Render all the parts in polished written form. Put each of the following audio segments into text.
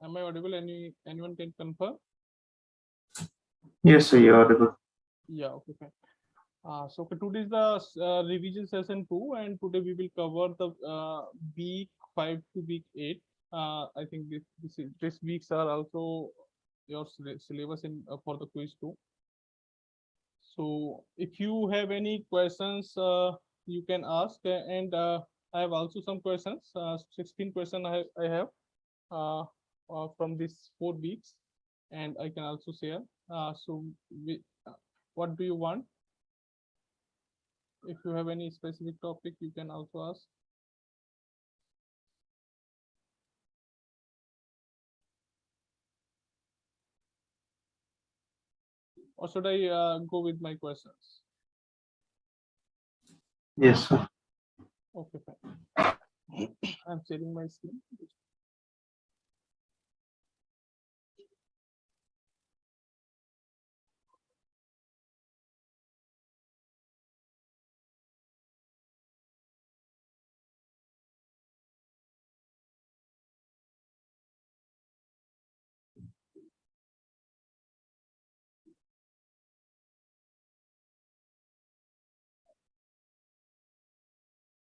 Am I audible? Anyone can confirm? Yes, sir, you're audible. Yeah, okay, fine. So today is the revision session 2, and today we will cover the week 5 to week 8. I think this weeks are also your syllabus in for the quiz too. So if you have any questions, you can ask, and I have also some questions. 16 questions I have from these 4 weeks, and I can also share. So what do you want? If you have any specific topic, you can also ask. Or should I go with my questions? Yes, sir. Okay, fine. I'm sharing my screen.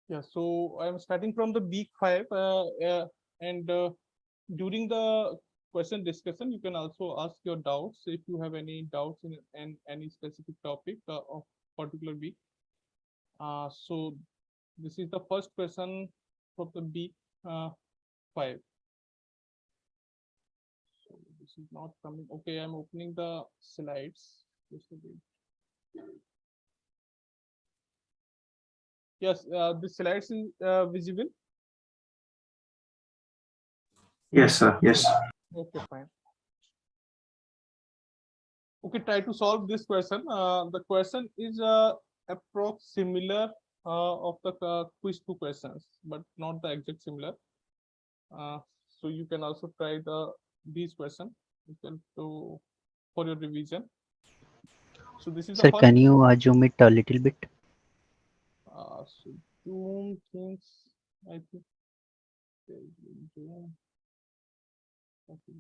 Yeah, so I'm starting from the week 5, and during the question discussion, you can also ask your doubts if you have any doubts in any specific topic of particular week. So this is the first question from the week 5. So this is not coming. Okay, I'm opening the slides. Just a bit. Yes, the slides is visible. Yes, sir. Yes. Okay, fine. Okay, try to solve this question. The question is approx similar of the quiz 2 questions, but not the exact similar. So you can also try these questions to for your revision. So this is the Sir, first. can you zoom it a little bit? So zoom things. I think. Zoom. Okay.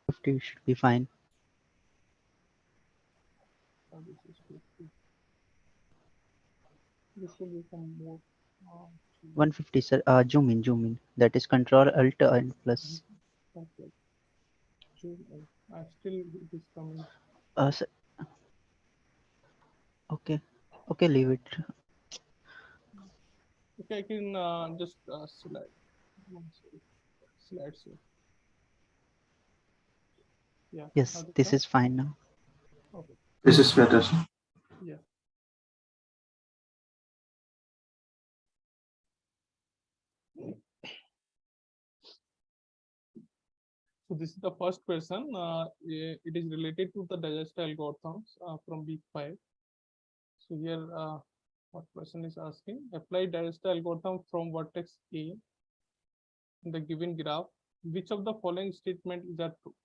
50 should be fine. This is 50. This will become more. 150, sir. Zoom in. That is Control Alt and plus. Okay. Zoom in. Still it is coming. Sir. Okay. Okay, leave it. Okay, I can just slide. Slides here. Yeah. Yes, this is fine now. Okay. This is better, sir. Yeah. So this is the first question. It is related to the Dijkstra algorithms from week 5. So here, what question is asking? Apply Dijkstra algorithm from vertex A in the given graph. Which of the following statement is that true?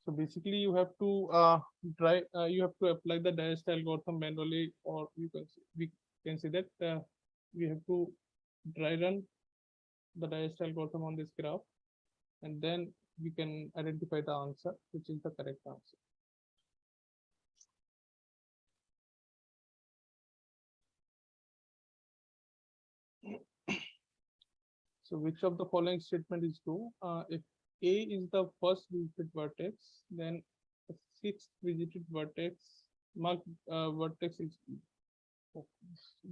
So basically, you have to you have to apply the Dijkstra algorithm manually, or we can say that we have to dry run the Dijkstra algorithm on this graph, and then we can identify the answer, which is the correct answer. So which of the following statement is true? If A is the first visited vertex, then the 6th visited vertex marked vertex is B. Okay.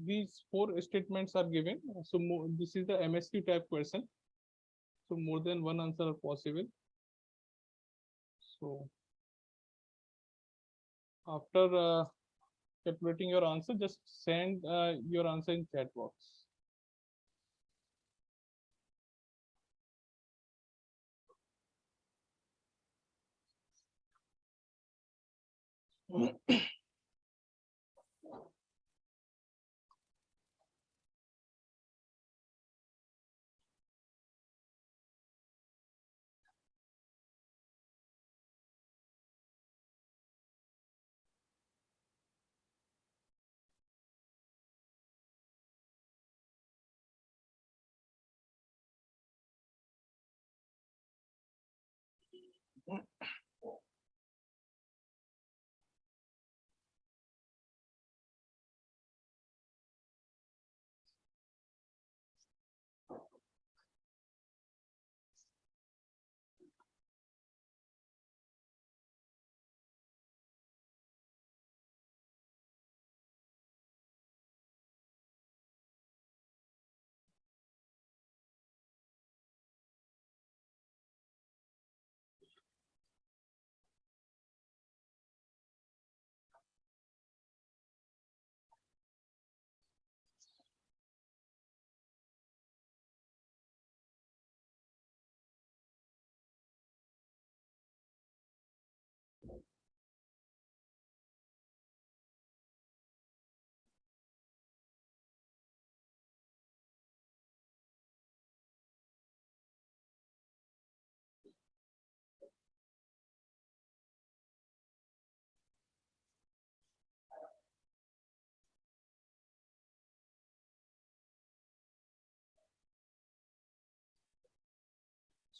These 4 statements are given. So this is the MSQ type question. So more than one answer are possible. So after calculating your answer, just send your answer in chat box.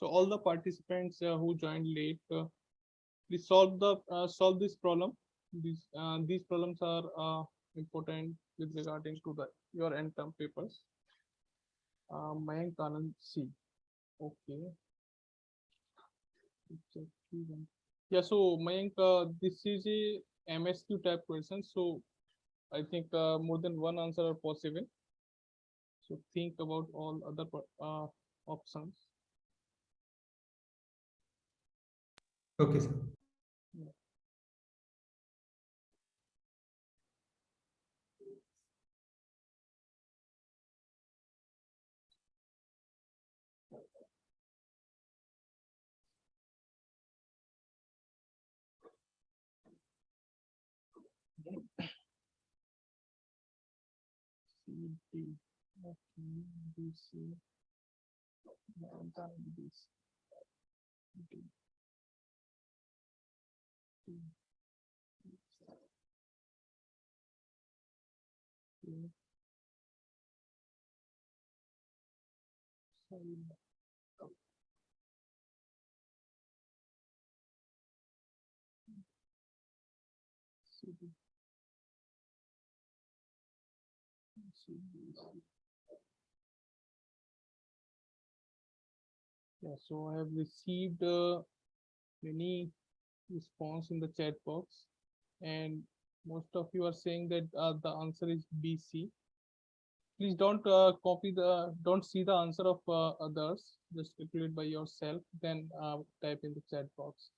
So all the participants who joined late, please solve this problem. These problems are important with regarding to the your end term papers. Mayank Anand C. Okay. Yeah, so Mayank, this is a MSQ type question. So I think more than one answer are possible. So think about all other options. Okay, sir. Yeah. C, D, okay, B, C, and then B, C, D, D, D, C, sorry, C, D, C, D, C. Yeah, so I have received many response in the chat box, and most of you are saying that the answer is BC. Please don't don't see the answer of others. Just calculate by yourself, then type in the chat box.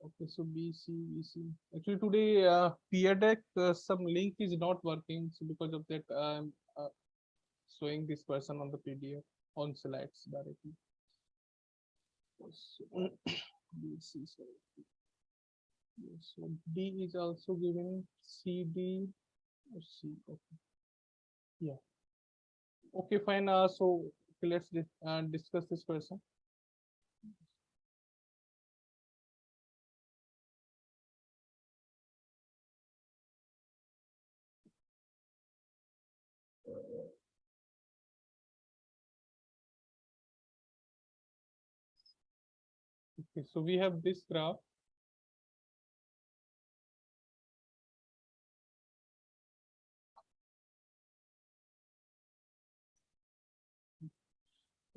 Okay, so BC, BC. Actually, today peer deck some link is not working, so because of that, I'm showing this person on the PDF on slides directly. So, BC, sorry. Yes, so D is also given CD or C. Okay. Yeah. Okay, fine. So okay, let's discuss this question. Okay, so we have this graph.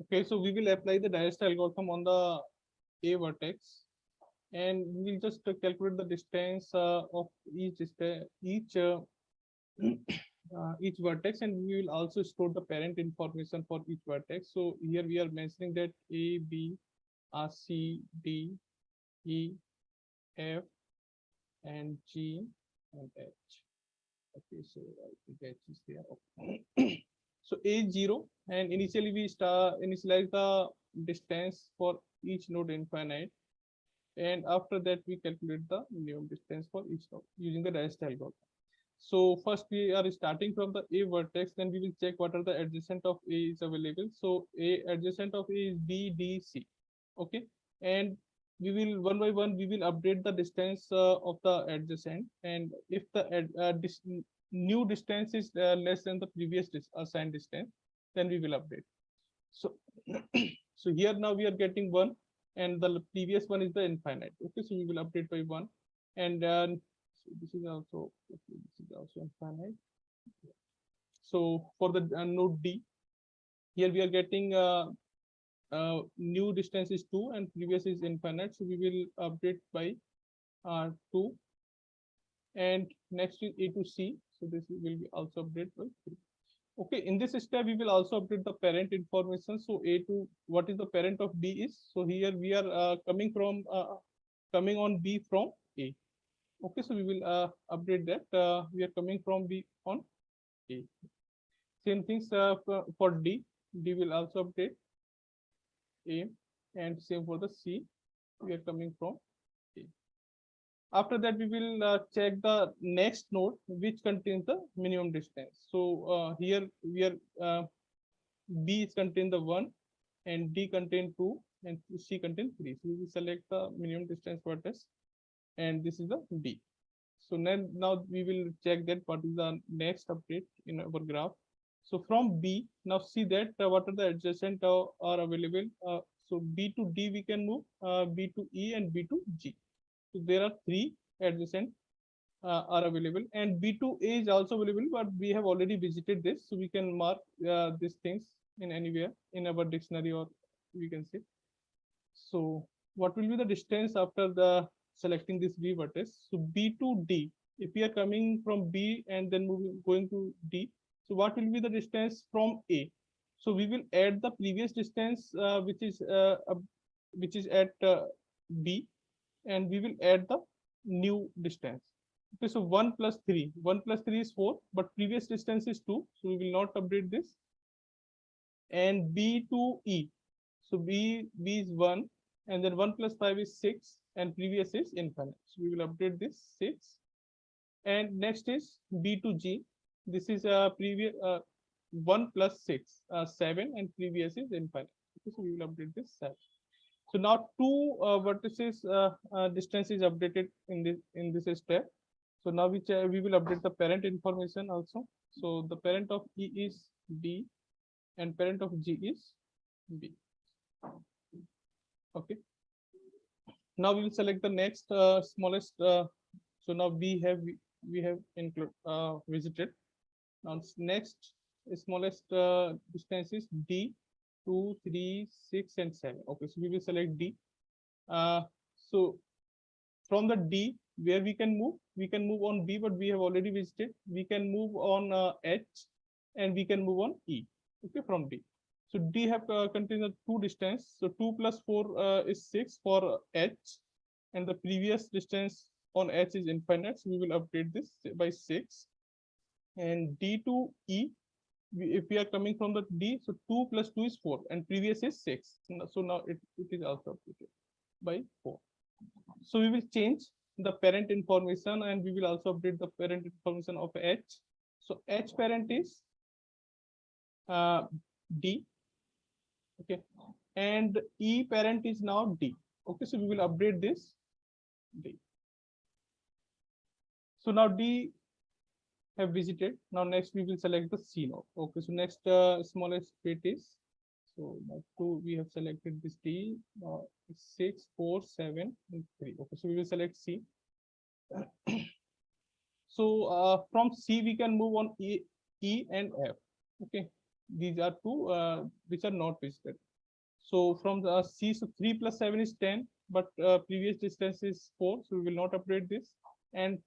Okay, so we will apply the Dijkstra algorithm on the A vertex, and we will just calculate the distance of each vertex, and we will also store the parent information for each vertex. So here we are mentioning that A, B, C, D, E, F, and G, and H. Okay, so I think H is there. Okay. So A is 0, and initially we initialize the distance for each node infinite, and after that we calculate the minimum distance for each node using the Dijkstra algorithm. So first we are starting from the A vertex, then we will check what are the adjacent of A is available. So A adjacent of A is B, D, C. Okay, and we will one by one we will update the distance of the adjacent, and if the new distance is less than the previous assigned distance, then we will update. So so here now we are getting 1, and the previous one is the infinite. Okay, so we will update by 1, and then so this is also infinite. So for the node D, here we are getting new distance is 2 and previous is infinite, so we will update by 2, and next is A to C, so this will be also updated by 3. Okay, in this step we will also update the parent information. So A to what is the parent of B is, so here we are coming on B from A. Okay, so we will update that we are coming from B on A. Same things for D will also update A, and same for the C, we are coming from A. After that, we will check the next node which contains the minimum distance. So here we are B is contain the 1, and D contain 2, and C contain 3. So we will select the minimum distance vertex, and this is the D. So now we will check that what is the next update in our graph. So from B, now see that what are the adjacent are available. So B to D we can move, B to E and B to G. So there are 3 adjacent are available, and B to A is also available, but we have already visited this, so we can mark these things in anywhere in our dictionary, or we can say. So what will be the distance after the selecting this B vertex? So B to D, if we are coming from B and then going to D, so what will be the distance from A? So we will add the previous distance which is at B, and we will add the new distance. Okay, so 1 plus 3, 1 plus 3 is 4, but previous distance is 2, so we will not update this. And B to E, so B is 1, and then 1 plus 5 is 6, and previous is infinite, so we will update this 6. And next is B to G, this is previous 1 plus 6, 7, and previous is infinite. Okay, so we will update this 7. So now 2 vertices distance is updated in this step. So now we will update the parent information also. So the parent of E is D, and parent of G is B. Okay. Now we will select the next smallest. So now we have visited. Now next smallest distance is D, 2, 3, 6, and 7. Okay, so we will select D. So from the D, where we can move on B, but we have already visited. We can move on H, and we can move on E. Okay, from D. So D have contained 2 distance. So 2 plus 4 is 6 for H, and the previous distance on H is infinite. So we will update this by 6. And D to E, if we are coming from the D, so 2 plus 2 is 4, and previous is 6. So now it is also updated by 4. So we will change the parent information, and we will also update the parent information of H. So H parent is D. Okay, and E parent is now D. Okay, so we will update this D. So now D have visited. Now next we will select the C node. Okay, so next smallest bit is, so now 2 we have selected this D, 6, 4, 7, and 3. Okay, so we will select C. So from C we can move on E and F. Okay, these are 2 which are not visited. So from the C, so 3 plus 7 is 10, but previous distance is 4, so we will not update this. And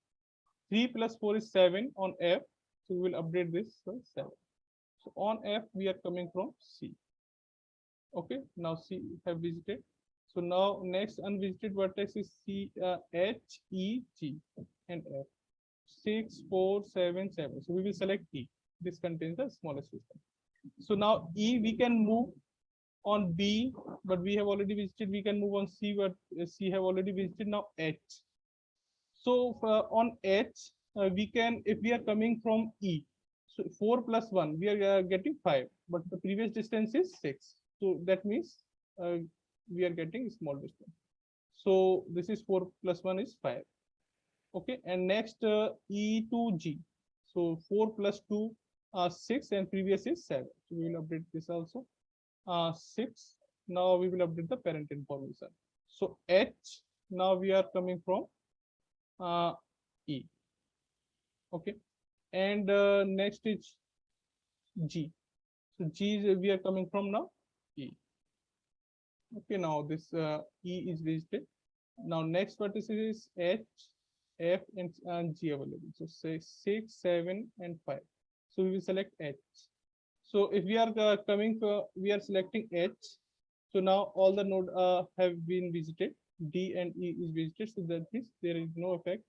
3 plus 4 is 7 on F, so we will update this 7. So on F we are coming from C. Okay, now C have visited. So now next unvisited vertex is C, H, E, G, and F. 6, 4, 7, 7. So we will select E. This contains the smallest system. So now E we can move on B, but we have already visited. We can move on C, but C have already visited. Now H. So on H, we can, if we are coming from E, so 4 plus 1, we are getting 5, but the previous distance is 6. So that means we are getting small distance. So this is 4 plus 1 is 5. Okay, and next E to G. So 4 plus 2 6, and previous is 7. So we will update this also. 6. Now we will update the parent information. So H, now we are coming from E. Okay, and next is G. So G is, we are coming from now E. Okay, now this E is visited. Now next vertex is H, F, and G available. So say 6, 7, and 5. So we will select H. So if we are we are selecting H. So now all the node have been visited. D and E is visited. So that means there is no effect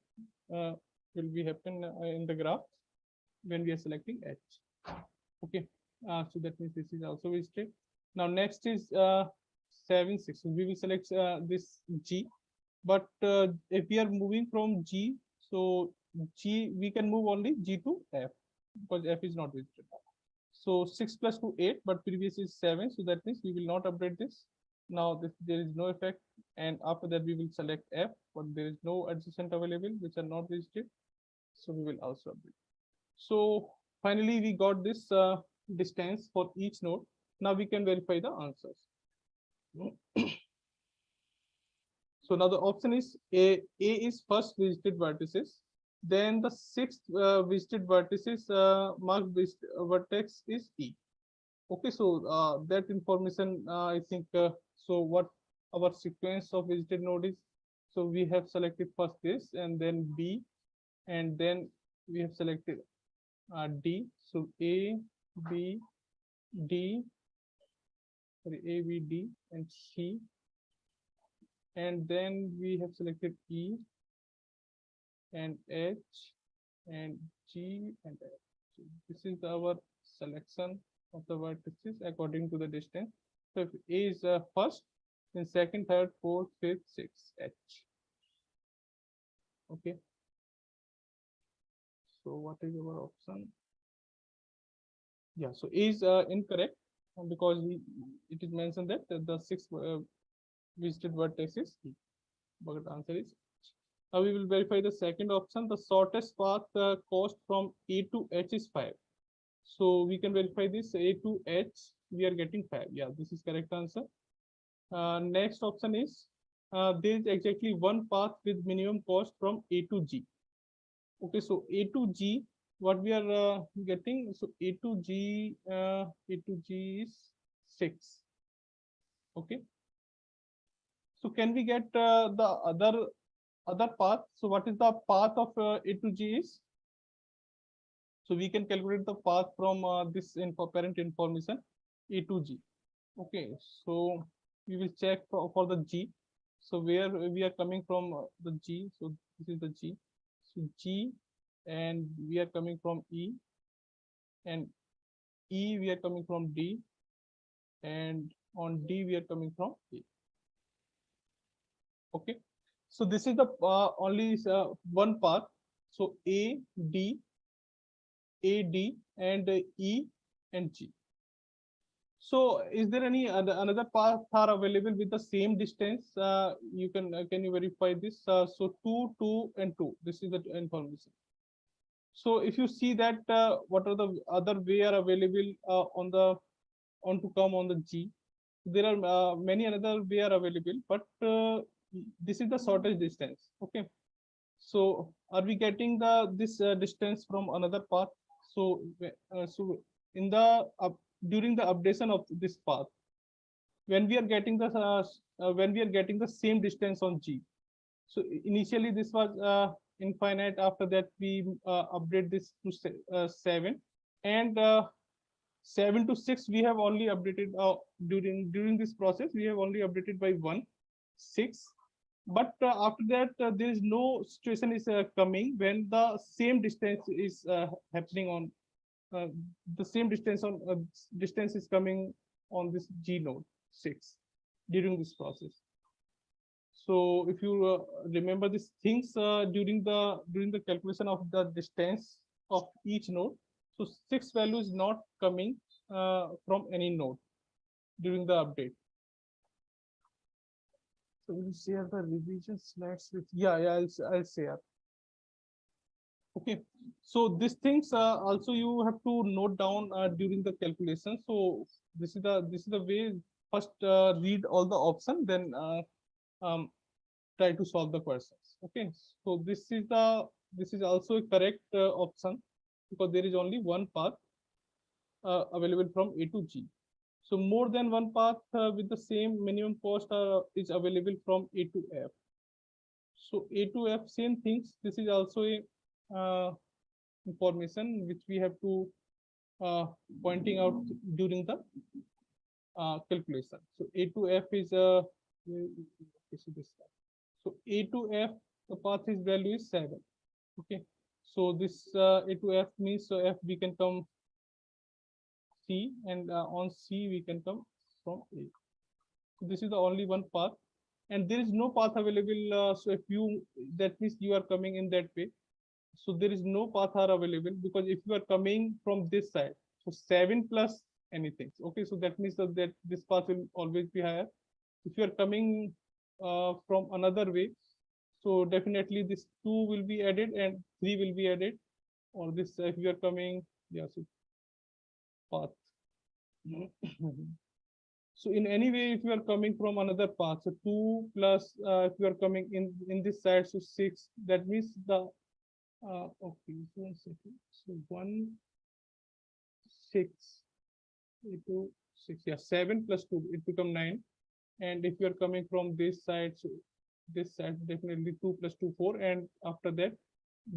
will be happen in the graph when we are selecting H. Okay. So that means this is also visited. Now next is 7, 6. So we will select this G. But if we are moving from G, so G we can move only G to F, because F is not visited. So 6 plus 2, 8, but previous is 7. So that means we will not update this. Now there is no effect. And after that we will select F, but there is no adjacent available which are not visited. So we will also update. So finally we got this distance for each node. Now we can verify the answers. So now the option is A is first visited vertices. Then the sixth visited vertices marked vertex is E. Okay, so that information I think so what our sequence of visited node is. So we have selected first this and then B, and then we have selected D. So A, B, D, sorry, A, B, D, and C. And then we have selected E and H and G and F. So this is our selection of the vertices according to the distance. So if A is first, then second, third, fourth, fifth, sixth, H. Okay. So what is our option? Yeah, so A is incorrect because it is mentioned that the sixth visited vertex is E. But the answer is now we will verify the second option. The shortest path cost from A to H is 5. So we can verify this A to H. We are getting 5. Yeah, this is correct answer. Next option is there is exactly one path with minimum cost from A to G. Okay, so A to G, what we are getting? So A to G is 6. Okay. So can we get the other path? So what is the path of A to G is? So we can calculate the path from this parent information A to G. Okay, so we will check for the G. So where we are coming from the G. So this is the G. So G, and we are coming from E, and E we are coming from D, and on D we are coming from A. Okay, so this is the only one path. So A, D, and E and G. So is there any another path are available with the same distance? You can you verify this? So 2, 2, and 2. This is the information. So if you see that what are the other way are available on to come on the G, there are many another way are available, but this is the shortest distance. Okay, so are we getting this distance from another path? So so in the during the updation of this path, when we are getting the same distance on G, so initially this was infinite. After that we update this to 7, and 7 to 6 we have only updated during this process. We have only updated by 6. But after that there is no situation is coming when the same distance is happening on the same distance is coming on this G node 6 during this process. So if you remember these things during the calculation of the distance of each node, so 6 value is not coming from any node during the update. So we'll share the revision slides with, I'll share. Okay, so these things also you have to note down during the calculation. So this is the way. First read all the option, then try to solve the questions. Okay, so this is also a correct option because there is only one path available from A to G. So more than one path with the same minimum cost is available from A to F. So A to F, same things. This is also a information which we have to pointing out during the calculation. So A to F is so A to F, the path is value is 7. Okay, so this A to F means so F we can come C, and on C we can come from A. So this is the only one path, and there is no path available. So if you, that means you are coming in that way. So there is no path are available because if you are coming from this side, so 7 plus anything. Okay, so that means that this path will always be higher. If you are coming from another way, so definitely this 2 will be added and 3 will be added. Or this if you are coming, yeah, so path. So in any way, if you are coming from another path, so 2 plus, if you are coming in this side, so 6, that means the okay, so 1 second. So 1 6 into 6, yeah, 7 plus 2, it become 9. And if you are coming from this side, so this side definitely 2 plus 2 4, and after that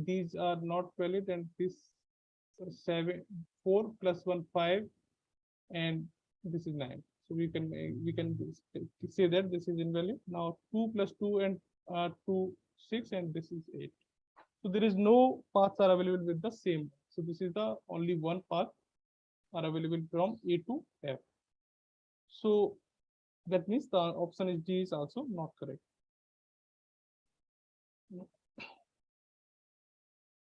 these are not valid, and this 7 4 plus 1 5, and this is 9. So we can say that this is invalid. Now 2 plus 2 and 2 6, and this is 8. So there is no paths are available with the same. So this is the only one path are available from A to F. So that means the option is D is also not correct.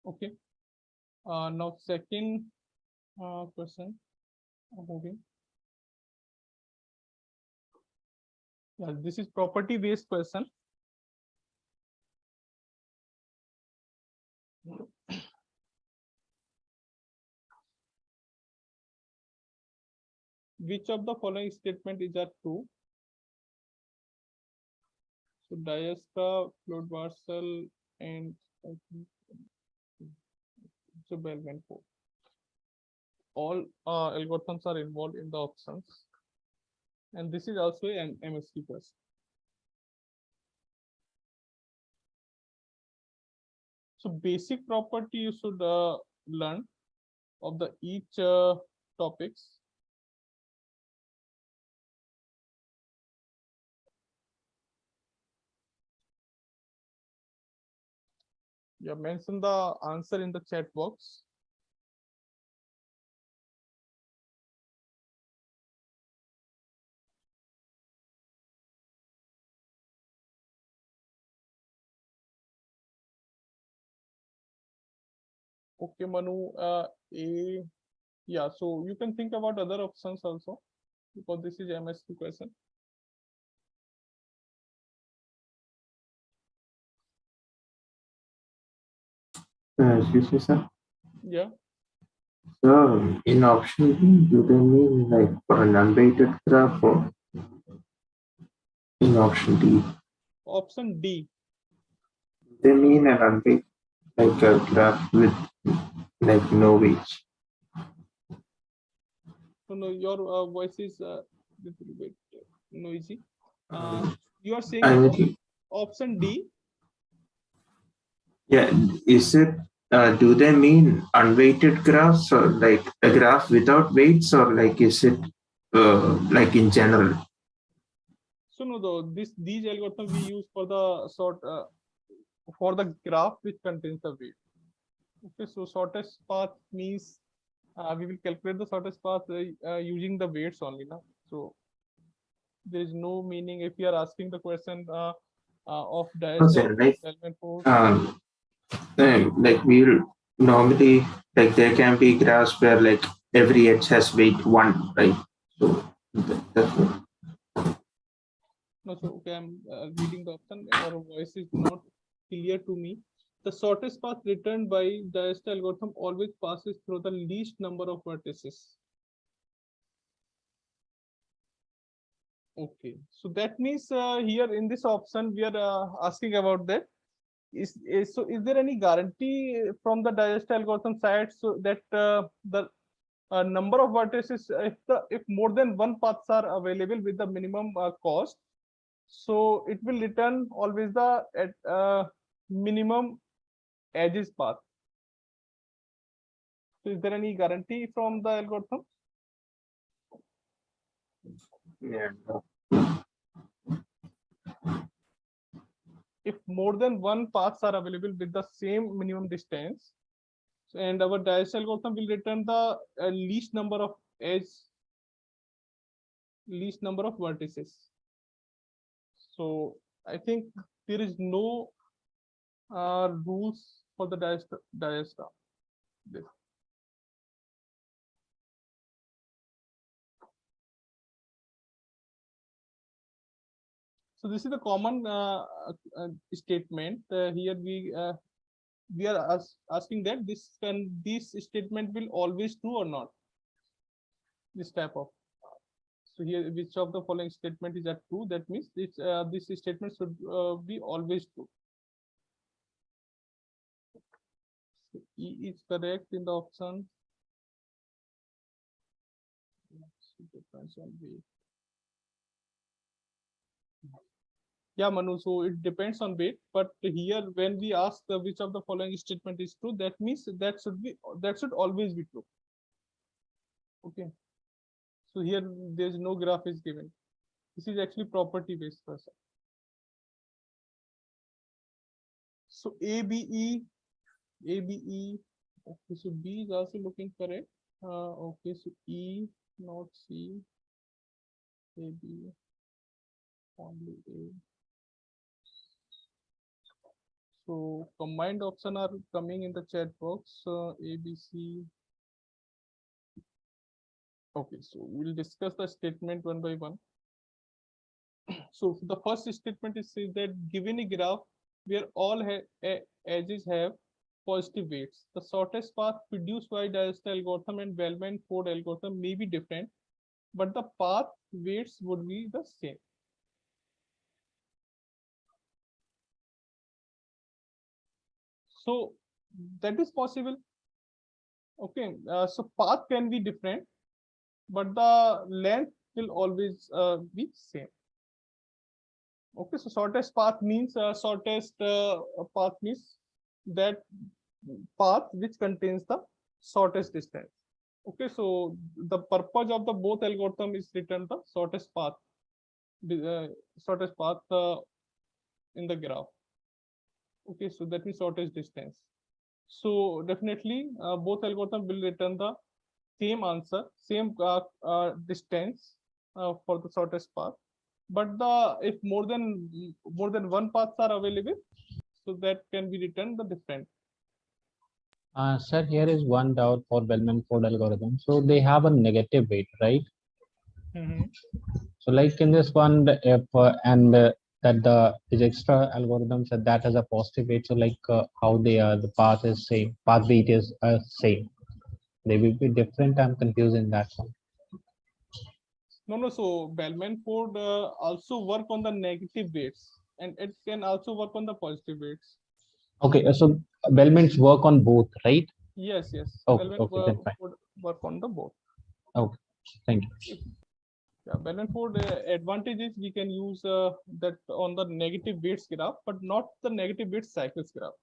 Okay. Now second question. Moving. Yeah, this is property based question. Which of the following statement is a true? So Dijkstra, traversal, and so Bellman 4. All algorithms are involved in the options, and this is also an MSQ question. So basic property you should learn of the each topics. Yeah, mention the answer in the chat box. Okay, Manu, yeah, so you can think about other options also, because this is MSQ question. Excuse me, sir. Yeah, So in option B, do they mean like for an unweighted graph or in option D? option D. They mean an unweighted, like a graph with like no weights. So no, your voice is little bit noisy. You are saying I about mean, option D. yeah, is it, do they mean unweighted graphs or like a graph without weights, or like is it like in general? So no, though these algorithms we use for the sort for the graph which contains the weight. Okay, so shortest path means we will calculate the shortest path using the weights only now. So there is no meaning if you are asking the question of Okay, Dijkstra like, element force. like we'll normally, like there can be graphs where like every edge has weight 1, right? So that's what. No, so okay, I'm reading the option. Your voice is not clear to me. The shortest path returned by Dijkstra algorithm always passes through the least number of vertices. Okay, so that means here in this option we are asking about that. So is there any guarantee from the Dijkstra algorithm side so that the number of vertices, if more than one paths are available with the minimum cost, so it will return always the minimum edges path. So is there any guarantee from the algorithm? Yeah. If more than one paths are available with the same minimum distance, and our Dijkstra algorithm will return the least number of edges, least number of vertices. So I think there is no rules for the Dijkstra. So this is the common statement. Here we are asking that this statement will always true or not. this type of. So here, which of the following statement is true? That means this statement should be always true. So E is correct in the option. Depends on weight. Yeah, Manu. So it depends on weight, but here when we ask which of the following statement is true, that means that should always be true. Okay. So here there's no graph is given. This is actually property based person. So ABE. Okay, so B is also looking correct. Okay, so E, not C. AB, only A. So combined option are coming in the chat box. ABC. Okay, so we'll discuss the statement one by one. So the first statement is says that given a graph where all edges have positive weights, the shortest path produced by Dijkstra algorithm and Bellman-Ford algorithm may be different, but the path weights would be the same. So that is possible. Okay, so path can be different, but the length will always be same. Okay, so shortest path means path means that path which contains the shortest distance. Okay, so the purpose of the both algorithm is return the shortest path, in the graph. Okay, so that means shortest distance. So definitely both algorithm will return the same answer, same distance for the shortest path. But if more than one paths are available, so that can be written the different. Sir, here is one doubt for Bellman-Ford algorithm. So they have a negative weight, right? So like in this one, if that the Dijkstra algorithm said that has a positive weight. So like how they are, the path is same, path weight is same. They will be different. I'm confused in that one. No. So Bellman-Ford also work on the negative weights, and it can also work on the positive weights. Okay, so Bellman's work on both, right? Yes. Okay, then fine. Would work on the both. Okay, thank you. Yeah, Bellman-Ford advantages we can use that on the negative weights graph, but not the negative weight cycles graph.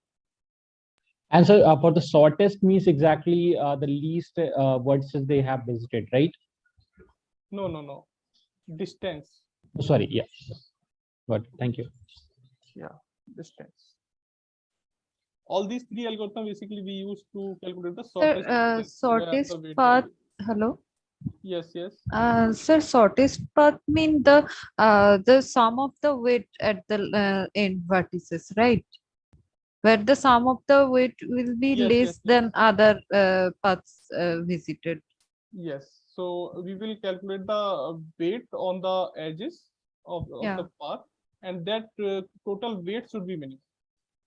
And so for the shortest means exactly the least vertices they have visited, right? No. Distance. Oh, sorry, yeah. But thank you. Yeah, distance. All these three algorithms basically we use to calculate the shortest distance, shortest the weight path. value. Hello. Yes. Sir, shortest path mean the sum of the weight at the end vertices, right? Where the sum of the weight will be less than other paths visited. Yes. So we will calculate the weight on the edges of the path, and that total weight should be minimum.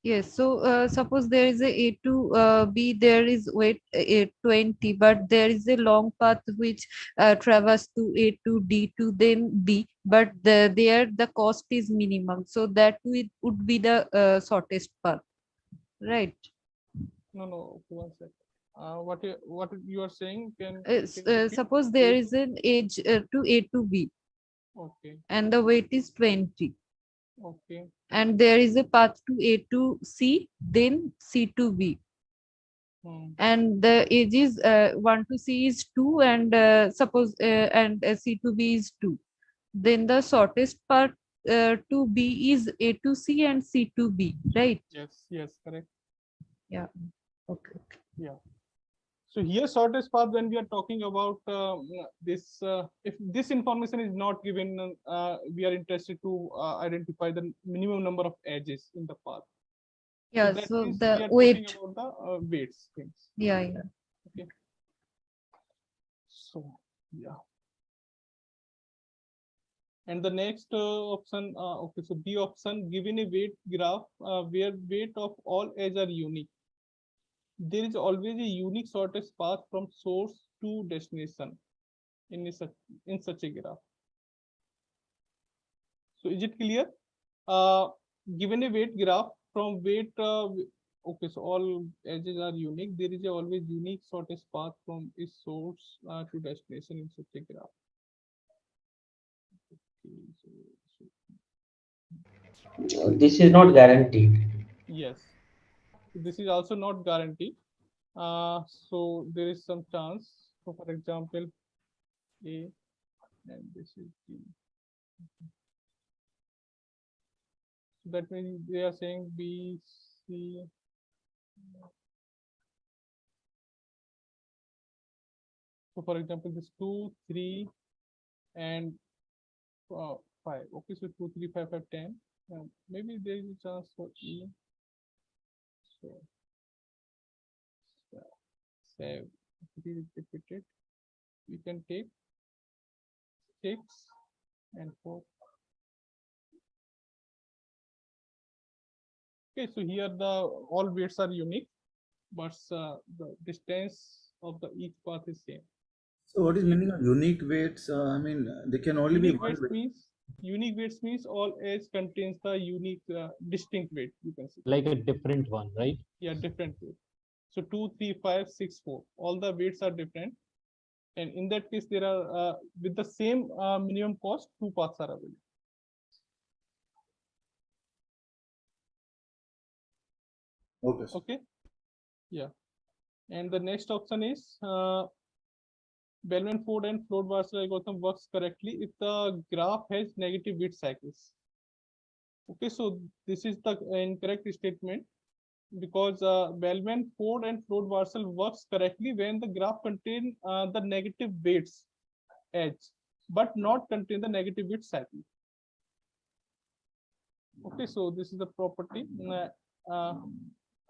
Yes. So suppose there is a to B, there is weight 20, but there is a long path which traverses to A to D to then B, but there the cost is minimum. So that would be the shortest path, right? No. One second. What you are saying? Can suppose there is an edge to A to B. Okay. And the weight is 20. Okay. And there is a path to A to C, then C to B. And the edge is 1 to C is 2, and suppose and C to B is 2. Then the shortest path to B is A to C and C to B, right? Yes, correct. Yeah. Okay. Yeah. So here shortest path, when we are talking about this, if this information is not given, we are interested to identify the minimum number of edges in the path. Yeah, so the weight. About the weights things. Yeah. Okay. So yeah. And the next option, okay, so B option, given a weight graph where weight of all edges are unique, there is always a unique shortest path from source to destination. in such a graph. So is it clear? Given a weight graph from weight, okay, so all edges are unique. There is always unique shortest path from a source to destination in such a graph. Okay, This is not guaranteed. yes, this is also not guaranteed. So there is some chance. So for example, A and this is B. So that means they are saying B, C. So for example, this 2, 3, and 5. Okay, so 2, 3, 5, 5, 10. Maybe there is a chance for E. So save, repeated. We can take 6 and 4. Okay, so here the all weights are unique, but the distance of the each path is same. So what is meaning of unique weights? I mean, they can only be Unique one weights weight. means all edge contains the unique distinct weight, you can see. Like a different one, right? Yeah, different weight. So 2, 3, 5, 6, 4. All the weights are different. And in that case, there are with the same minimum cost, 2 paths are available. Okay. Okay. Yeah. And the next option is Bellman-Ford and Floyd-Warshall algorithm works correctly if the graph has negative bit cycles. Okay, so this is the incorrect statement, because Bellman-Ford and Floyd-Warshall works correctly when the graph contain the negative weights edge, but not contain the negative weight cycle. Okay, so this is the property.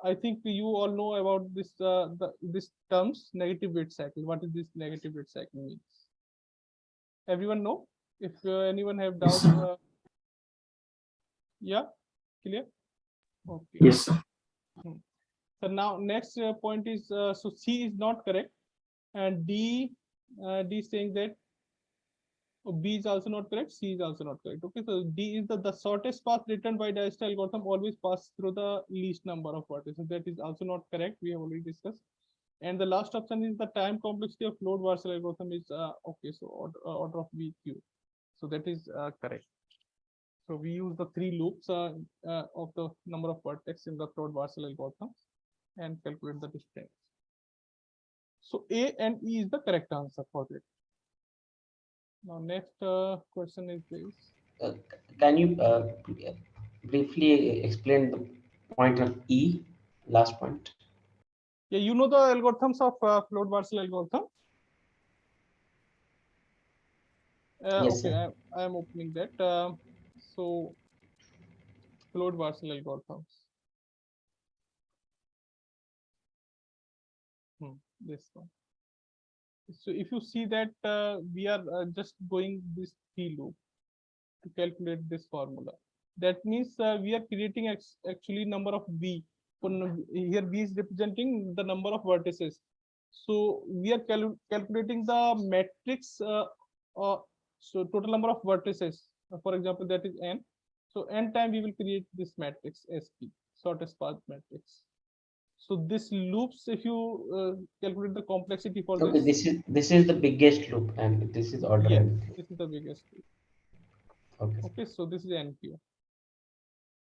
I think you all know about this this terms negative weight cycle. What is this negative weight cycle means? Everyone know? If anyone have doubts, yeah, clear? Okay. Yes, sir. So now next point is so C is not correct, and D saying that B is also not correct, C is also not correct. Okay, so D is the shortest path written by Dijkstra algorithm always pass through the least number of vertices. That is also not correct. We have already discussed. And the last option is the time complexity of Floyd-Warshall algorithm is okay. So order of VQ. So that is correct. So we use the 3 loops of the number of vertex in the Floyd-Warshall algorithm and calculate the distance. So A and E is the correct answer for it. Now next question is this. Can you briefly explain the point of E, last point? Yeah, you know the algorithms of Floyd-Warshall algorithm. Yes, Okay, sir. I am opening that. So Floyd-Warshall algorithms. This one. So if you see that we are just going this 3 loop to calculate this formula. That means we are creating actually number of V. Here V is representing the number of vertices. So we are calculating the matrix. So total number of vertices. For example, that is n. So n time we will create this matrix SP, shortest path matrix. So this loops, if you calculate the complexity for Okay, this is the biggest loop, and this is order yes, n. this is the biggest loop. Okay. Okay, so this is NQ.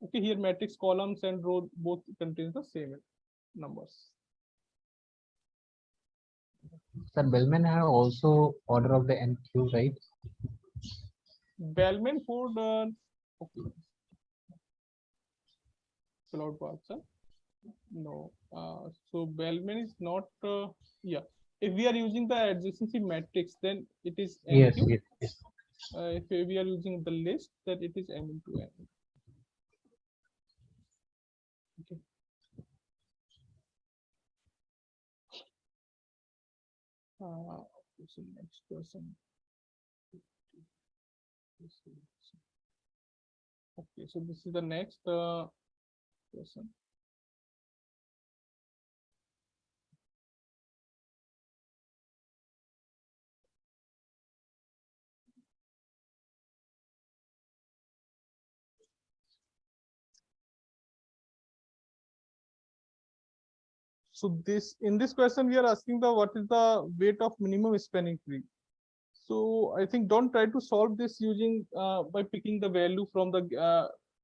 Okay, here matrix columns and row both contains the same numbers. Sir, Bellman have also order of the NQ, right? Bellman-Ford, okay. Floyd-Warshall. No, so Bellman is not. Yeah, if we are using the adjacency matrix, then it is NQ. Yes, yes. If we are using the list, then it is M into N. Okay. So next question. Okay, so this is the next question. So this in this question we are asking the what is the weight of minimum spanning tree. So I think don't try to solve this using by picking the value from the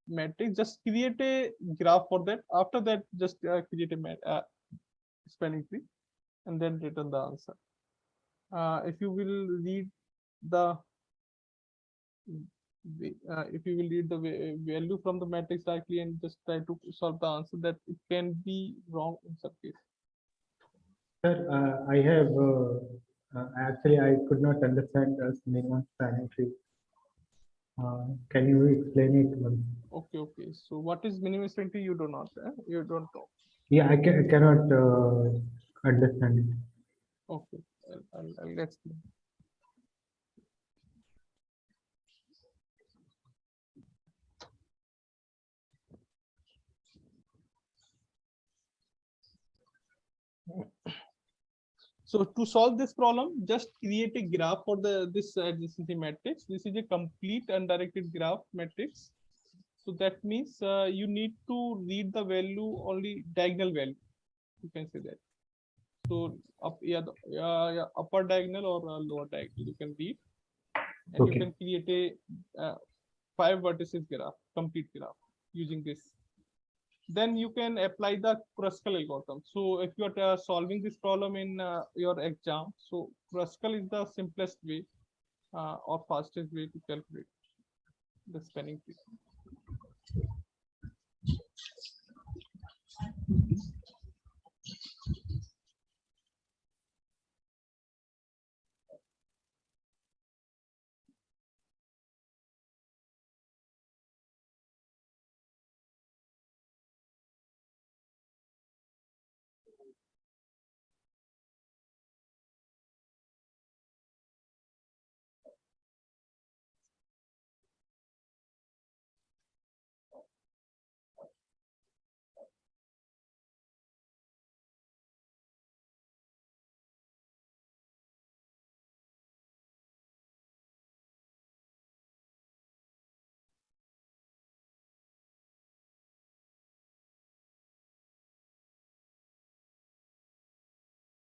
matrix. Just create a graph for that. After that, just create a spanning tree and then return the answer. If you will read the if you will read the value from the matrix directly and just try to solve the answer, that it can be wrong in some case. Sir, I have actually I could not understand as minimum spanning tree. Can you explain it once? Okay. So what is minimum spanning tree? You do not. You don't know. Yeah, I cannot understand it. Okay, I'll explain. So to solve this problem, just create a graph for this adjacency matrix. This is a complete undirected graph matrix. So that means you need to read the value only diagonal value. You can say that. So upper diagonal or lower diagonal you can read, and Okay. you can create a 5 vertices graph, complete graph using this. Then you can apply the Kruskal algorithm. So if you are solving this problem in your exam, so Kruskal is the simplest way or fastest way to calculate the spanning tree.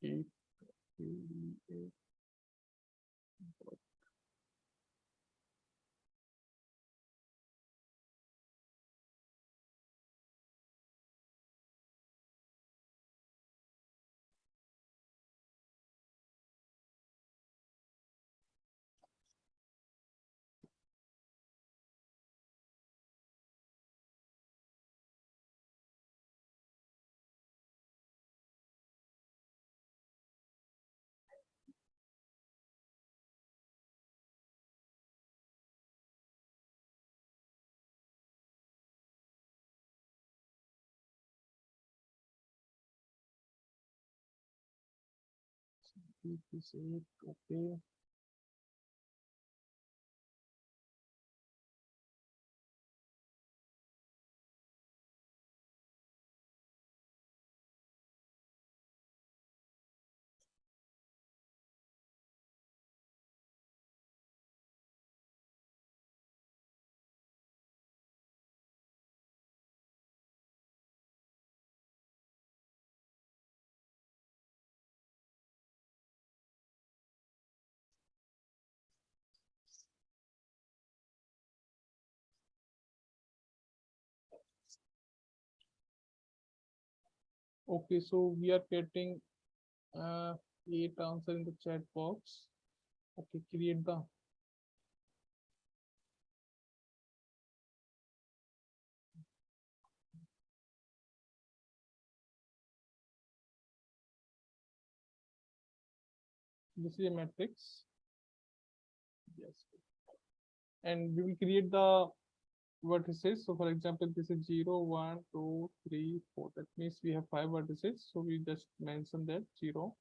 Eight, three, eight. This is eight. Okay. Okay, so we are getting 8 answer in the chat box. Okay, create the this is a matrix. Yes, and we will create the vertices. So for example, this is 0, 1, 2, 3, 4. That means we have 5 vertices. So we just mention that 0,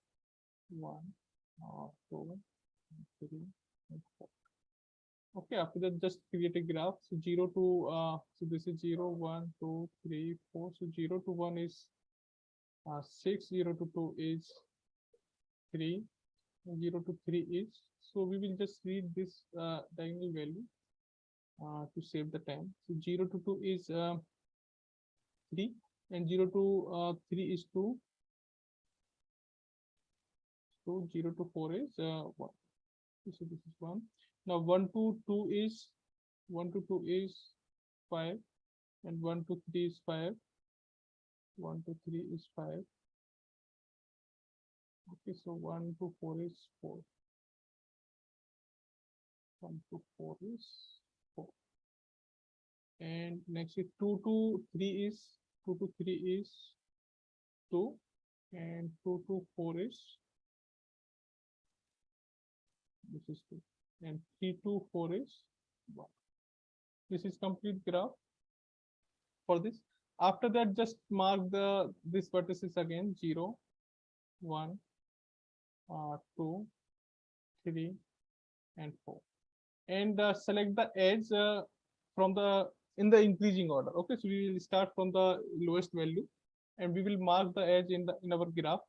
1, 2, 3, and 4. Okay, after that, just create a graph. So 0 to so this is 0, 1, 2, 3, 4. So 0 to 1 is 6, 0 to 2 is 3, 0 to 3 is. So we will just read this diagonal value to save the time. So 0 to 2 is 3, and 0 to 3 is 2, So 0 to 4 is 1. So this is 1. Now 1 to 2 is 1 to 2 is 5, and 1 to 3 is 5. 1 to 3 is 5. Okay, so 1 to 4 is 4. 1 to 4 is 4. And next is 2 to 3 is 2 to 3 is 2, and 2 to 4 is this is 2, and 3 to 4 is 1. This is complete graph for this. After that, just mark the this vertices again 0, 1, 2, 3, and 4, and select the edge from the in the increasing order. Okay, so we will start from the lowest value, and we will mark the edge in our graph.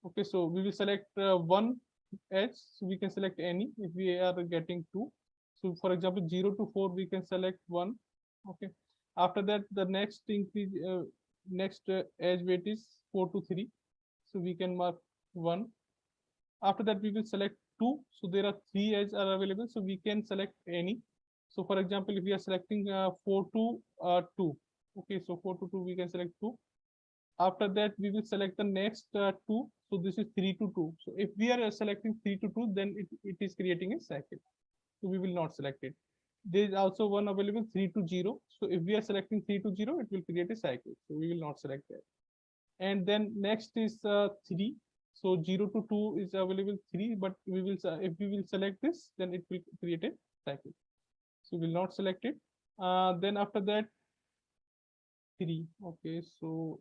Okay, so we will select one edge, so we can select any if we are getting 2. So for example, 0 to 4 we can select 1. Okay, after that the next increase next edge weight is 4 to 3, so we can mark 1. After that we will select 2, so there are 3 edges are available, so we can select any. So for example, if we are selecting 4 to 2, okay, so 4 to 2 we can select 2. After that we will select the next 2, so this is 3 to 2. So if we are selecting 3 to 2, then it is creating a cycle, so we will not select it. There is also one available 3 to 0, so if we are selecting 3 to 0, it will create a cycle, so we will not select that. And then next is 3, so 0 to 2 is available 3, but we will if we will select this, then it will create a cycle, so we will not select it. Then after that 3, okay, so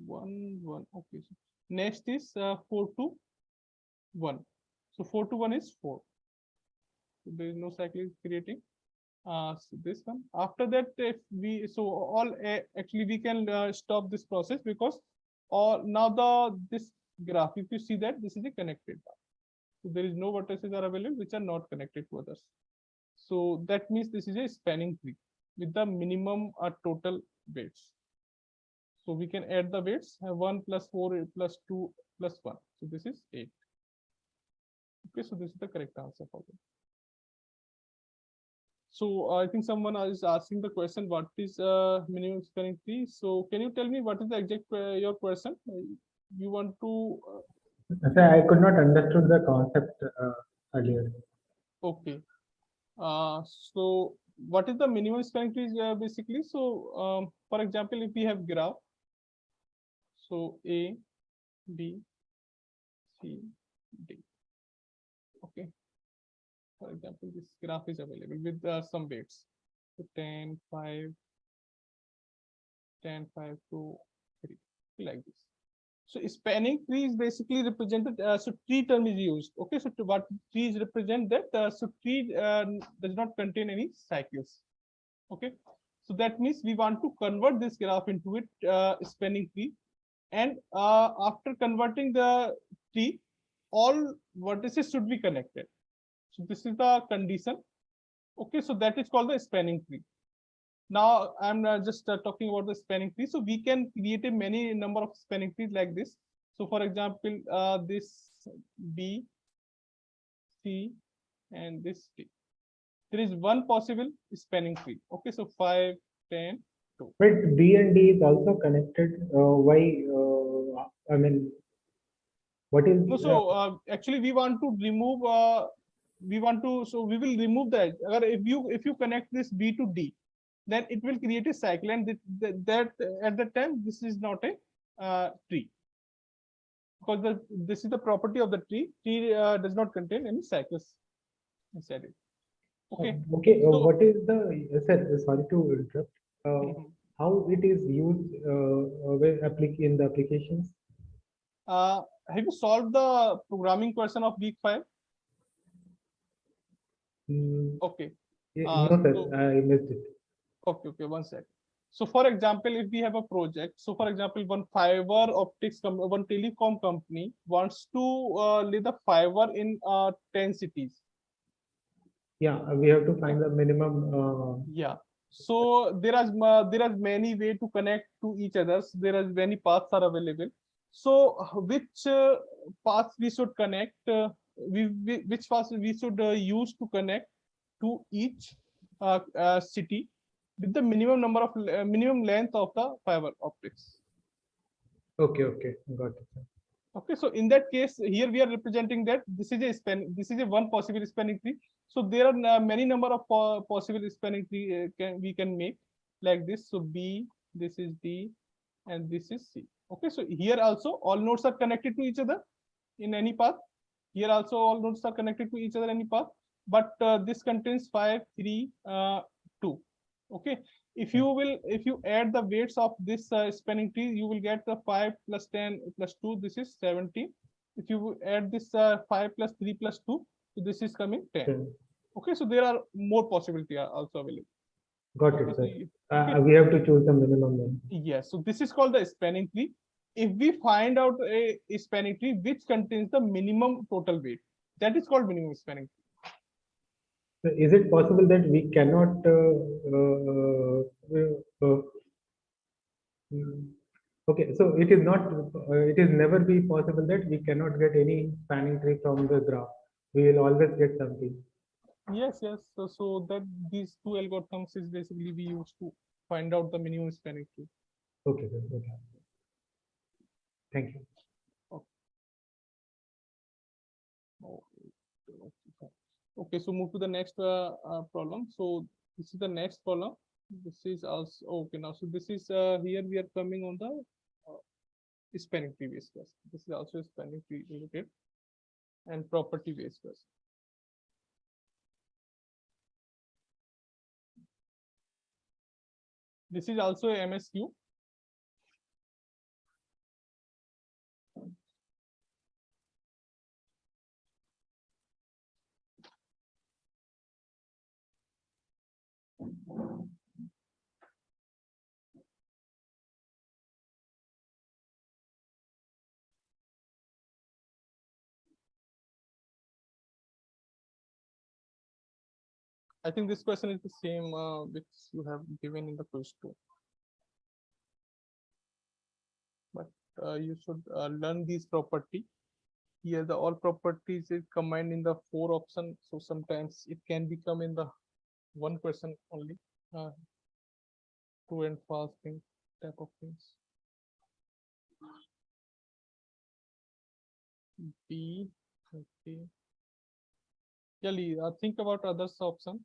1 1, okay, so next is 4 to 1, so 4 to 1 is 4, so there is no cycle is creating. So this one. After that, if we all actually we can stop this process, because all now this graph, if you see that this is a connected graph, so there is no vertices are available which are not connected to others. So that means this is a spanning tree with the minimum total weights. So we can add the weights, 1 plus 4 plus 2 plus 1, so this is 8. Okay, so this is the correct answer for them. So I think someone is asking the question, what is minimum spanning tree? So can you tell me what is the exact your question? You want to? Sir, I could not understood the concept earlier. Okay. So what is the minimum spanning tree basically? So for example, if we have graph, so A, B, C, D. Okay. For example, this graph is available with some weights, so 10, 5, 10, 5, 2, 3, like this. So spanning tree is basically represented, so tree term is used. Okay, so to what trees represent that, so tree does not contain any cycles. Okay, so that means we want to convert this graph into it spanning tree, and after converting the tree, all vertices should be connected. So this is the condition. Okay, so that is called the spanning tree. Now I'm just talking about the spanning tree. So we can create a many number of spanning trees like this. So for example, this B, C, and this T. There is one possible spanning tree. Okay, so 5, 10, 2. But B and D is also connected. Why? I mean, what is? No, so actually we want to remove. So we will remove that. If you connect this B to D, then it will create a cycle, and that at that time this is not a tree, because this is the property of the tree. Tree does not contain any cycles inside it. Okay. Okay. So, What is the? Sir, sorry to interrupt. How it is used in the applications? have you solved the programming question of week 5? Okay. No, sir. So, I missed it. okay, 1 sec. So for example, if we have a project, so for example, one fiber optics, one telecom company wants to lay the fiber in 10 cities. Yeah, we have to find the minimum. Yeah. So there are many way to connect to each other. There are many paths are available. So which paths we should connect? Which paths we should use to connect to each city with the minimum number of minimum length of the fiber optics. Okay, okay, got it, sir. Okay, so in that case, here we are representing that this is a this is a one possible spanning tree. So there are many number of possible spanning tree we can make like this. So B, this is D, and this is C. Okay, so here also all nodes are connected to each other in any path. Here also all nodes are connected to each other in any path, but this contains 5, 3, 2. Okay, if you add the weights of this spanning tree, you will get the 5 plus 10 plus 2. This is 17. If you add this 5 plus 3 plus 2, so this is coming 10. Okay. Okay, so there are more possibilities are also available. Got it, sir. Okay. We have to choose the minimum then. Yes, so this is called the spanning tree. If we find out a spanning tree which contains the minimum total weight, that is called minimum spanning tree. So is it possible that we cannot okay, so it is not it is never be possible that we cannot get any spanning tree from the graph. We will always get something. Yes, yes. So that these two algorithms is basically we use to find out the minimum spanning tree. Okay, sir. Okay. Thank you. Okay, so move to the next problem. So this is the next problem. This is also okay now. So this is here we are coming on the spanning tree based class. This is also a spanning tree related and property based class. This is also a MSQ. I think this question is the same which you have given in the quiz too. But you should learn these property. Here the all properties is combined in the 4 option. So sometimes it can become in the one question only. True and false thing type of things. B. Okay. Kelly, think about others option.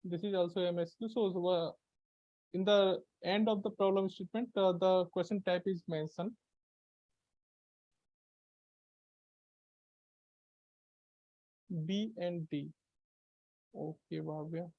This is also MSQ. So in the end of the problem statement, the question type is mentioned. B and D. Okay, Bhavya.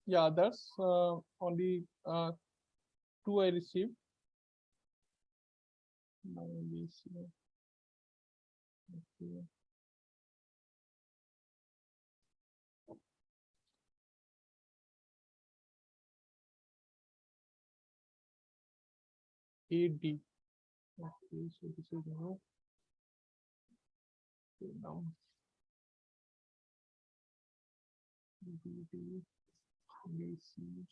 Yeah, that's only 2 I received. Okay. AD. Okay, so this is no. Okay, now BD, BC.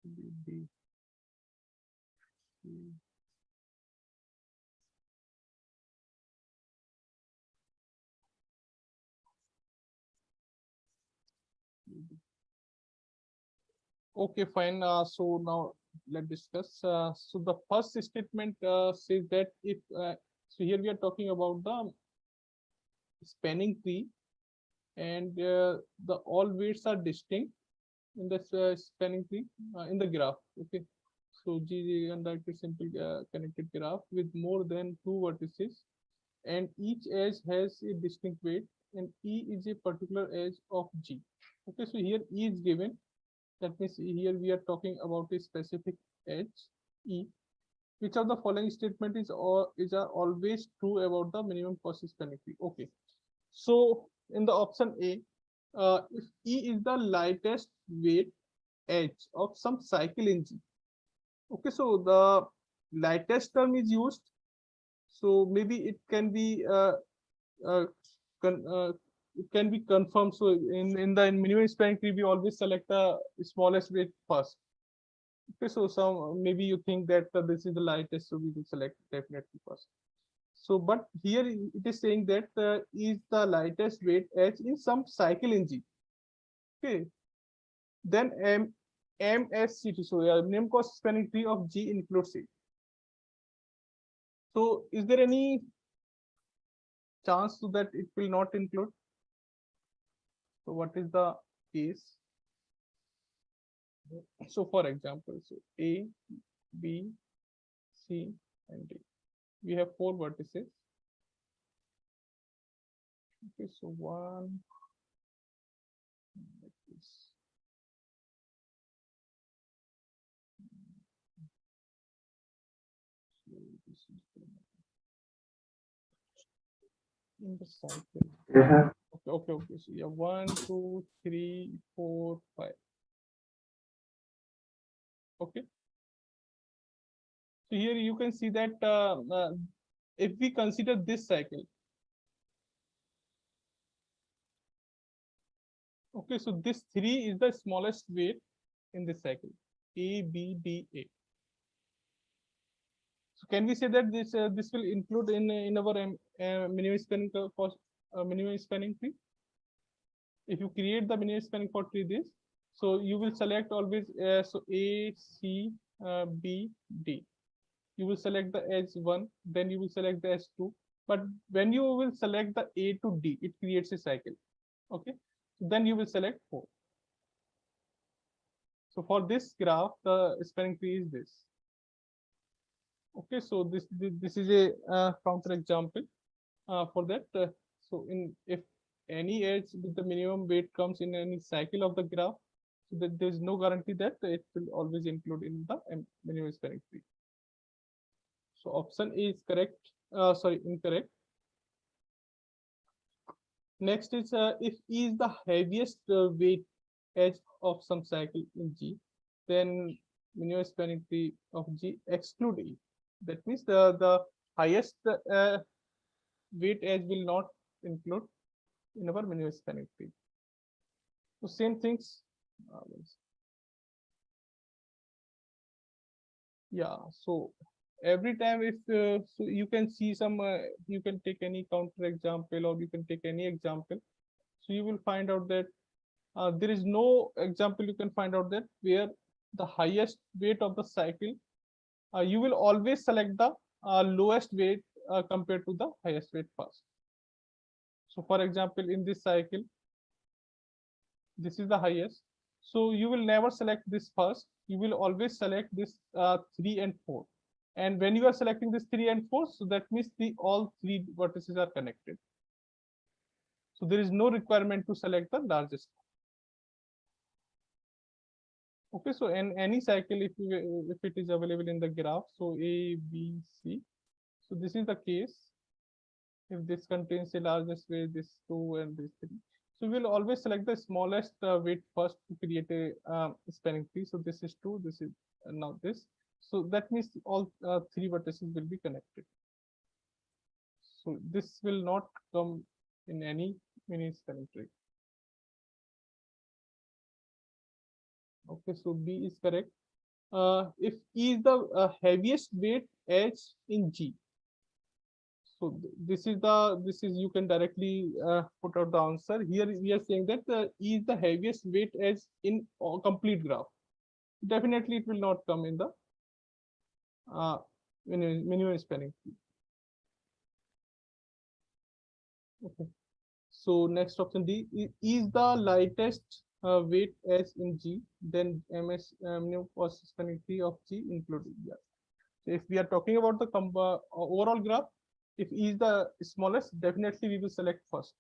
BD. Okay, fine. So now let's discuss. So the first statement says that if so here we are talking about the spanning tree, and the all weights are distinct in the spanning tree in the graph. Okay, so G is undirected simple connected graph with more than 2 vertices, and each edge has a distinct weight, and E is a particular edge of G. Okay, so here E is given. That means here we are talking about a specific edge E. Which of the following statement is always true about the minimum cost spanning tree? Okay, so in the option A, if E is the lightest weight edge of some cycle in G. Okay, so the lightest term is used, so maybe it can be uh, it can be confirmed. So in the minimum spanning tree, we always select the smallest weight first. Okay, so some maybe you think that this is the lightest, so we will select definitely first. So, but here it is saying that is the lightest weight edge in some cycle in G. Okay, then MSCT. So, minimum cost spanning tree of G includes it. So, is there any chance so that it will not include? So, what is the case? So, for example, so A, B, C, and D. We have 4 vertices. Okay, so 1, like this. So this is in the cycle. Yeah. Okay. So yeah, 1, 2, 3, 4, 5. Okay. So here you can see that if we consider this cycle. Okay, so this 3 is the smallest weight in this cycle. A, B, D, A. So can we say that this will include in our minimum spanning cost minimum spanning tree? If you create the minimum spanning for tree this, so you will select always so A, C, B, D. You will select the edge 1, then you will select the edge 2. But when you will select the A to D, it creates a cycle. Okay, then you will select 4. So for this graph, the spanning tree is this. Okay, so this is a counter example for that. So if any edge with the minimum weight comes in any cycle of the graph, so that there is no guarantee that it will always include in the minimum spanning tree. So option A is correct. Sorry, incorrect. Next is if E is the heaviest weight edge of some cycle in G, then minimum spanning tree of G exclude E. That means the highest weight edge will not include in our minimum spanning tree. So same things. Yeah. So every time if so you can see some you can take any counter example or you can take any example. So you will find out that there is no example you can find out that where the highest weight of the cycle you will always select the lowest weight compared to the highest weight first. So for example, in this cycle, this is the highest. So you will never select this first. You will always select this 3 and 4. And when you are selecting this 3 and 4, so that means all 3 vertices are connected. So there is no requirement to select the largest. Okay, so in any cycle, if it is available in the graph, so A, B, C. So this is the case. If this contains the largest weight, this 2 and this 3. So we'll always select the smallest weight first to create a spanning tree. So this is 2, this is now this. So that means all 3 vertices will be connected. So this will not come in any mini spanning tree. Okay, so B is correct. If E is the heaviest weight edge in G. So this is you can directly put out the answer. Here we are saying that E is the heaviest weight edge in complete graph. Definitely it will not come in the minimum spanning tree. Okay. So next option D is the lightest weight as in G, then ms minimum cost spanning tree of G including. Yeah. So if we are talking about the overall graph, if E is the smallest, definitely we will select first.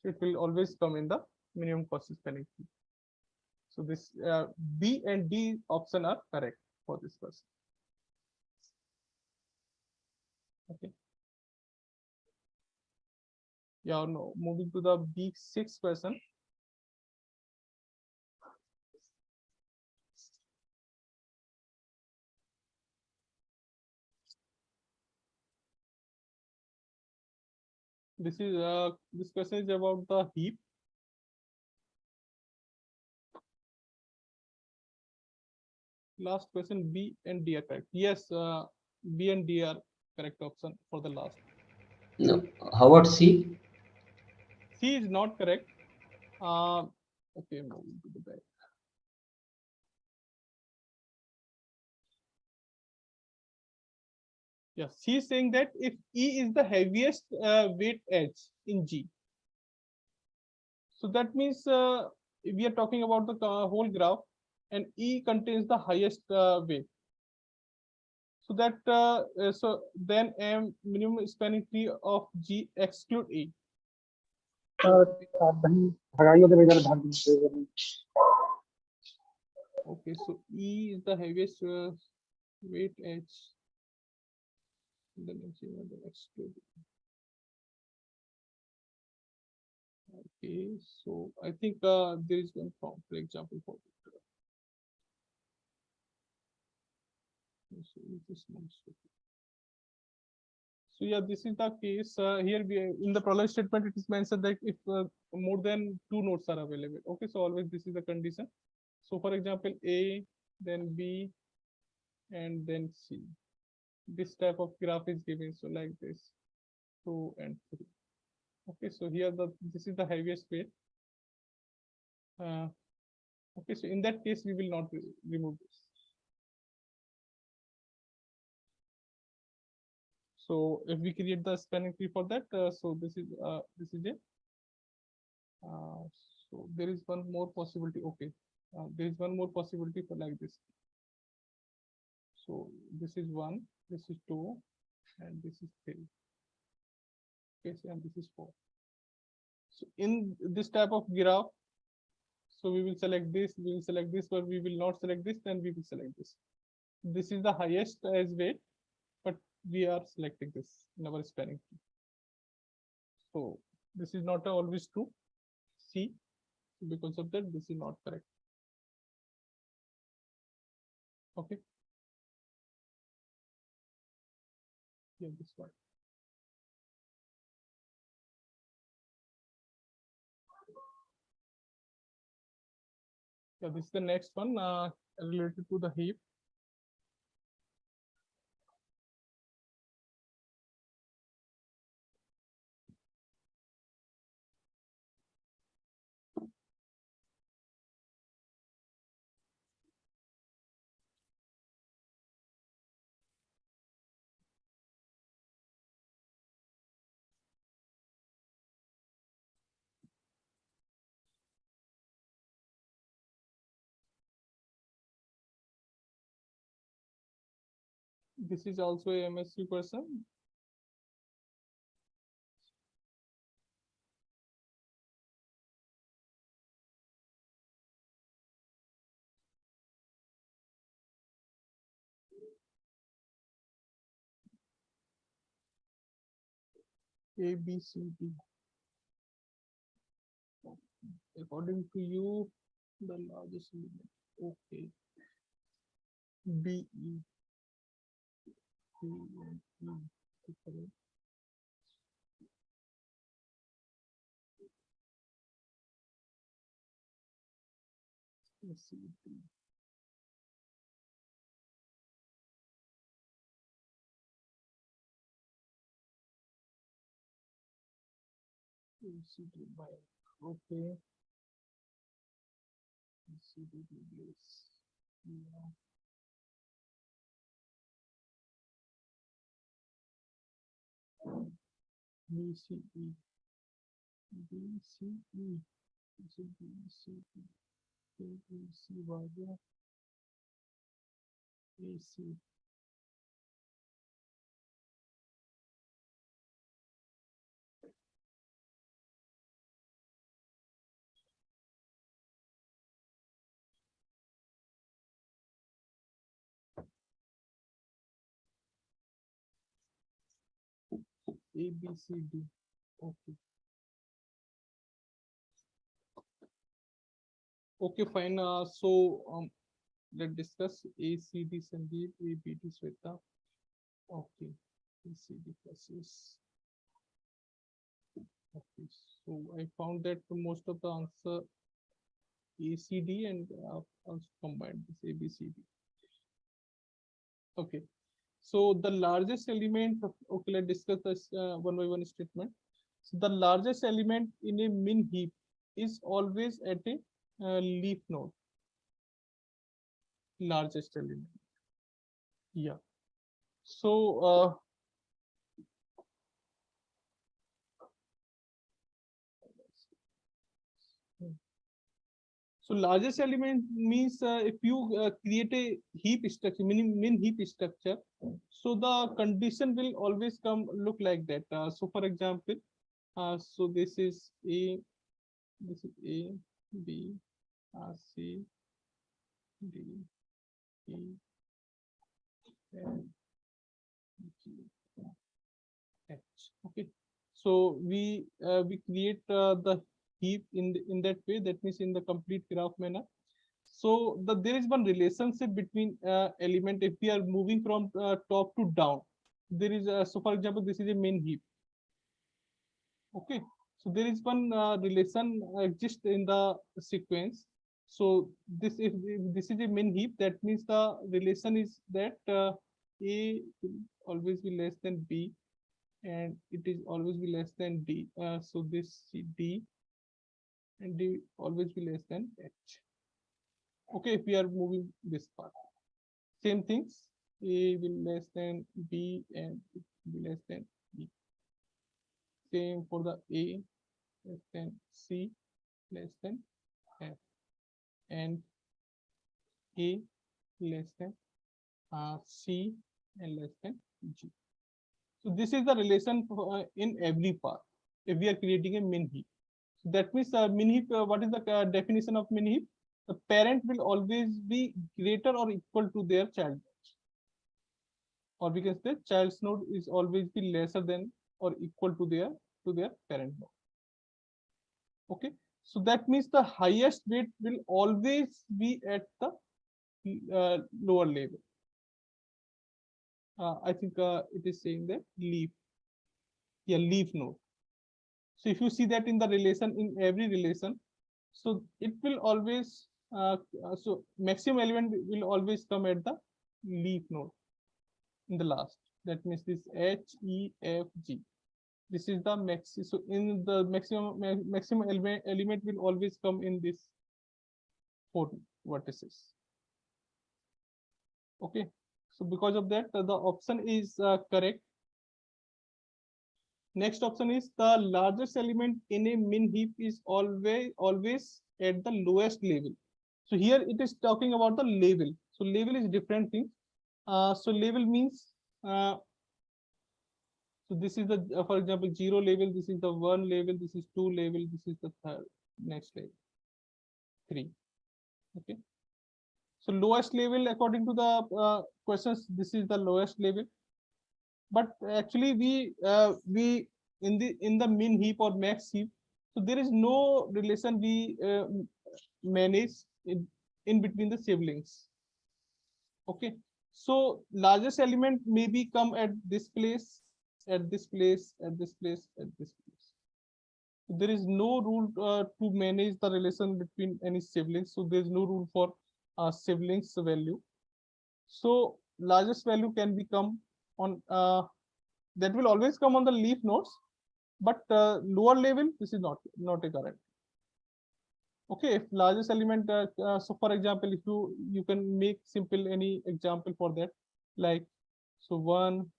So it will always come in the minimum cost spanning tree. So this B and D option are correct for this question. Okay. Yeah, no, moving to the B6 question. This question is about the heap. Last question, B and D are correct. Yes, B and D are correct option for the last. No. How about C? C is not correct. Okay, moving to the back. Yes, C is saying that if E is the heaviest weight edge in G, so that means we are talking about the whole graph, and E contains the highest weight. So that so then M minimum spanning tree of G exclude E. Okay, so E is the heaviest weight edge. Then exclude. Okay, so I think there is one form, for example, for so yeah, this is the case. Here we in the problem statement it is mentioned that if more than two nodes are available. Okay, so always this is the condition. So for example, A, then B, and then C. This type of graph is given. So like this, 2 and 3. Okay, so here this is the heaviest weight. Okay, so in that case we will not remove this. So if we create the spanning tree for that, so this is it. So there is one more possibility. Okay, there is one more possibility for like this. So this is 1, this is 2, and this is 3. Okay, and this is 4. So in this type of graph, so we will select this, we will select this, but we will not select this, then we will select this. This is the highest as weight, but we are selecting this in our spanning tree. So this is not always true. C, because of that, this is not correct. Okay. Yeah, this one. Yeah, this is the next one related to the heap. This is also a MSc person. A, B, C, D. According to you, the largest element. Okay. B, E, C, and E. Correct. C, D. C, D by. Okay. C, D, yes. Yeah. B, C, E. B, C, E. Is it B, C, E, A, B, C, Y, A, C. A, B, C, D. Okay. Okay, fine. Let's discuss A, C, D, Sandeep, A, B, D, Sweta. Okay. A, C, D classes. Okay. So I found that most of the answer A, C, D, and also combined this A, B, C, D. Okay. So the largest element okay, let's discuss this one by one statement. So the largest element in a min heap is always at a leaf node. Largest element. Yeah. So so largest element means if you create a heap structure, min heap structure, so the condition will always come look like that. So for example, so this is A, this is A, B, C, D, E, F, G, H. Okay. So we create the heap in that way. That means in the complete graph manner. So there is one relationship between element if we are moving from top to down. There is so for example this is a main heap. Okay, so there is one relation exists in the sequence. So if this is a main heap, that means the relation is that A will always be less than B, and it is always be less than D. So this D and D always be less than H. Okay, if we are moving this part, same things. A will less than B and it will be less than B. Same for the A, less than C, less than F, and A less than C and less than G. So this is the relation in every path if we are creating a min heap. So that means min heap, what is the definition of min heap? The parent will always be greater or equal to their child. Or we can say child's node is always be lesser than or equal to their parent node. Okay, so that means the highest weight will always be at the lower level. I think it is saying that leaf. Yeah, leaf node. So if you see that in the relation, in every relation, so it will always so maximum element will always come at the leaf node in the last. That means this H, E, F, G. This is the max. So in the maximum element will always come in this 4 vertices. Okay, so because of that the option is correct. Next option is the largest element in a min heap is always at the lowest level. So here it is talking about the level. So level is different thing. So level means so this is the for example 0 level, this is the 1 level, this is 2 level, this is the third next level 3. Okay, so lowest level according to the questions, this is the lowest level, but actually we in the min heap or max heap, so there is no relation we manage in between the siblings. Okay, so largest element may be come at this place, at this place, at this place, at this place. There is no rule to manage the relation between any siblings, so there is no rule for siblings value. So largest value can become on that will always come on the leaf nodes, but lower level this is not a current. Okay, if largest element so for example if you can make simple any example for that, like so 1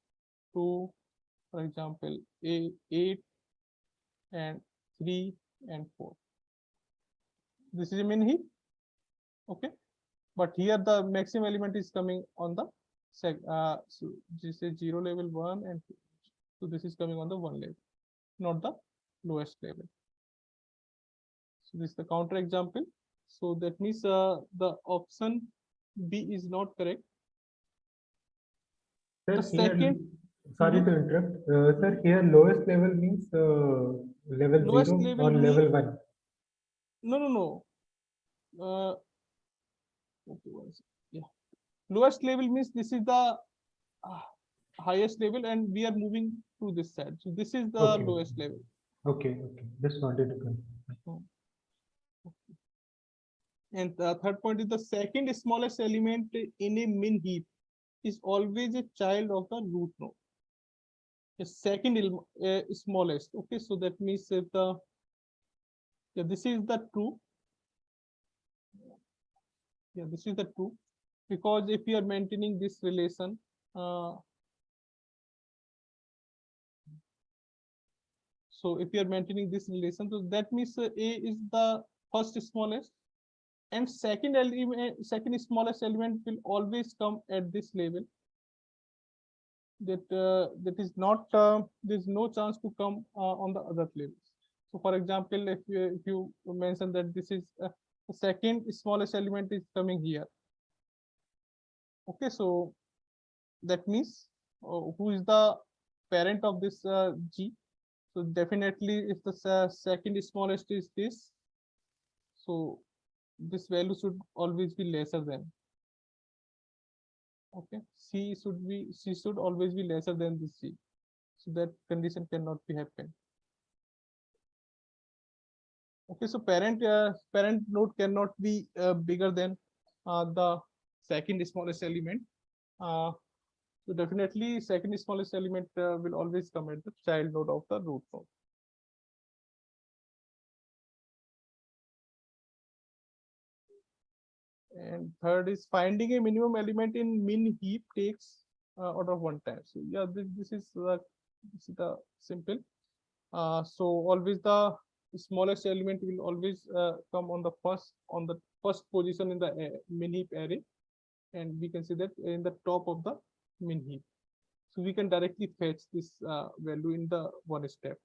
2 for example 8 and 3, and 4. This is a min heap. Okay, but here the maximum element is coming on the so this is 0 level 1 and 2. So this is coming on the 1 level, not the lowest level. So this is the counter example. So that means the option B is not correct. Sir, The here, second, sorry to interrupt. Sir, here lowest level means level lowest 0 level or level mean- 1? no. Okay, yeah. Lowest level means this is the highest level, and we are moving to this side. So this is the Okay. lowest level. Okay. Just wanted to confirm. And the third point is the second smallest element in a min heap is always a child of the root node. The second smallest. Okay, so that means that this is the true. Yeah, this is the true, because if we are maintaining this relation, so if we are maintaining this relation, so that means A is the first smallest, and second smallest element will always come at this level. That is not there's no chance to come on the other levels. So for example, if you mention that this is the second smallest element is coming here. Okay, so that means who is the parent of this G? So definitely if the second smallest is this, so this value should always be lesser than. Okay, C should always be lesser than this C. So that condition cannot be happen. Okay, so parent node cannot be bigger than the second smallest element. So definitely second smallest element will always come at the child node of the root node. And third is finding a minimum element in min heap takes order of 1 time. So yeah, this is the simple. So always the smallest element will always come on the first position in the min heap array, and we can see that in the top of the min heap. So we can directly fetch this value in the one step.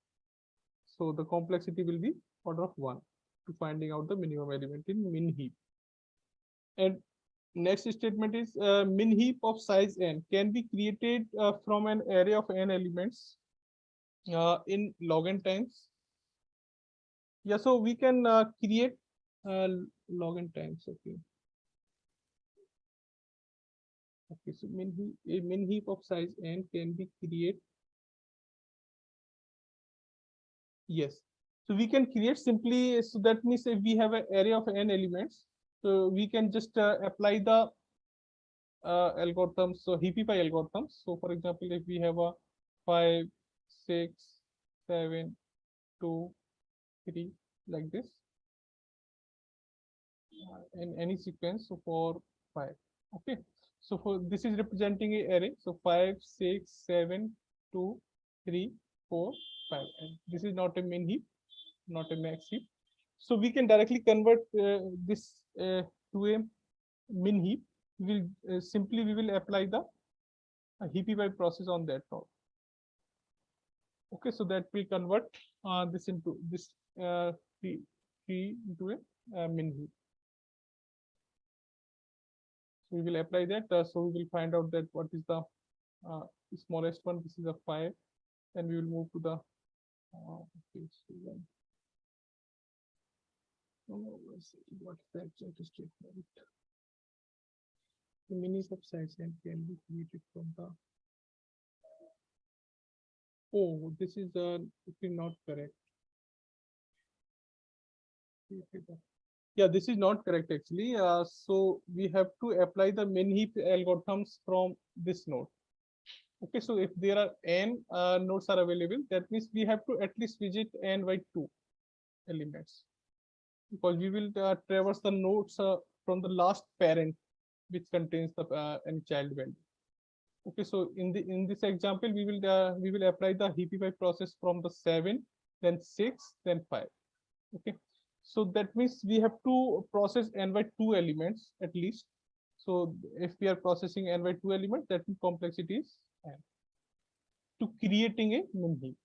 So the complexity will be order of 1 to finding out the minimum element in min heap. And next statement is min heap of size n can be created from an array of n elements in log n times. Yeah, so we can create log n times. Okay. Okay, so a min heap of size n can be created. Yes, so we can create simply. So that means if we have an array of n elements, so we can just apply the algorithms. So heapify algorithms. So for example, if we have a 5, 6, 7, 2, 3 like this, in any sequence, so 4, 5. Okay, so for this is representing a array. So 5, 6, 7, 2, 3, 4, 5. And this is not a min heap, not a max heap. So we can directly convert this to a min heap. We will apply the heapify process on that node. Okay, so that will convert this into this tree into a min heap. So we will apply that. So we will find out that what is the smallest one. This is a 5, and we will move to the okay, so then, what's the exact statement? The minis of size n can be created from the. Oh, this is not correct. Yeah, this is not correct actually. So we have to apply the min heap algorithms from this node. Okay, so if there are n nodes are available, that means we have to at least visit n by 2 elements, because we will traverse the nodes from the last parent, which contains the any child value. Okay, so in this example, we will apply the heapify process from the 7 then 6, then 5. Okay, so that means we have to process n by 2 elements at least. So if we are processing n by 2 elements, that means complexity is n to creating a min-heap.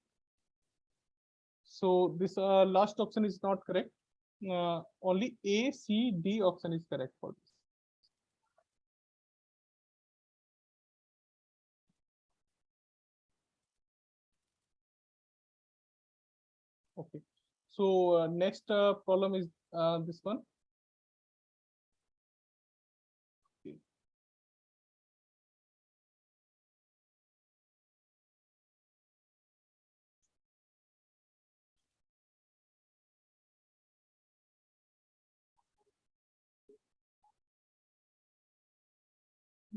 So this last option is not correct. Only A, C, D option is correct for this. Okay, so next problem is this one. Okay.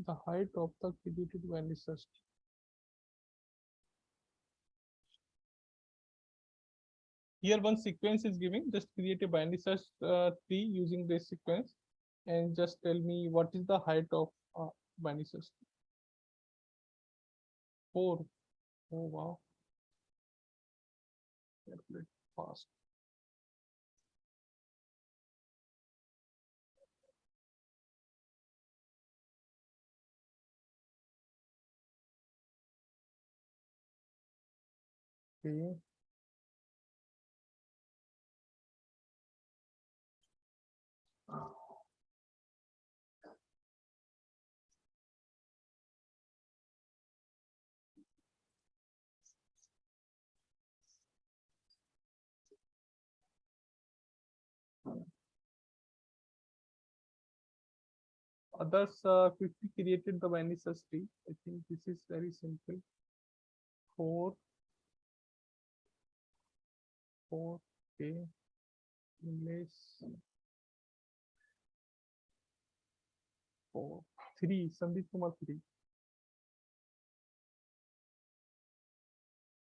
The height of the created vanishes. Here one sequence is giving, just create a binary search tree using this sequence and just tell me what is the height of binary search tree. 4. Oh wow. Calculate fast. Okay. Others quickly created the binary search tree. I think this is very simple. 4, 4, okay, English 4, 3, Sandeep Kumar 3.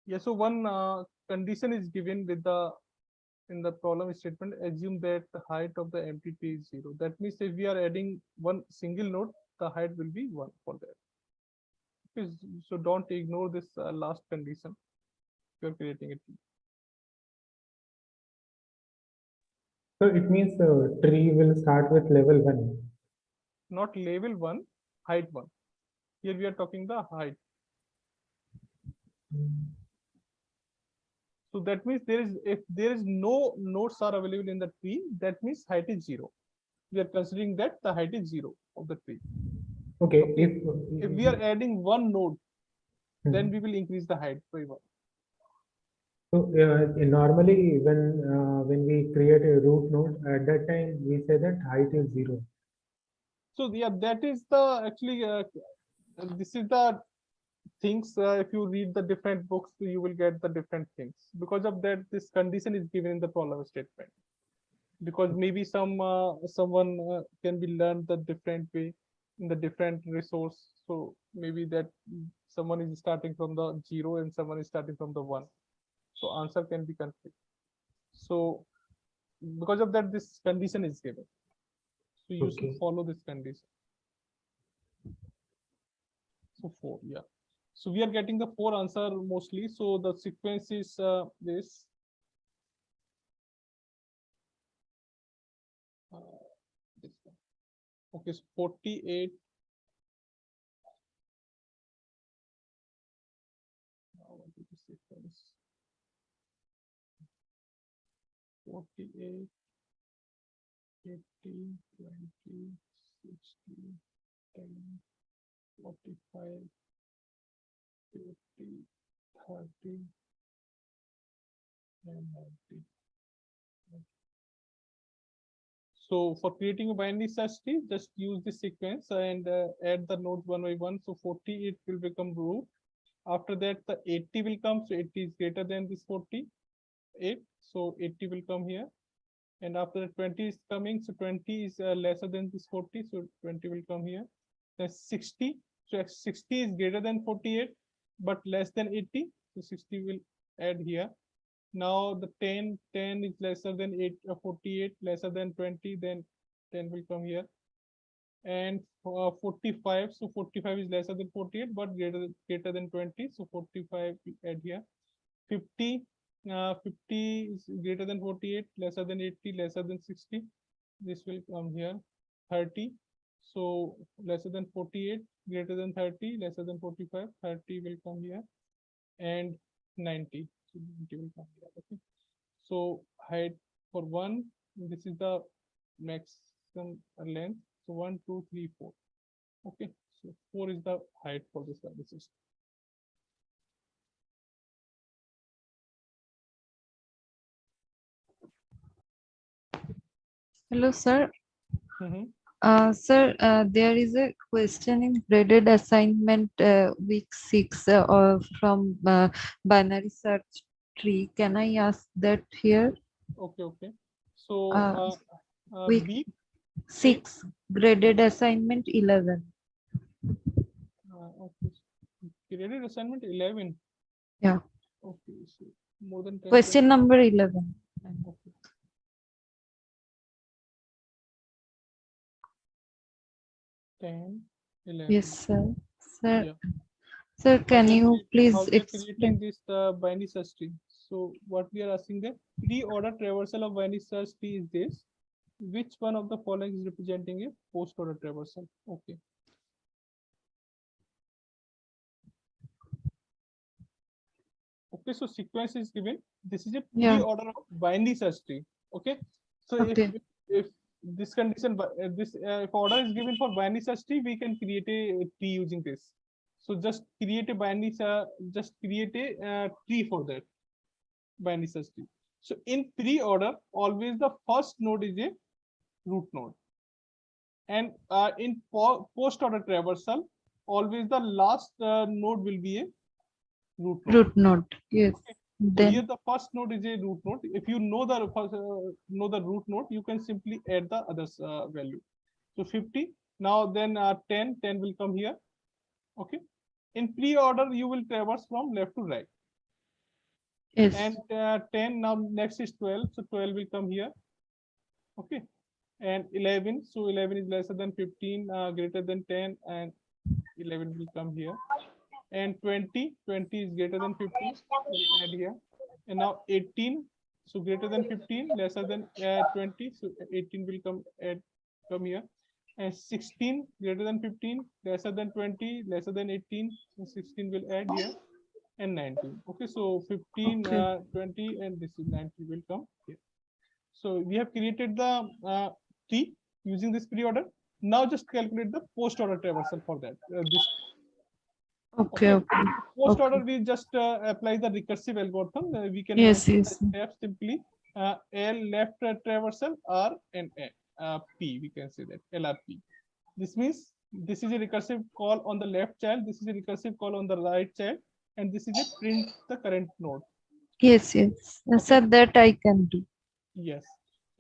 Yeah, so one condition is given with the in the problem statement. Assume that the height of the empty tree is 0. That means if we are adding one single node, the height will be 1 for that. Okay, so don't ignore this last condition. You are creating a tree. So it means tree will start with level 1. Not level 1, height 1. Here we are talking the height. So that means if there is no nodes are available in the tree, that means height is 0. We are considering that the height is 0 of the tree. Okay, Okay. If we are adding one node, then Hmm. we will increase the height by 1. So normally when we create a root node, at that time we say that height is 0. So yeah, that is the actually this is the things. If you read the different books, you will get the different things. Because of that, this condition is given in the problem statement. Because maybe someone can be learned the different way in the different resource. So maybe that someone is starting from the 0 and someone is starting from the 1. So answer can be conflict. So because of that, this condition is given. So you should Okay. follow this condition. So 4, yeah. So we are getting the 4 answer mostly. So the sequence is this. This one. Okay, so 48. What is the sequence? 48, 80, 20, 60, 10, 45, 50, 30, and 90. So for creating a binary search tree, just use the sequence and add the nodes one by one. So 48 will become root. After that, the 80 will come. So 80 is greater than this 48. So 80 will come here. And after that, 20 is coming. So 20 is lesser than this 40. So 20 will come here. Then 60. So 60 is greater than 48, but less than 80. So 60 will add here. Now the 10 is lesser than 48, lesser than 20, then 10 will come here. And 45, so 45 is lesser than 48, but greater than 20, so 45 will add here. 50 50 is greater than 48, lesser than 80, lesser than 60. This will come here. 30. So lesser than 48, greater than 30, lesser than 45. 30 will come here, and 90. So 90 will come here. Okay. So height for 1. This is the maximum length. So 1, 2, 3, 4. Okay. So 4 is the height for this services. Hello, sir. Mhm. Sir, there is a question in graded assignment week 6 from binary search tree. Can I ask that here? Okay, okay. So week B 6 graded assignment 11. okay. Graded assignment 11. Yeah. Okay, so more than 10. Question number 11. Okay. Ten, 11. Yes, sir. Sir, Yeah. sir, can we are you please how we are creating explain? this binary search tree? So what we are asking, the pre-order traversal of binary search tree is this. Which one of the following is representing a post-order traversal? Okay. Okay, so sequence is given. This is a Yeah. pre-order of binary search tree. Okay. So Okay. if this condition, this if order is given for binary search tree, we can create a tree using this. So just create a binary, just create a tree for that binary search tree. So in pre-order, always the first node is a root node, and in post-order traversal, always the last node will be a root node. Root node. Yes. Okay. So here Then the first node is a root node. If you know the first, know the root node, you can simply add the others value. So 50. Now then 10 will come here. Okay. In pre-order, you will traverse from left to right. yes. And 10, now next is 12. So 12 will come here. Okay. And 11. So 11 is lesser than 15, greater than 10, and 11 will come here. And 20 is greater than 15, we'll add here. And now 18, so greater than 15, lesser than 20, so 18 will come here. And 16, greater than 15, lesser than 20, lesser than 18, so 16 will add here. And 19. Okay, so 15, Okay. 20, and this is 90 will come here. So we have created the tree using this pre-order. Now just calculate the post-order traversal for that. This Okay. Okay. post-order, Okay. we just apply the recursive algorithm. We can Yes. mention Yes. the steps simply. L left traversal, R and P. We can say that LRP. This means this is a recursive call on the left child. This is a recursive call on the right child, and this is a print the current node. Yes. Yes. Sir, that I can do. Yes.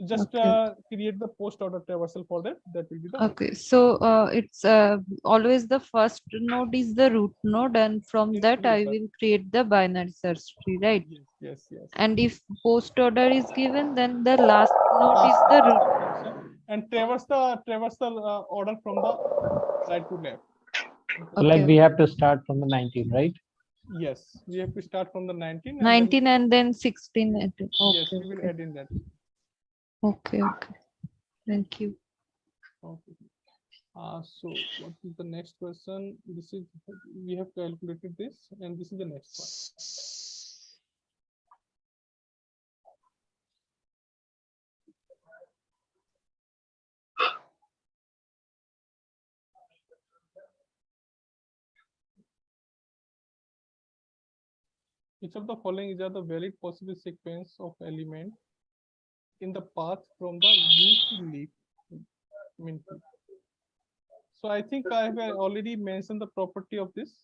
Just Okay. create the post-order traversal for that. That will be the Okay, so it's always the first node is the root node, and from in that I pre-order. will create the binary search tree, right? Yes. And if post order is given, then the last node is the root. And traverse the order from the right to left. So like Okay. we have to start from the 19, right? Yes, we have to start from the 19 and 19 then, and then 16. yes, Okay, we will okay, add in that. okay, okay. Thank you. Okay. So what is the next question? This is, we have calculated this, and this is the next one. Which of the following is the valid possible sequence of element in the path from the root to leaf? Min-heap. So I think I have already mentioned the property of this.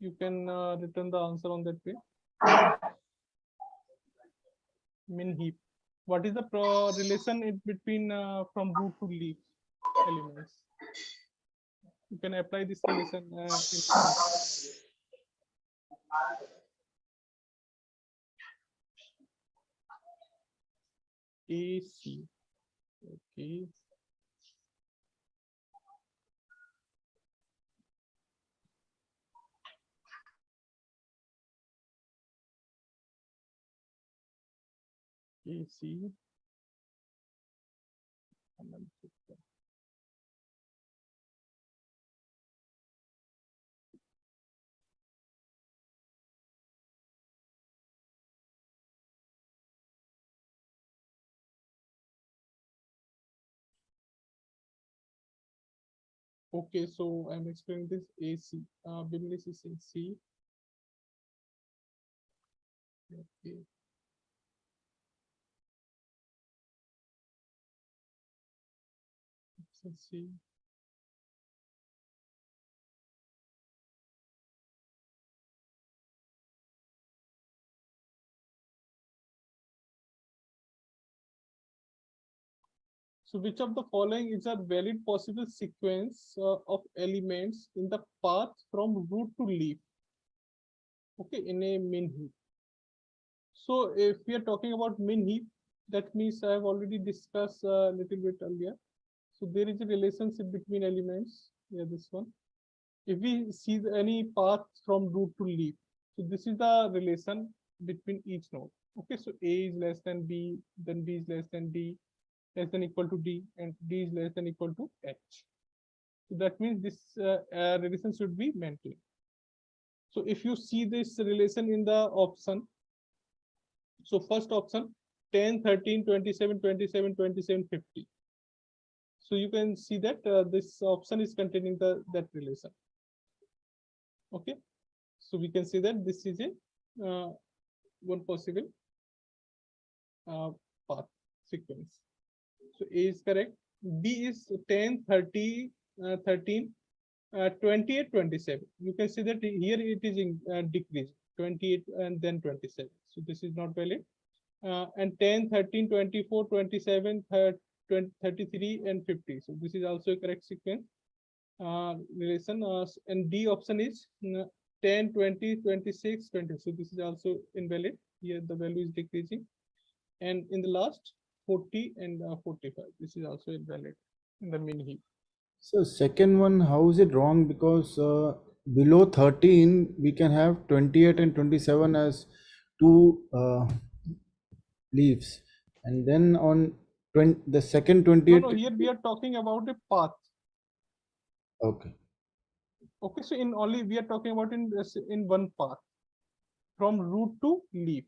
You can return the answer on that way. Min-heap. What is the relation in between from root to leaf elements? You can apply this relation in AC. Okay. AC. Okay, so I'm explaining this AC. Business is in C. Okay. It's in C. So which of the following is a valid possible sequence of elements in the path from root to leaf? Okay, in a min-heap. So if we are talking about min-heap, that means I have already discussed a little bit earlier. So there is a relationship between elements. Yeah, this one. If we see any path from root to leaf, so this is the relation between each node. Okay, so A is less than B, then B is less than D, less than equal to D, and D is less than equal to H. So that means this relation should be maintained. So if you see this relation in the option, so first option 10, 13, 27, 27, 27, 50. So you can see that this option is containing that relation. Okay, so we can see that this is a one possible path sequence. So A is correct. B is 10, 30, 13, 28, 27. You can see that here it is in decrease 28 and then 27. So this is not valid. And 10, 13, 24, 27, 33, and 50. So this is also a correct sequence relation. And D option is 10, 20, 26, 20. So this is also invalid. Here the value is decreasing. And in the last 40 and 45, this is also invalid in the min-heap. So second one, how is it wrong? Because below 13, we can have 28 and 27 as two leaves. And then on the second 28. No, here we are talking about a path. Okay. Okay, so in only we are talking about in one path from root to leaf.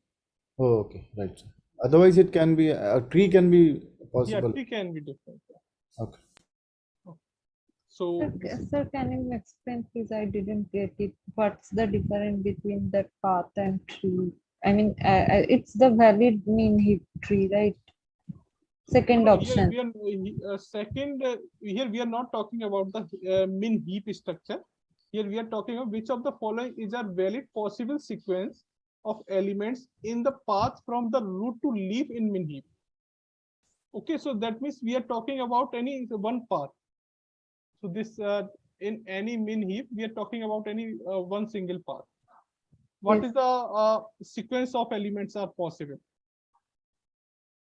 Oh, okay, right. Otherwise, it can be a tree can be possible. Yeah, tree can be different. Okay. So, Sir, can you explain, please? I didn't get it. What's the difference between that path and tree? I mean, it's the valid min-heap tree, right? Second option. Here we are here we are not talking about the min-heap structure. Here we are talking about which of the following is a valid possible sequence of elements in the path from the root to leaf in min-heap. Okay, so that means we are talking about any one path. So this in any min-heap, we are talking about any one single path. What Yes. is the sequence of elements are possible?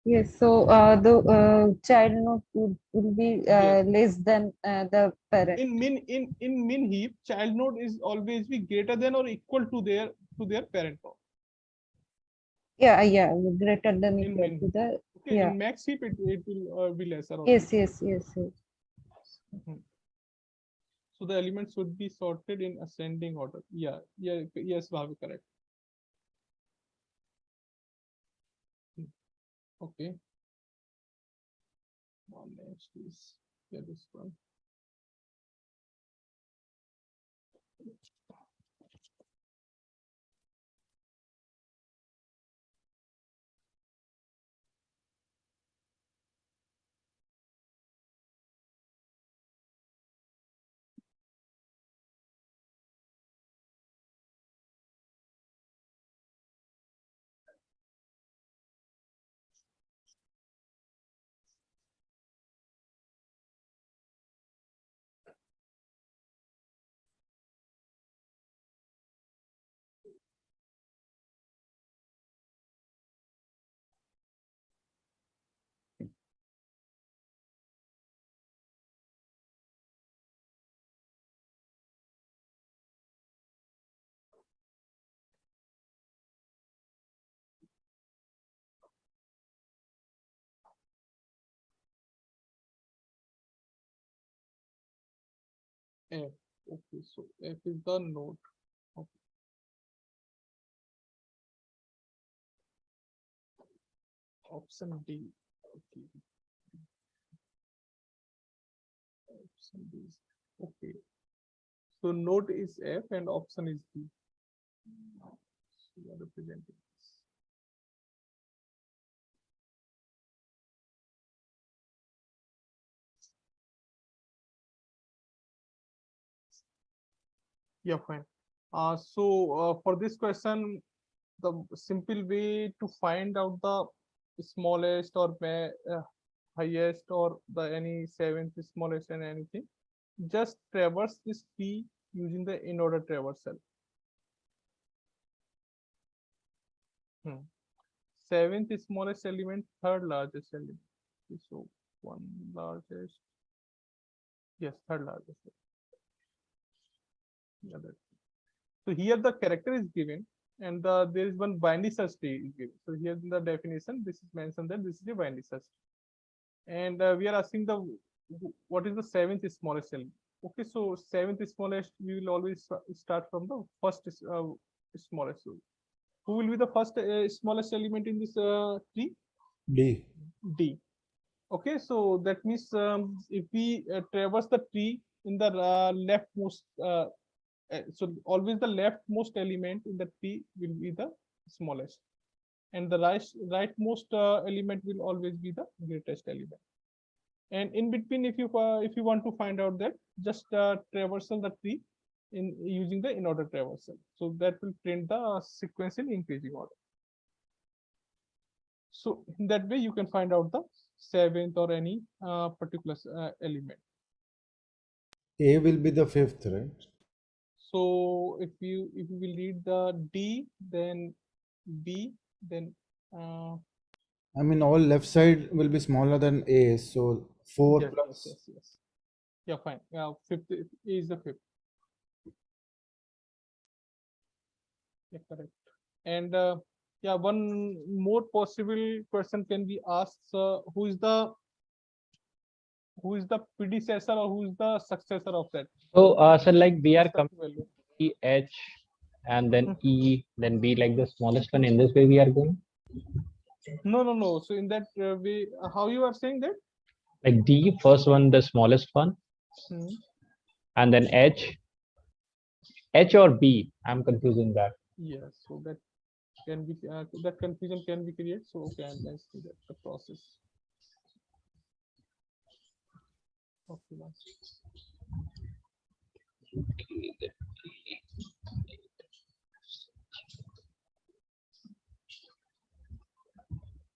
Yes, so the child node will be Yes. less than the parent. In min-heap, child node is always be greater than or equal to their parent node. Yeah, greater than In equal to min-heap. the. Okay, Yeah. in max heap, it will be lesser. Yes. So the elements should be sorted in ascending order. Yes, Bhavi, correct. Okay. Next is this one. F. Okay, so F is the node. Okay. Option D. Okay. Option D is okay. So node is F and option is D. So we are representing this. Yeah, fine. For this question, the simple way to find out the smallest or highest or the any seventh smallest and anything, just traverse this tree using the in-order traversal. Seventh smallest element, third largest element. So one largest, yes, third largest. Yeah, so here the character is given and there is one binary search tree is given. So here in the definition, this is mentioned that this is a binary search. And we are asking the what is the seventh smallest element. Okay, so seventh smallest, we will always start from the first smallest. So who will be the first smallest element in this tree? D. D. Okay, so that means if we traverse the tree in the leftmost, so always the leftmost element in the tree will be the smallest, and the rightmost element will always be the greatest element. And in between, if you want to find out that, just traversal the tree in using the in-order traversal. So that will print the sequence in increasing order. So in that way, you can find out the seventh or any particular element. A will be the fifth, right? So if you will read the D, then B, then I mean, all left side will be smaller than A, so 4 yes, plus. yes. Yeah, fine. Fifth is the fifth. Yeah, correct. And yeah, one more possible question can be asked: who is the predecessor or who is the successor of that? So, so like we are coming Value. to H and then E, then B like the smallest one. In this way, we are going No. So in that way, how you are saying that? like D, first one, the smallest one, and then H or B. I'm confusing that. Yes, so that can be that confusion can be created. So okay, I'm going to see that the process. Okay,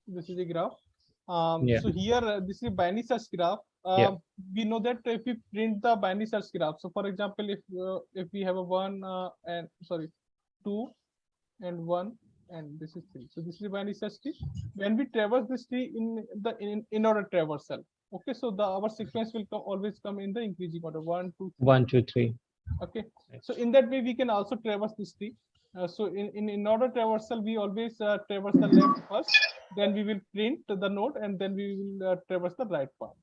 this is a graph. Yeah. So here this is a binary search graph. Yeah. We know that if we print the binary search graph, so for example, if we have a 2 and 1 and this is 3, so this is a binary search tree. When we traverse this tree in order traversal, okay, so our sequence will always come in the increasing order 1, 2, 3. 1, 2, 3. Okay, so in that way we can also traverse this tree. So in order traversal, we always traverse the left first, then we will print the node, and then we will traverse the right part.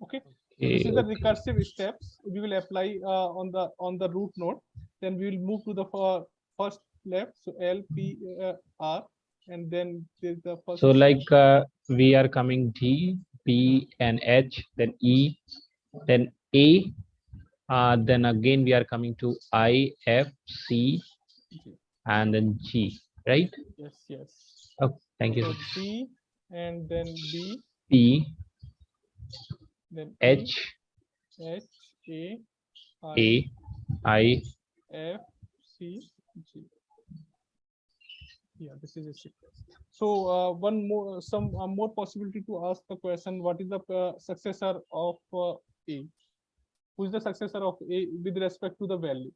Okay, so this is the recursive steps we will apply on the root node. Then we will move to the first left, so L, P, R, and then there's the first. So like we are coming D, P, and H, then E, then A. Then again we are coming to I, F, C, and then G, right? Yes. Oh, thank you. So D, and then B, P, then H, A, I, F, C, G. Yeah, this is a sequence. So one more, some more possibility to ask the question: what is the successor of A? Who is the successor of A with respect to the value?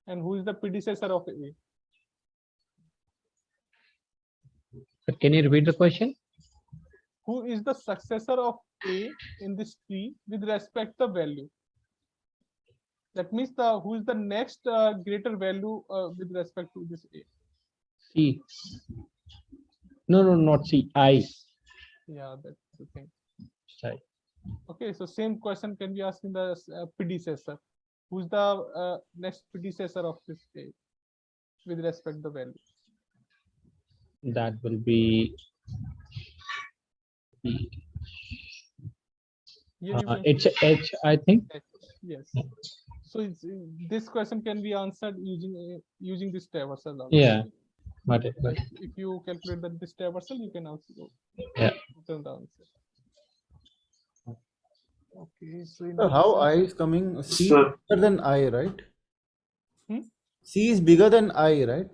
And who is the predecessor of A? Can you repeat the question? Who is the successor of A in this tree with respect to the value? That means who is the next greater value with respect to this A? C. No, not C. I. Yeah, that's the thing. Sorry. Okay, so same question can be asked in the predecessor. Who's the next predecessor of this state with respect to the value? That will be Here you can it's H, I think. H. Yes. So it's, this question can be answered using this traversal. Also. Yeah, but If you calculate this traversal, you can also yeah. return the answer. Okay, so in So how I example- is coming? C So- is bigger than I, right? Hmm? C is bigger than I, right?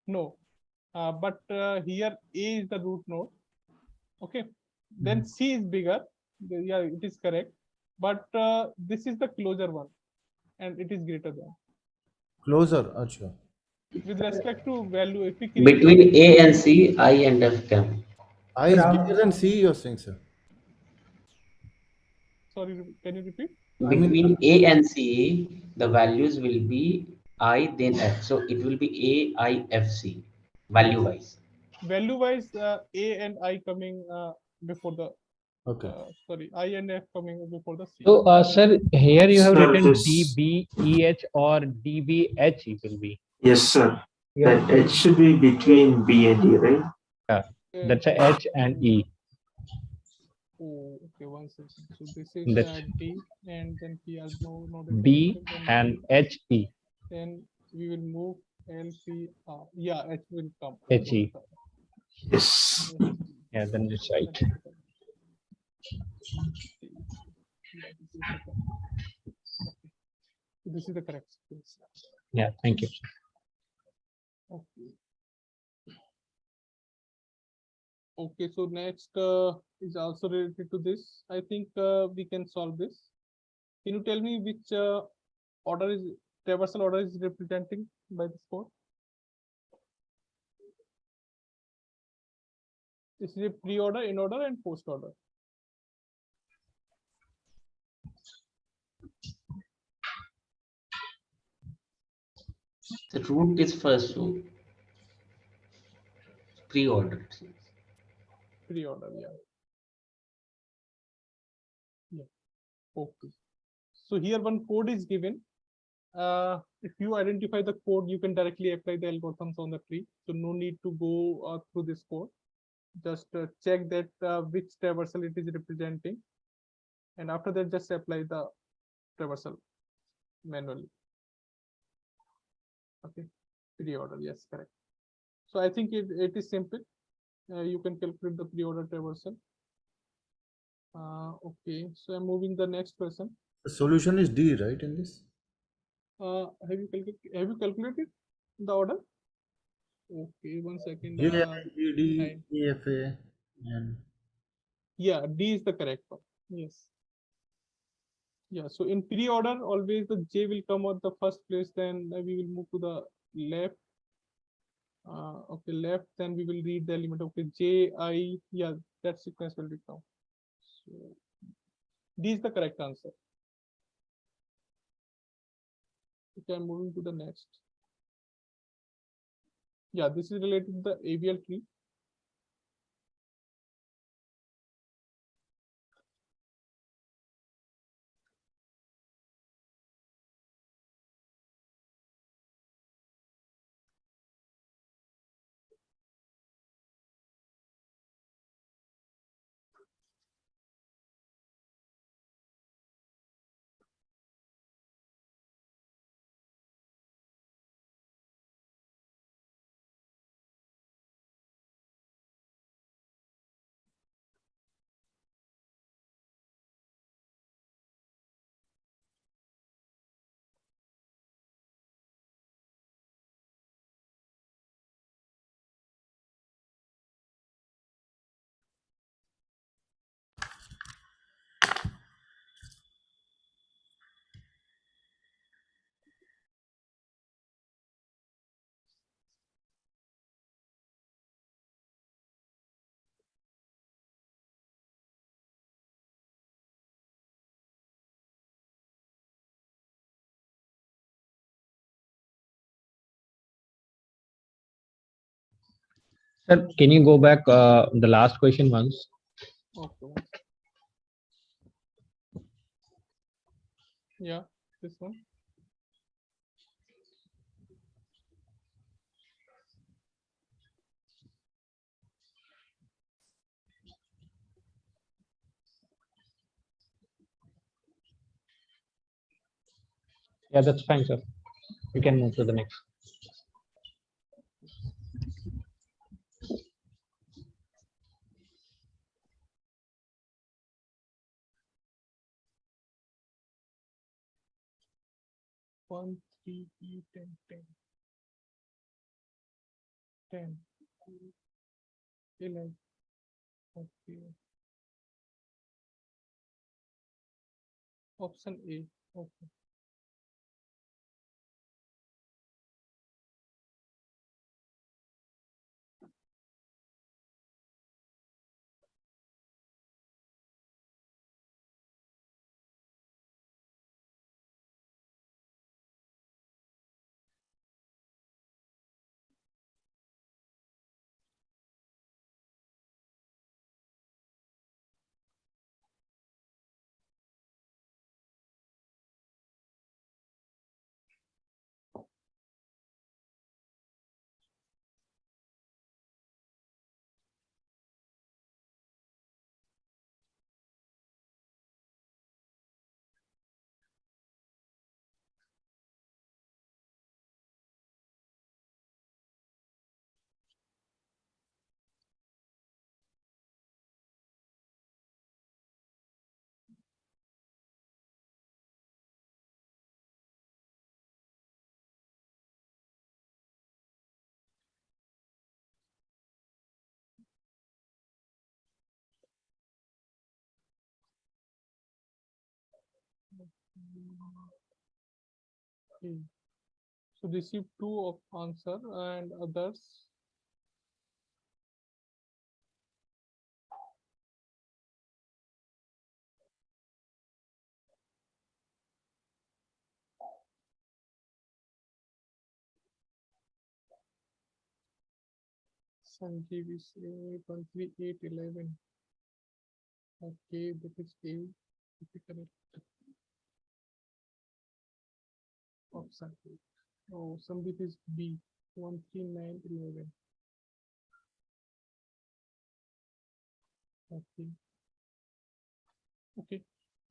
No, but here A is the root node. Okay, then C is bigger. Yeah, it is correct. But this is the closure one, and it is greater than. Closer, acha. With respect to value, if we create Between A and C, I and F can. I is bigger than C, you're saying, sir? sorry, can you repeat? I mean- Between A and C, the values will be I then F. So it will be A, I, F, C, value wise. Value wise, A and I coming before the Okay. sorry, I and F coming before the C. So, sir, here you have Sir, written this- DBEH or DBH. It will be. Yes, sir. Yeah. That it should be between B and D, right? That's a H and E. Oh, okay, one second. So this is That's- D, and then P has no B differential, and HE. then we will move L P R. Yeah, H will come. HE. Yes. Yeah, then it's right. This is the correct space. Yeah, thank you. Okay. Okay, so next is also related to this. I think we can solve this. Can you tell me which order is traversal order is representing by this code? This is a pre-order, in-order, and post-order. The root is first, so pre-ordered. Pre-order, yeah. Yeah. Okay. So here one code is given. If you identify the code, you can directly apply the algorithms on the tree. So no need to go through this code. Just check that which traversal it is representing, and after that just apply the traversal manually. Okay, pre-order, yes, correct. So I think it is simple. You can calculate the pre-order traversal. Okay, so I'm moving the next question. The solution is D, right, in this? Have you calculated the order? Okay, one second. J, I, G, D, nine. E, F, A, and Yeah, D is the correct one. Yes. Yeah, so in pre-order, always the J will come at the first place, then we will move to the left. Okay, left, then we will read the element. Okay, J, I, yeah, that sequence will become. So D is the correct answer. Okay, I'm moving to the next. Yeah, this is related to the AVL tree. Sir, can you go back the last question once? Okay. Yeah, this one. Yeah, that's fine, sir. You can move to the next. One, 3, 8, 10, 10. 10, 11. Okay. Option A. Okay. Okay. So receive two of answer and others. Sanjeev is 13811. Okay, that is A. Correct option. Oh, Sandeep is B. 13911. Okay. Okay.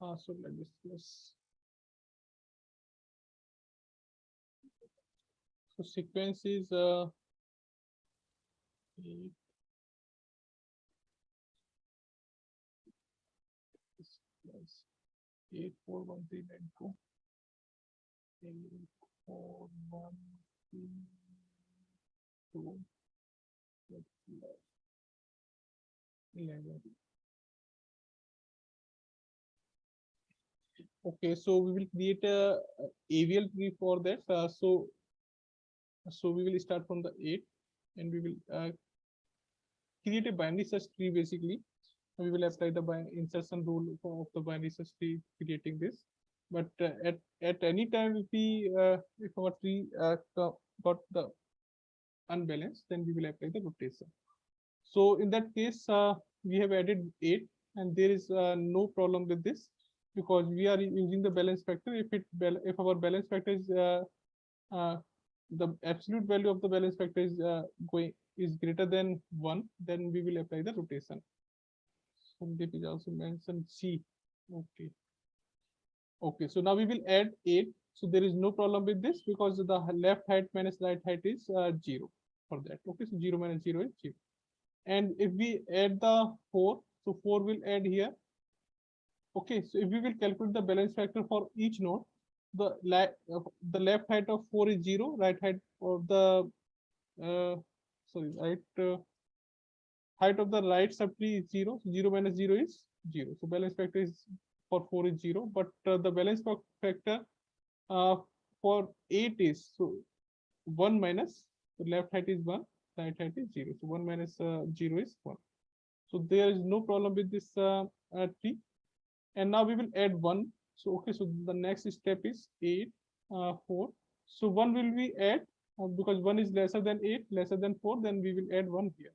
So like this. Yes. So sequence is 8 plus 8 4 1 3 9 2 8 4 1 3 2 11. Okay, so we will create a AVL tree for that. So we will start from the 8 and we will create a binary search tree basically. We will apply the insertion rule of the binary search tree creating this. But at any time if our tree got the unbalanced, then we will apply the rotation. So in that case, we have added 8 and there is no problem with this because we are using the balance factor. If our balance factor is the absolute value of the balance factor is greater than 1, then we will apply the rotation. Sandeep is also mentioned C. Okay. Okay, so now we will add 8. So there is no problem with this because the left height minus right height is 0 for that. Okay, so 0 minus 0 is 0. And if we add the 4, so 4 will add here. Okay, so if we will calculate the balance factor for each node, the left height of 4 is 0, right height of the height of the right subtree is 0. 0 minus 0 is 0. So balance factor is for 4 is 0, but the balance factor for 8 is so 1 minus the left height is 1, right height is 0. So 1 minus 0 is 1. So there is no problem with this tree. And now we will add 1. So okay, so the next step is 8 4. So 1 will be add because 1 is lesser than 8, lesser than 4, then we will add 1 here.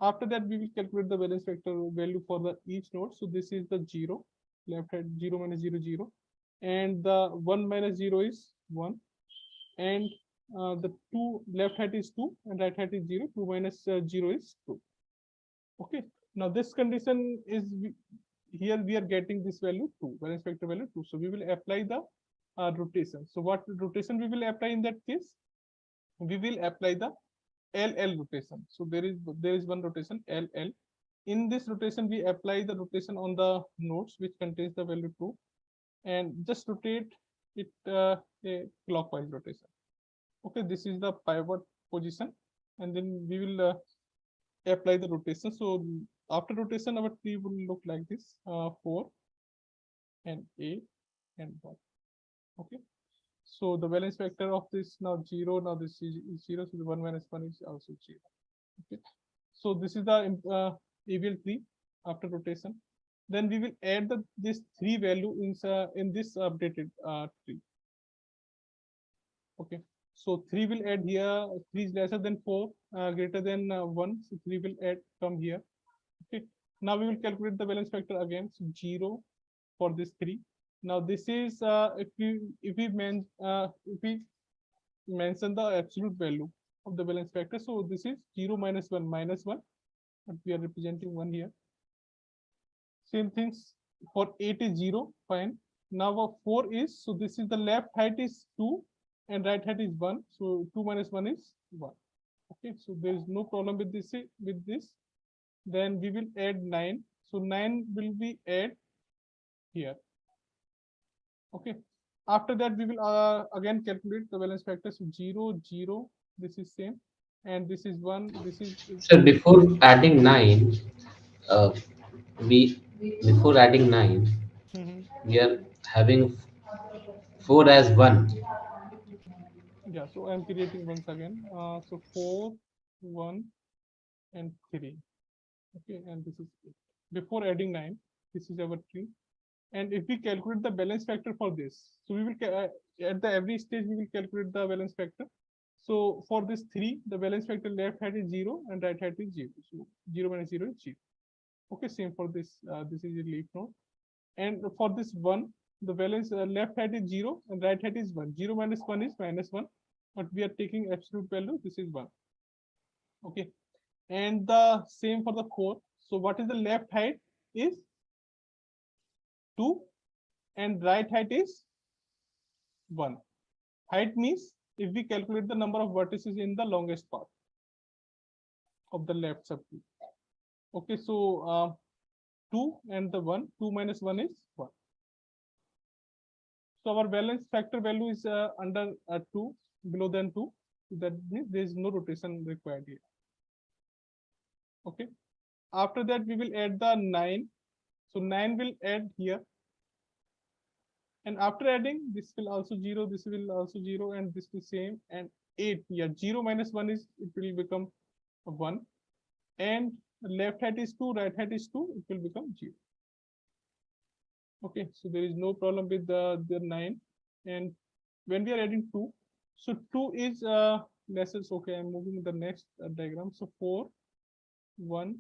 After that, we will calculate the balance vector value for the each node. So this is the 0, left hand 0 minus 0 0, and the 1 minus 0 is 1, and the 2 left hand is 2 and right hand is 0. 2 minus 0 is 2. Okay, now this condition is here we are getting this value 2, balance vector value 2. So we will apply the rotation. So what rotation we will apply in that case? We will apply the LL rotation. So there is one rotation LL. In this rotation, we apply the rotation on the nodes which contains the value 2, and just rotate it a clockwise rotation. Okay, this is the pivot position, and then we will apply the rotation. So after rotation, our tree will look like this: 4 and 8 and 1. Okay. So the balance vector of this now 0. Now this is 0. So the 1 minus 1 is also 0. Okay. So this is the AVL tree after rotation. Then we will add this 3 value in this updated tree. Okay. So 3 will add here. 3 is lesser than 4, greater than 1. So 3 will come here. Okay. Now we will calculate the balance vector again. So 0 for this 3. Now this is if we mention the absolute value of the balance vector. So this is 0 minus 1 minus 1, but we are representing 1 here. Same things for 8 is 0, fine. Now 4 is, so this is the left height is 2 and right height is 1. So 2 minus 1 is 1. Okay, so there is no problem with this. Then we will add 9. So 9 will be add here. Okay. After that, we will again calculate the balance factor. So 0 0. This is same, and this is 1. This is. So before adding 9, before adding 9, we are having 4 as 1. Yeah. So I'm creating once again. So 4, 1, and 3. Okay, and this is 8. Before adding 9, this is our tree. And if we calculate the balance factor for this, so we will at the every stage we will calculate the balance factor. So for this 3, the balance factor left hand is 0 and right hand is 0. So 0 minus 0 is 0. Okay, same for this. This is a leaf node. And for this 1, the balance left hand is 0 and right hand is 1. 0 minus 1 is minus 1, but we are taking absolute value. This is 1. Okay, and the same for the 4. So what is the left height is 2 and right height is 1. Height means if we calculate the number of vertices in the longest path of the left subtree. Okay, so 2 and the 1, 2 minus 1 is 1. So our balance factor value is under 2, below than 2. That means there is no rotation required here. Okay. After that, we will add the 9. So 9 will add here. And after adding, this will also 0, this will also 0, and this will same. And 8, yeah, 0 minus 1 is, it will become 1. And left height is 2, right height is 2, it will become 0. Okay, so there is no problem with the 9. And when we are adding 2, so 2 is lesser. So okay, I'm moving to the next diagram. So 4, 1,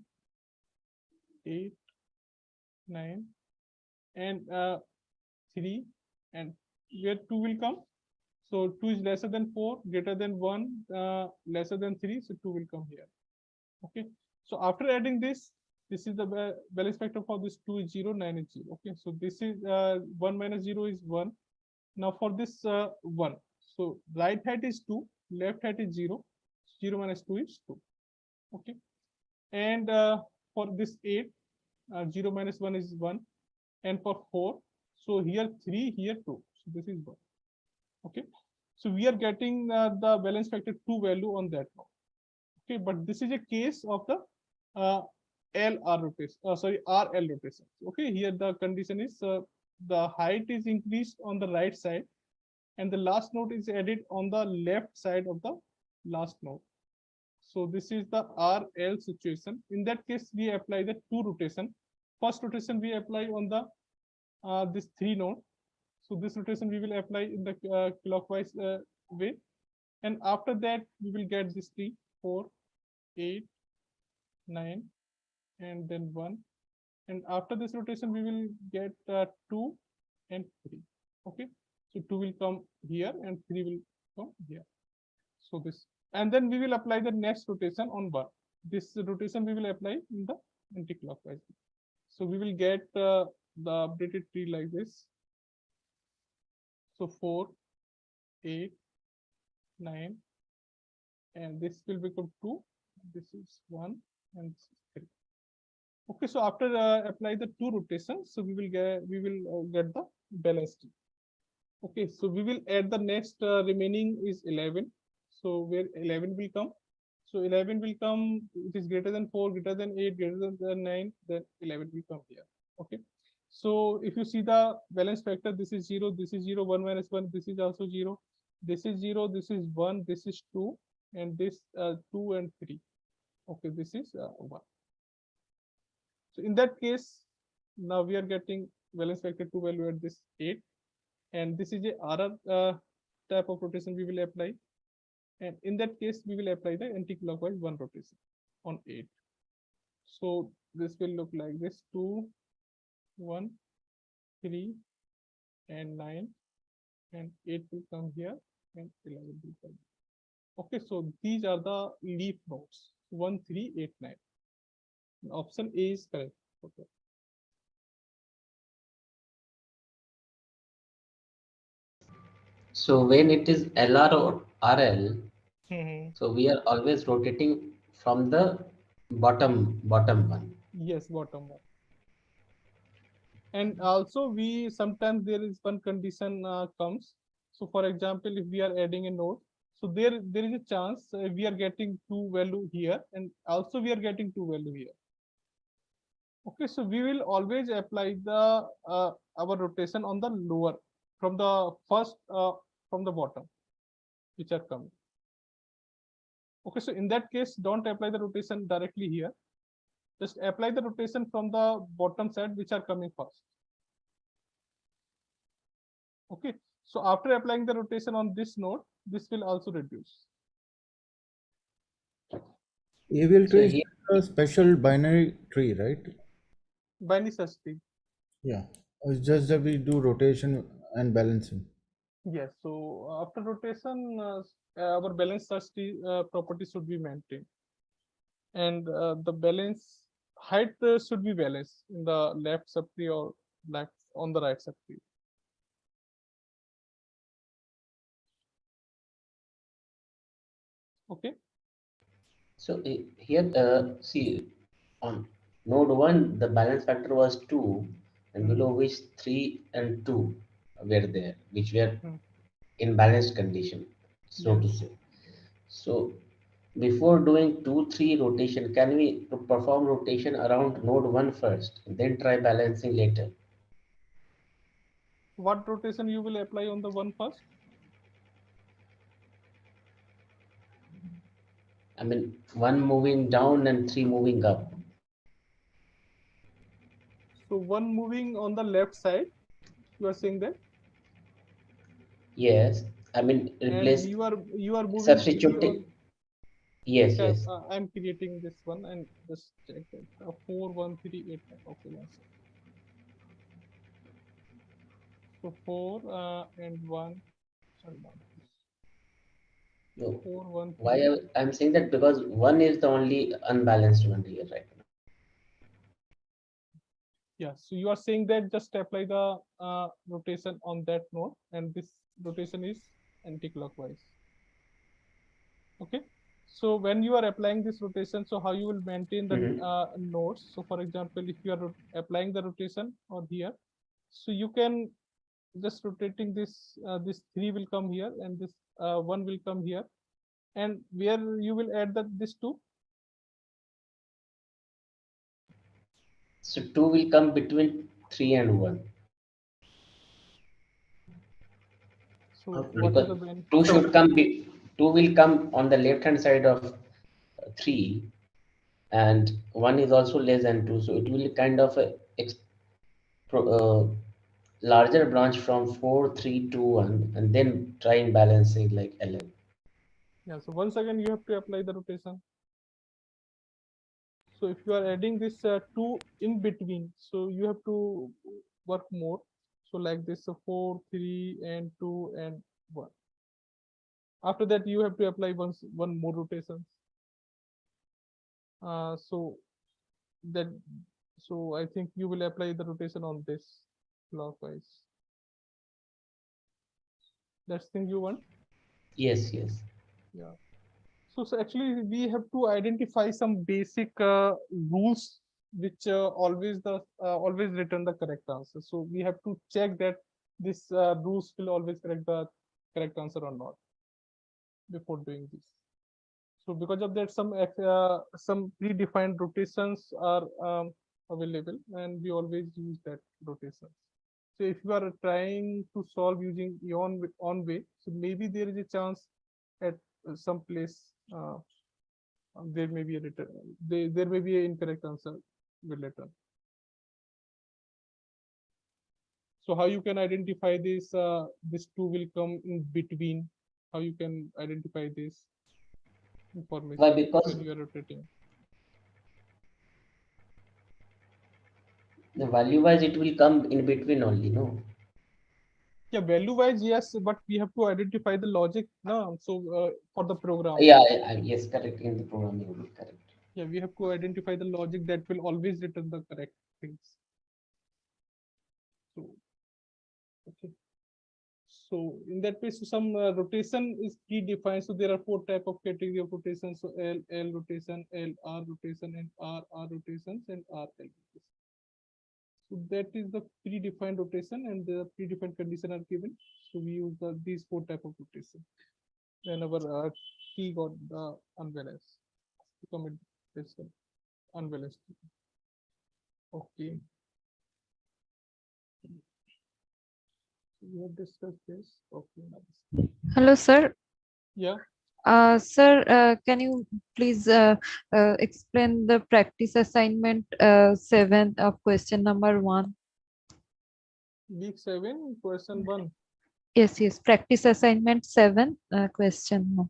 8, 9, and 3, and where 2 will come. So 2 is lesser than 4, greater than 1, lesser than 3. So 2 will come here. Okay. So after adding this is the balance factor for this 2 is 0, 9 is 0. Okay. So this is 1 minus 0 is 1. Now for this 1. So right height is 2, left height is 0. 0 minus 2 is 2. Okay. And for this 8, 0 minus 1 is 1. And for 4, so here 3, here 2. So this is 1. Okay. So we are getting the balance factor 2 value on that one. Okay, but this is a case of the LR rotation. Sorry, RL rotation. Okay, here the condition is the height is increased on the right side, and the last node is added on the left side of the last node. So this is the RL situation. In that case, we apply the 2 rotation. First rotation we apply on the this 3 node. So this rotation we will apply in the clockwise way, and after that we will get this 3, 4, 8, 9, and then 1. And after this rotation, we will get 2 and 3. Okay, so 2 will come here and 3 will come here. So this, and then we will apply the next rotation on 1. This rotation we will apply in the anti-clockwise. So we will get the updated tree like this. So 4, 8, 9, and this will become 2. This is 1, and this is 3. Okay, so after apply the 2 rotations, so we will get the balanced tree. Okay, so we will add the next remaining is 11. So where 11 will come? So 11 will come, it is greater than 4, greater than 8, greater than 9, then 11 will come here. Okay, so if you see the balance factor, this is 0, this is 0, 1 minus 1, this is also 0, this is 0, this is 1, this is 2, and this 2 and 3. Okay, this is 1. So in that case, now we are getting balance factor 2 value at this 8, and this is a RR type of rotation we will apply. And in that case, we will apply the anti-clockwise 1 rotation on 8. So this will look like this: 2, 1, 3, and 9, and 8 will come here, and 11 will come here. Okay, so these are the leaf nodes: 1, 3, 8, 9. Option A is correct. Okay. So when it is LR or RL, so we are always rotating from the bottom one. Yes, bottom one. And also we sometimes there is one condition comes. So for example, if we are adding a node, so there is a chance we are getting 2 value here, and also we are getting 2 value here. Okay, so we will always apply the our rotation on the lower, from the first from the bottom, which are coming. Okay, so in that case, don't apply the rotation directly here. Just apply the rotation from the bottom side, which are coming first. Okay, so after applying the rotation on this node, this will also reduce. AVL So tree is here, a special binary tree, right? Binary search tree. Yeah, it's just that we do rotation and balancing. Yes, so after rotation, our balance search tree property should be maintained, and the balance height should be balanced in the left subtree or left on the right subtree. Okay. so here, see, on node 1, the balance factor was 2, and below which 3 and 2 were there, which were in balanced condition, so to say. So before doing 2, 3 rotation, can we perform rotation around node 1 first, and then try balancing later? What rotation you will apply on the one first? I mean, 1 moving down and 3 moving up. So 1 moving on the left side, you are saying that? Yes, I mean, replace, And you are moving 3 substituting. on. Yes, Okay, yes. I'm creating this one and just check it. 4, 1, 3, 8, 9. Okay, one second. So 4 and 1. Sorry, not this. No. 4, 1, 3. Why I'm saying that because 1 is the only unbalanced one here right now. Yeah, so you are saying that just apply the rotation on that node, and this rotation is anti-clockwise. Okay, so when you are applying this rotation, so how you will maintain the nodes? So for example, if you are applying the rotation on here, so you can just rotating this, this 3 will come here, and this 1 will come here, and where you will add this 2. So 2 will come between 3 and 1. So what is Because the benefit? 2 should come, 2 will come on the left hand side of 3, and 1 is also less than 2, so it will kind of larger branch from 4, 3, 2, 1, and then try and balancing like 11. Yeah, so once again you have to apply the rotation. So if you are adding this 2 in between, so you have to work more. So like this, 4, 3, and 2, and 1. After that, you have to apply one more rotations. So that, so I think you will apply the rotation on this clockwise. That's thing you want. Yes, yes. Yeah. So actually we have to identify some basic rules which always return the correct answer. So we have to check that this rules will always correct the correct answer or not before doing this. So because of that, some predefined rotations are available, and we always use that rotation. So if you are trying to solve using on way, so maybe there is a chance at some place there may be a return. There may be an incorrect answer will return. So how you can identify this? This 2 will come in between. How you can identify this information? Why? Because when you are rotating? the value wise it will come in between only, no? Yeah, value wise, yes, but we have to identify the logic. No, so for the program. Yeah, yes, correct. In the programming, will be correct. Yeah, we have to identify the logic that will always return the correct things. So, okay. So in that case, some rotation is predefined. So there are 4 type of category of rotation. So L rotation, R rotation, and R rotations, and RL rotation. So that is the predefined rotation, and the predefined condition are given. So we use these 4 type of rotation. Then our T got the unbalanced. Commit this unbalanced. Okay. We have discussed this. Okay. Hello, sir. Yeah. Sir, can you please explain the practice assignment 7 of question number 1? Week 7, question 1. Yes, yes. Practice assignment 7, question 1.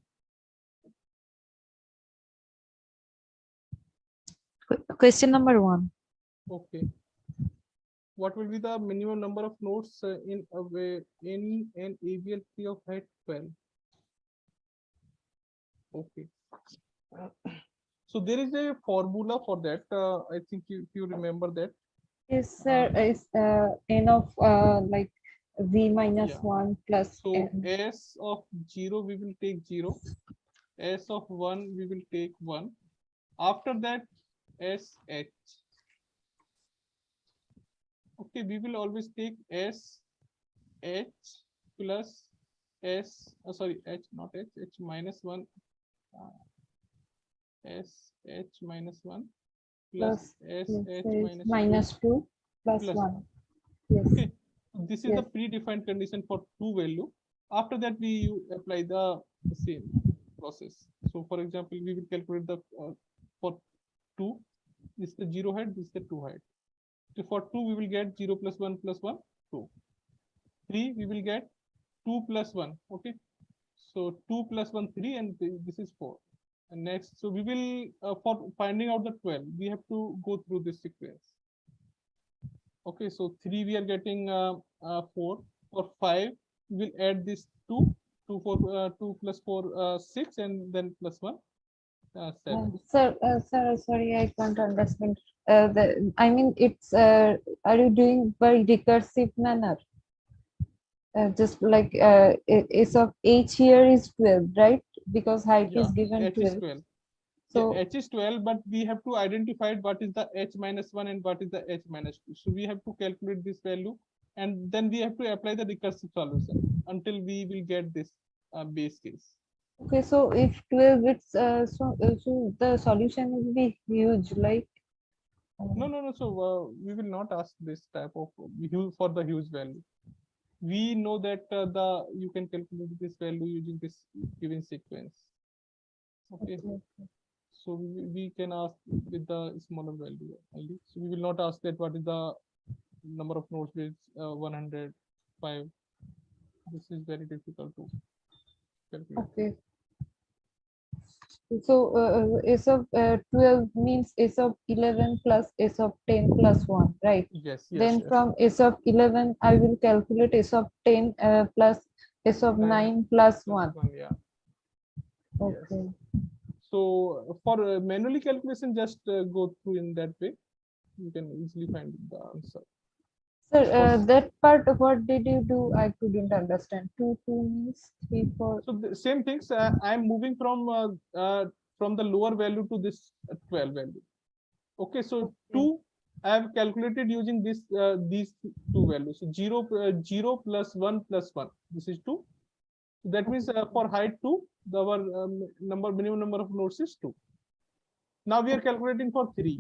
Question number 1. Okay. What will be the minimum number of nodes in an ABL tree of height 12? Okay. So there is a formula for that. I think you remember that. Yes, sir. Is n of like v minus Yeah. 1 plus So n. S of 0 we will take 0. S of 1 we will take 1. After that, SH. Okay, we will always take S H plus S. Sorry, H not H. H minus 1. S H minus 1 plus S H minus 2 plus plus 1. Yes. Okay, so this is Yes. the predefined condition for 2 value. After that, we apply the same process. So, for example, we will calculate the for 2. This is the 0 height. This is the 2 height. So for 2, we will get 0 plus 1 plus 1, 2. 3, we will get 2 plus 1. Okay. So 2 plus 1, 3, and this is 4. And next, so we will, for finding out the 12, we have to go through this sequence. Okay, so 3 we are getting 4. For 5, we will add this 2. 2 plus 4, 6, and then plus 1, 7. Sir, sorry, I can't understand. I mean, it's are you doing by recursive manner? Just like S of H here is 12, right? Because height is given H is 12. 12. So yeah, H is 12, but we have to identify what is the H minus 1 and what is the H minus 2. So we have to calculate this value, and then we have to apply the recursive solution until we will get this base case. okay, so if 12, it's so the solution will be huge, like. No. So we will not ask this type of huge for the huge value. We know that you can calculate this value using this given sequence. Okay. So we can ask with the smaller value only. So we will not ask that what is the number of nodes with 105. This is very difficult to calculate. Okay. So S of 12 means S of 11 plus S of 10 plus 1, right? Yes, yes, Then yes. from S of 11, I will calculate S of 10 plus S of 9 plus 1. Yeah. Yes. Okay. So for manually calculation, just go through in that way. You can easily find the answer. Sir, Because- that part, what did you do? I couldn't understand. 2, 2 means 3, 4. So the same things. I'm moving from the lower value to this 12 value. Okay, so Okay. 2 I have calculated using this these two values. So 0 plus 1 plus 1. This is 2. So that means for height 2, our minimum number of nodes is 2. Now we are calculating for 3.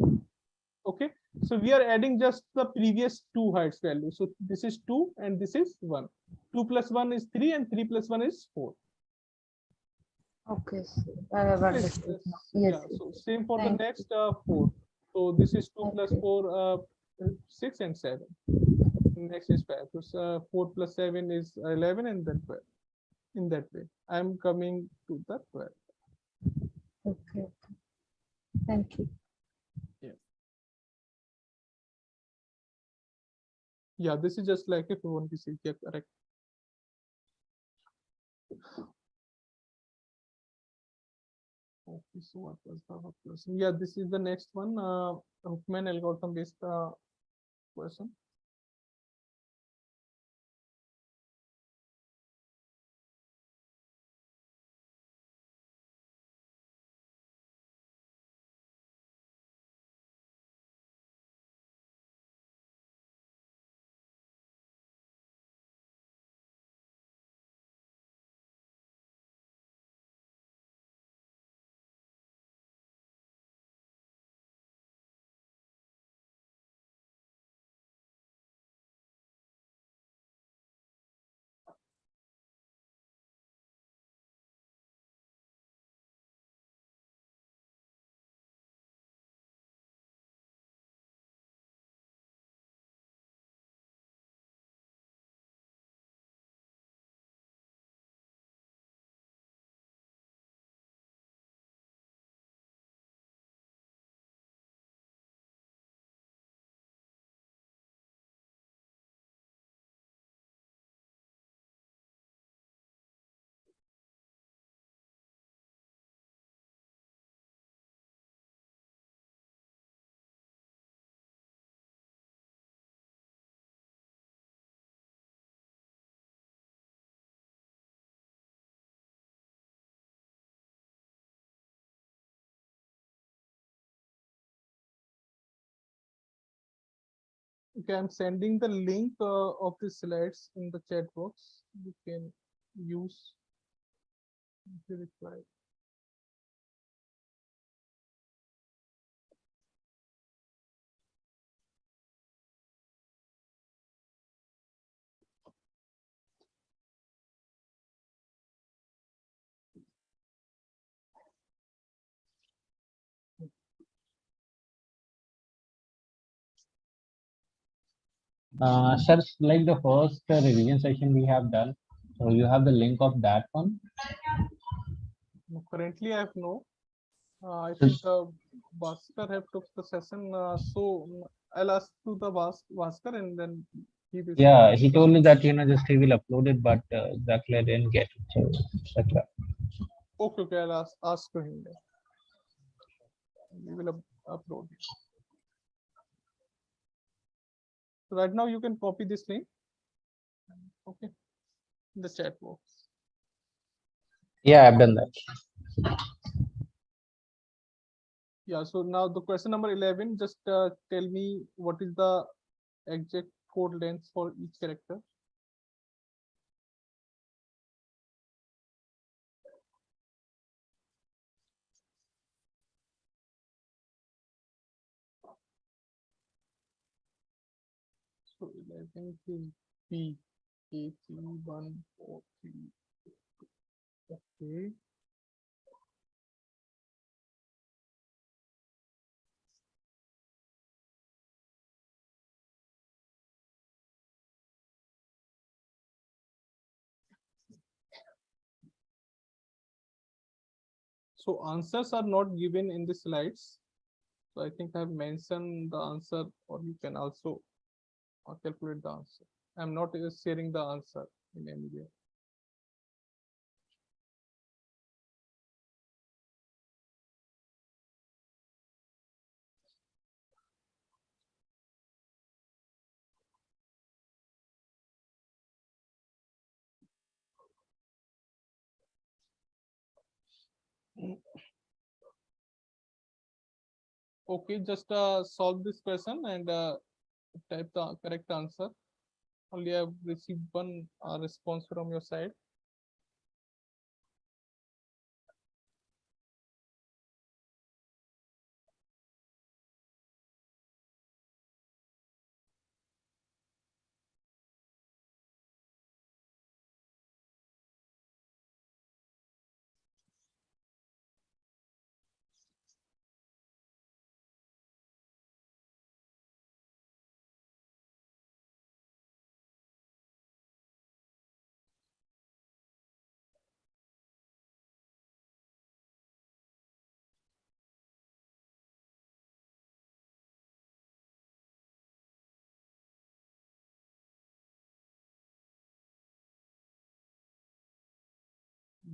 Okay, so we are adding just the previous two heights value. So this is 2 and this is 1. 2 plus 1 is 3 and 3 plus 1 is 4. Okay, sir. I have understood now. Yes. Yeah, so same for the Thank next 4. So this is 2 plus Okay. 4, 6 and 7. Next is 5. So 4 plus 7 is 11 and then 12. In that way, I am coming to the 12. Okay. Thank you. Yeah, this is just like a Fibonacci series. Yeah, correct. Okay, so what was the question? Yeah, this is the next one. Huffman algorithm based question. Okay, I'm sending the link of the slides in the chat box. You can use if you require. Sir, like the first revision session we have done, so you have the link of that one. Currently, I have no. I think Bhaskar have took the session. So I'll ask to the Bhaskar and then he will. Yeah, he told me that just he will upload it, but exactly I didn't get it. So that's why. Okay, I'll ask to him. Then. We will upload it. So right now you can copy this link. Okay, in the chat box. Yeah, I've done that. Yeah, so now the question number 11, just tell me what is the exact code length for each character. So 11 is B, A, 3, 1, 4, 3. Okay. So answers are not given in the slides. So I think I've mentioned the answer, or you can also calculate the answer. I'm not sharing the answer in any way. Okay, just solve this question and type the correct answer. Only I've received one response from your side.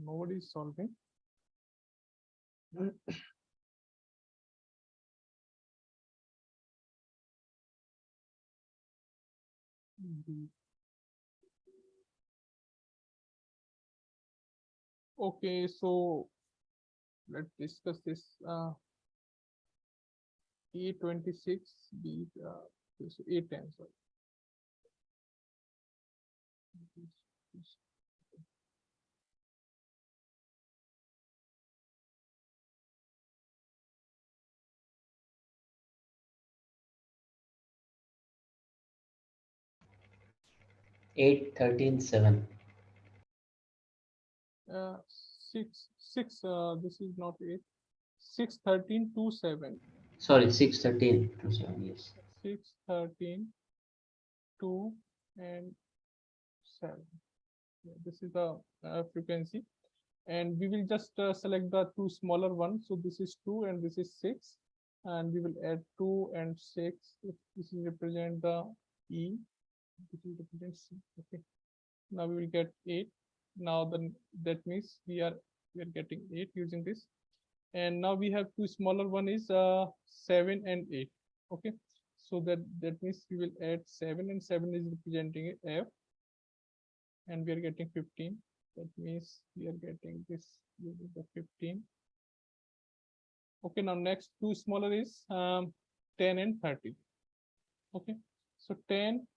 Nobody is solving. Okay, so let's discuss this. A26, B, so A10, sorry. 8, 13, 7. 6, this is not 8. 6, 13, 2, 7. Sorry, 6, 13, 2, 7, yes. 6, 13, 2, and 7. Yeah, this is the frequency. And we will just select the two smaller ones. So this is 2 and this is 6. And we will add 2 and 6. This is represent the E. This will represent C. Okay. Now we will get 8. Now then that means we are getting 8 using this. And now we have two smaller one is 7 and 8. Okay. So that means we will add 7 and 7 is representing F. And we are getting 15. That means we are getting this using the 15. Okay, now next two smaller is 10 and 30. Okay, so 10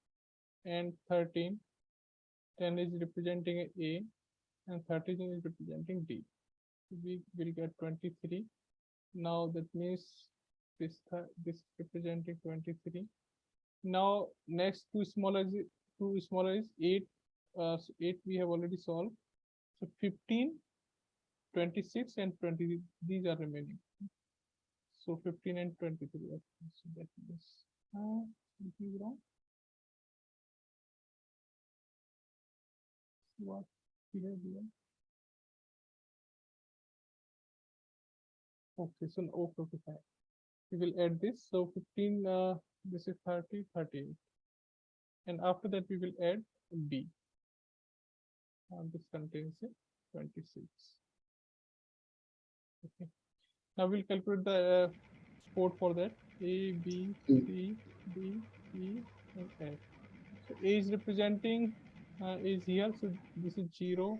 and 13. 10 is representing A and 13 is representing D. We will get 23. Now that means this representing 23. Now next two smaller is 8. So 8 we have already solved. So 15, 26 and 20, these are remaining. So 15 and 23. So that is something wrong. What we have here? Okay, so okay, fine. We will add this. So 15, this is 30, 38. And after that we will add B. This contains 26. Okay. Now we'll calculate the code for that. A, B, C, D, E, and F. So A is representing is here. So this is 0.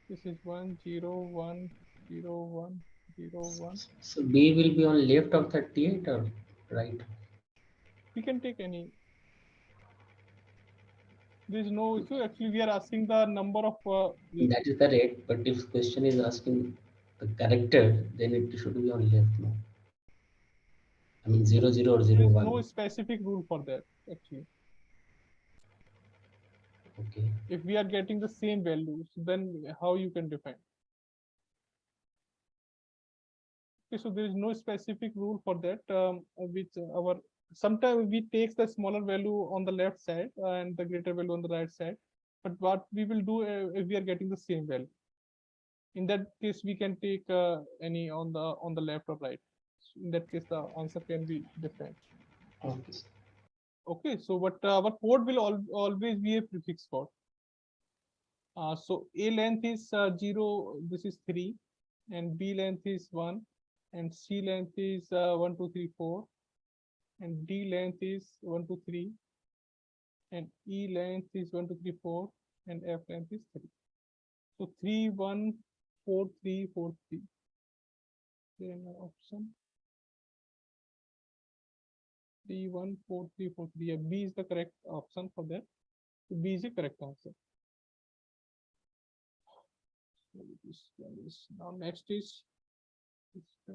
This is 1, 0, 1, 0, 1, 0, 1. So B will be on left of 38 or right? We can take any. There is no issue. Actually, we are asking the number of. That is correct. But if question is asking the character, then it should be on left. No? I mean 0, 0 or 0, there is 1. no specific rule for that actually. Okay. If we are getting the same values, then how you can define? Okay, so there is no specific rule for that. Which our sometimes we take the smaller value on the left side and the greater value on the right side. But what we will do if we are getting the same value. In that case, we can take any on the left or right. In that case, the answer can be different. Okay. Okay, so but our code will always be a prefix code. So A length is 0, this is 3, and B length is 1, and C length is 1, 2, 3, 4, and D length is 1, 2, 3, and E length is 1, 2, 3, 4, and F length is 3. So 3, 1, 4, 3, 4, 3. Then option 3, 1, 4, 3, 4, 3. Yeah, B is the correct option for that. So B is the correct answer. Now next is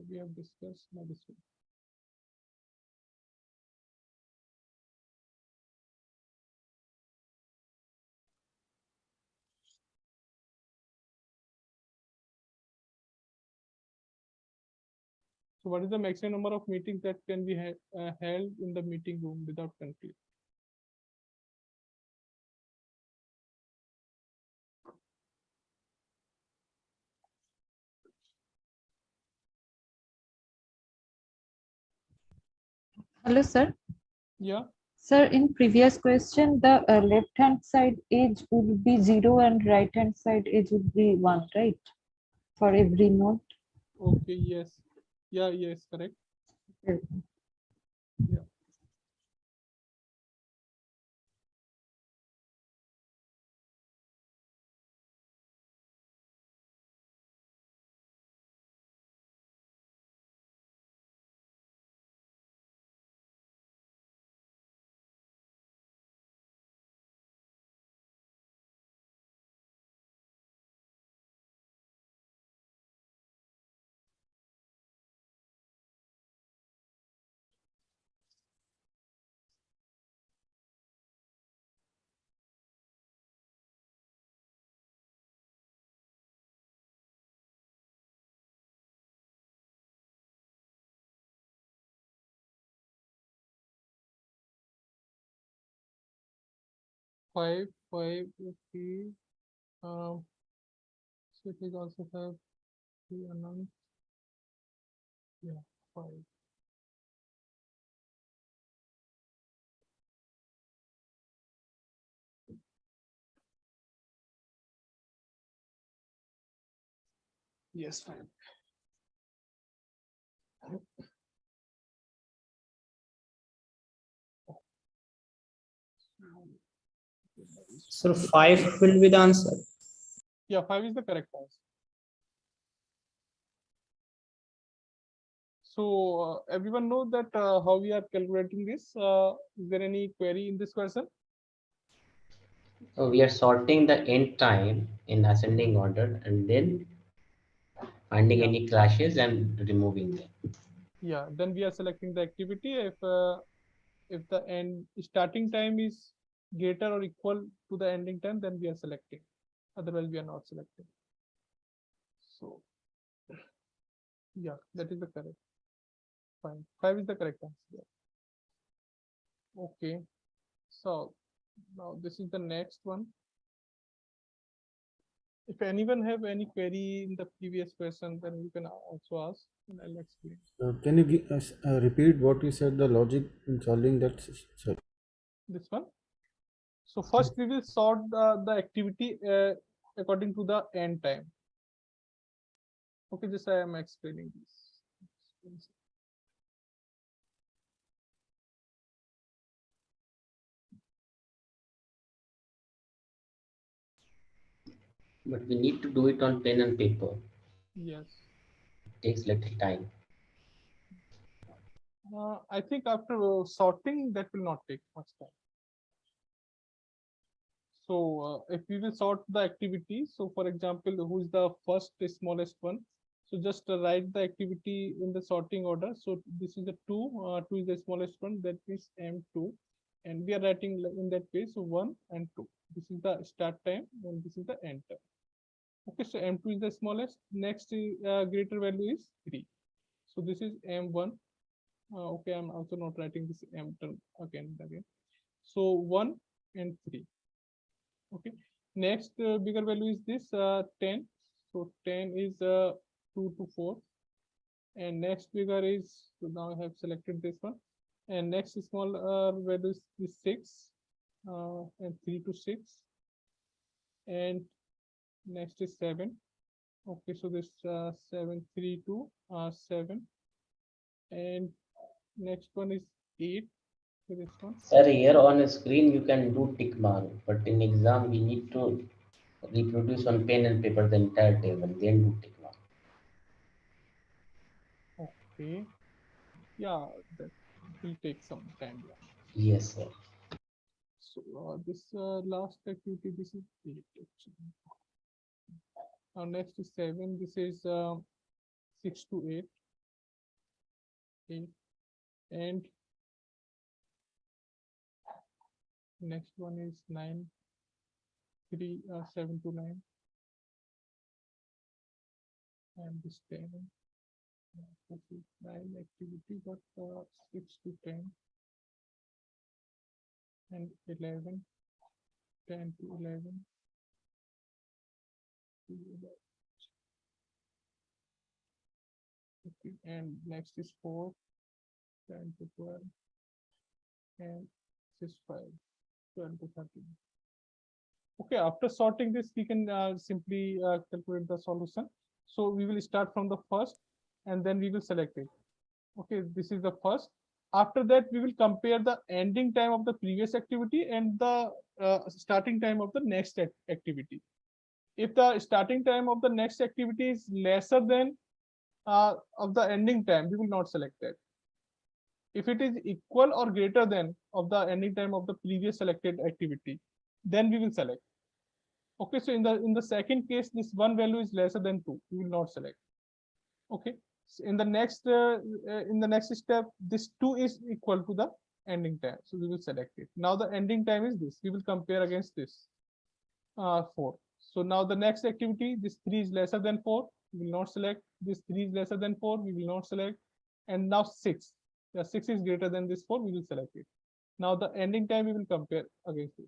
we have discussed now this one. So what is the maximum number of meetings that can be held in the meeting room without conflict? Hello, sir. Yeah. Sir, in previous question, the left-hand side edge would be 0 and right-hand side edge would be 1, right? For every node. Okay. Yes. Yeah. Yes. Correct. Okay. Yeah. Five. Okay. So it is also have the unknown. Yeah. 5. Yes. 5. So 5 will be the answer. Yeah. 5 is the correct answer. So everyone knows that how we are calculating this. Is there any query in this question? So we are sorting the end time in ascending order and then finding Yeah. any clashes and removing them. Yeah. Then we are selecting the activity if the starting time is greater or equal to the ending time, then we are selecting. Otherwise, we are not selecting. So yeah, that is the correct. Fine. 5 is the correct answer. Okay. So now this is the next one. If anyone have any query in the previous question, then you can also ask and I'll explain. Can you give us, repeat what you said, the logic in solving that? Sorry. This one. So first we will sort the activity according to the end time. Okay, just I am explaining this. But we need to do it on pen and paper. Yes. It takes little time. I think after sorting, that will not take much time. So if we will sort the activity, so for example, who is the first smallest one? So just write the activity in the sorting order. So this is the 2. 2 is the smallest one. That means M2, and we are writing in that case 1 and 2. This is the start time, and this is the end time. Okay, so M2 is the smallest. Next greater value is 3. So this is M1. Okay, I'm also not writing this M term again and again. So 1 and 3. Okay, next bigger value is this 10. So 10 is 2 to 4. And next figure is, so now I have selected this one. And next small value is 6 and 3 to 6. And next is 7. Okay, so this 7, 3 to 7. And next one is 8. So this one. Sir, here on a screen you can do tick mark, but in exam we need to reproduce on pen and paper the entire table, then do tick mark. Okay. Yeah, that will take some time. Yeah. Yes, sir. So this last activity, this is 8 actually. Now next is 7. This is 6 to 8. 8. And next one is 9. 3 7 to 9. And this 10. This is 9 activity, but 6 to 10. And 11. 10 to 11. Okay. And next is 4. 10 to 12. And this is 5. 12 to 13. Okay, after sorting this, we can simply calculate the solution. So we will start from the first and then we will select it. Okay, this is the first. After that, we will compare the ending time of the previous activity and the starting time of the next activity. If the starting time of the next activity is lesser than of the ending time, we will not select that. If it is equal or greater than of the ending time of the previous selected activity, then we will select. Okay, so in the second case, this one value is lesser than 2, we will not select. Okay, so in the next step, this 2 is equal to the ending time, so we will select it. Now the ending time is this, we will compare against this 4. So now the next activity, this 3 is lesser than 4, we will not select. This 3 is lesser than 4, we will not select. And now 6, yeah, 6 is greater than this 4, we will select it. Now the ending time we will compare against this.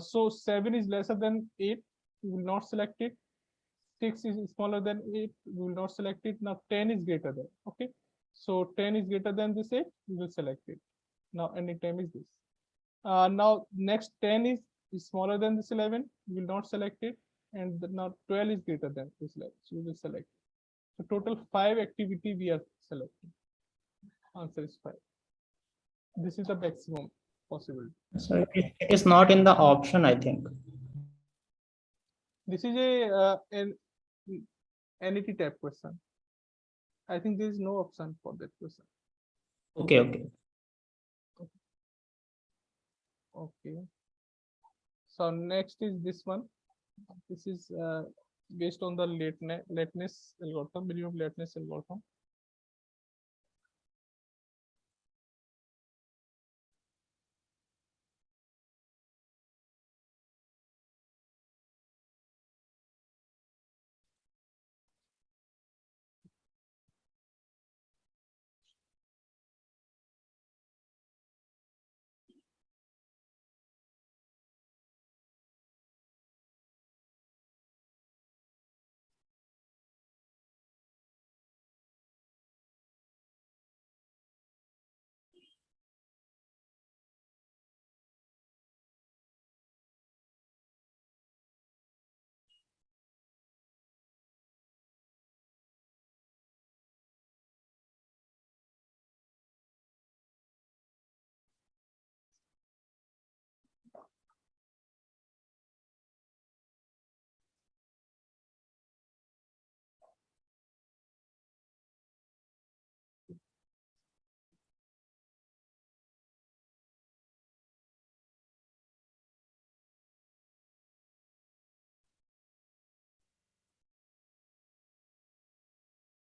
So 7 is lesser than 8, we will not select it. 6 is smaller than 8, we will not select it. Now 10 is greater than, okay. So 10 is greater than this 8, we will select it. Now ending time is this. Now next 10 is smaller than this 11, we will not select it. And now 12 is greater than this 11, so we will select it. So total 5 activity we are selecting. Answer is 5. This is the maximum possible. So it is not in the option, I think. This is an NET type question. I think there is no option for that question. Okay, okay. Okay. So next is this one. This is based on the lateness algorithm, minimum lateness algorithm.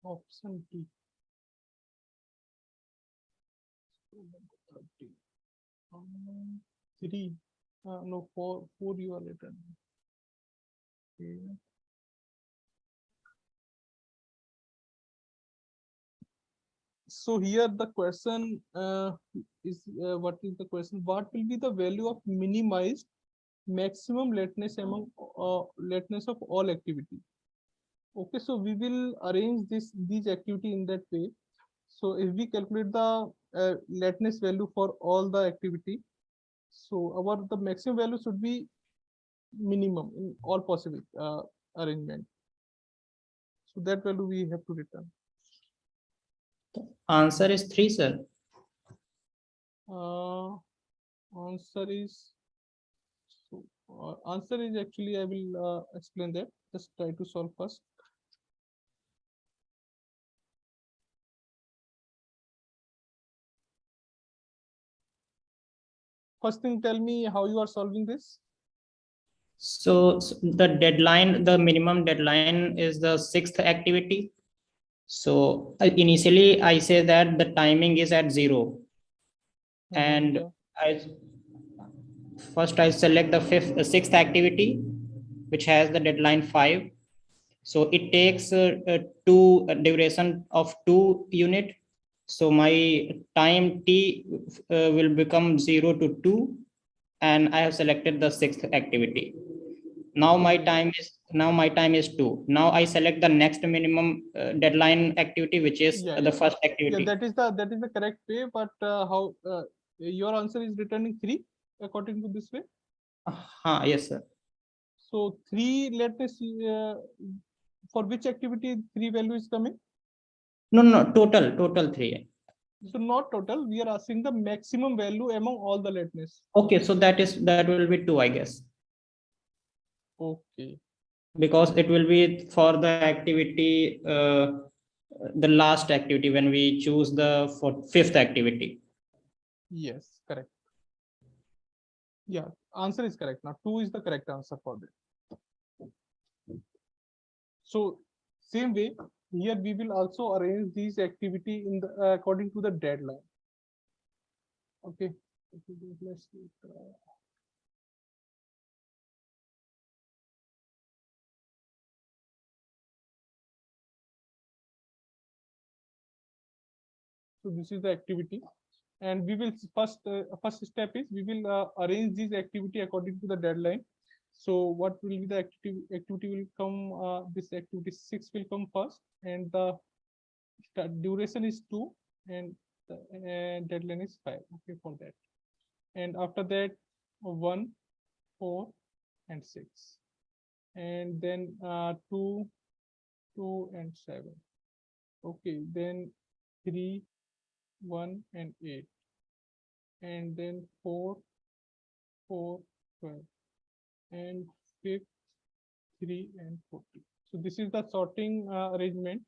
Option D. 30. 3. No, 4 you are later. Okay. So here the question is what is the question? What will be the value of minimized maximum lateness among lateness of all activity? Okay, so we will arrange these activity in that way. So if we calculate the lateness value for all the activity, so the maximum value should be minimum in all possible arrangement. So that value we have to return. Answer is 3, sir. Answer is answer is actually, I will explain that. Just try to solve first. First thing, tell me how you are solving this. So the deadline, the minimum deadline is the 6th activity. So initially I say that the timing is at 0. And Yeah. I select the 6th activity, which has the deadline 5. So it takes duration of 2 unit. So my time t will become 0 to 2, and I have selected the 6th activity. Now my time is 2. Now I select the next minimum deadline activity, which is the first activity. Yeah, that is the correct way. But how your answer is returning 3 according to this way? Yes, sir. So 3, let us see, for which activity 3 value is coming? No, total 3. So not total. We are asking the maximum value among all the lateness. Okay, so that will be 2, I guess. Okay. Because it will be for the activity, the last activity when we choose the 5th activity. Yes, correct. Yeah, answer is correct. Now 2 is the correct answer for that. So same way, here we will also arrange these activity in the according to the deadline. Okay. Let's see. So this is the activity, and we will first step is we will arrange this activity according to the deadline. So what will be the activity will come, this activity 6 will come first, and the duration is 2, and the deadline is 5. Okay, for that. And after that 1, 4, and 6, and then 2, 2, and 7. Okay, then 3, 1, and 8, and then 4, 4, 12, and 5, 3, and 40. So this is the sorting arrangement.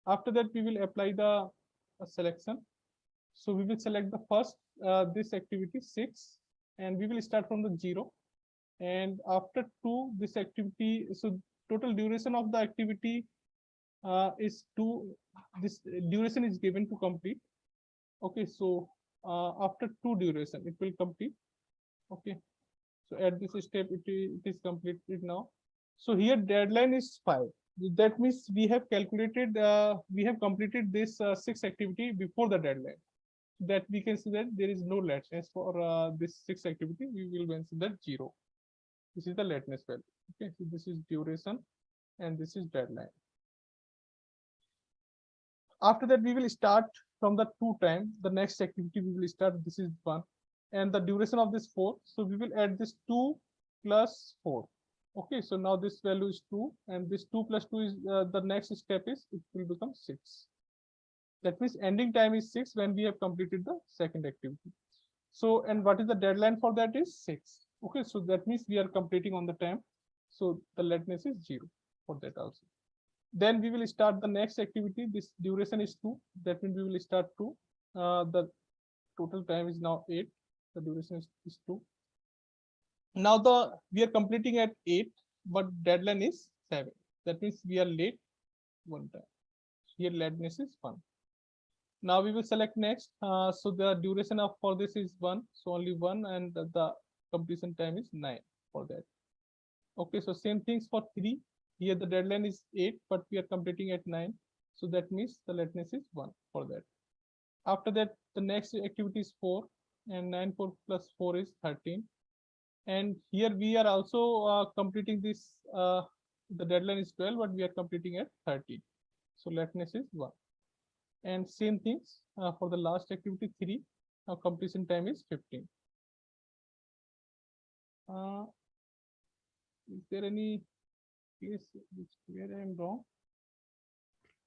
After that, we will apply the selection. So we will select the first this activity 6, and we will start from the 0. And after 2, this activity, so total duration of the activity is 2. This duration is given to complete. Okay, so after 2 duration, it will complete. Okay, so at this step, it is completed now. So here deadline is 5. That means we have calculated, we have completed this 6 activity before the deadline. That we can see that there is no lateness for this 6 activity. We will mention that 0. This is the lateness value. Okay, so this is duration, and this is deadline. After that, we will start from the 2 time. The next activity we will start. This is 1, and the duration of this 4. So we will add this 2 plus 4. Okay, so now this value is 2, and this 2 plus 2 is the next step is it will become 6. That means ending time is 6 when we have completed the second activity. So, and what is the deadline for that is 6. Okay, so that means we are completing on the time. So the lateness is 0 for that also. Then we will start the next activity. This duration is 2. That means we will start 2. The total time is now 8. The duration is 2. Now we are completing at 8, but deadline is 7. That means we are late 1 time. Here lateness is 1. Now we will select next. So the duration of for this is 1. So only 1, and the completion time is 9 for that. Okay, so same things for 3. Here the deadline is 8, but we are completing at 9. So that means the lateness is 1 for that. After that, the next activity is 4, and 9 plus 4 is 13. And here we are also completing this The deadline is 12, but we are completing at 13. So lateness is 1. And same things for the last activity 3. Now completion time is 15. Is there any place where I am wrong?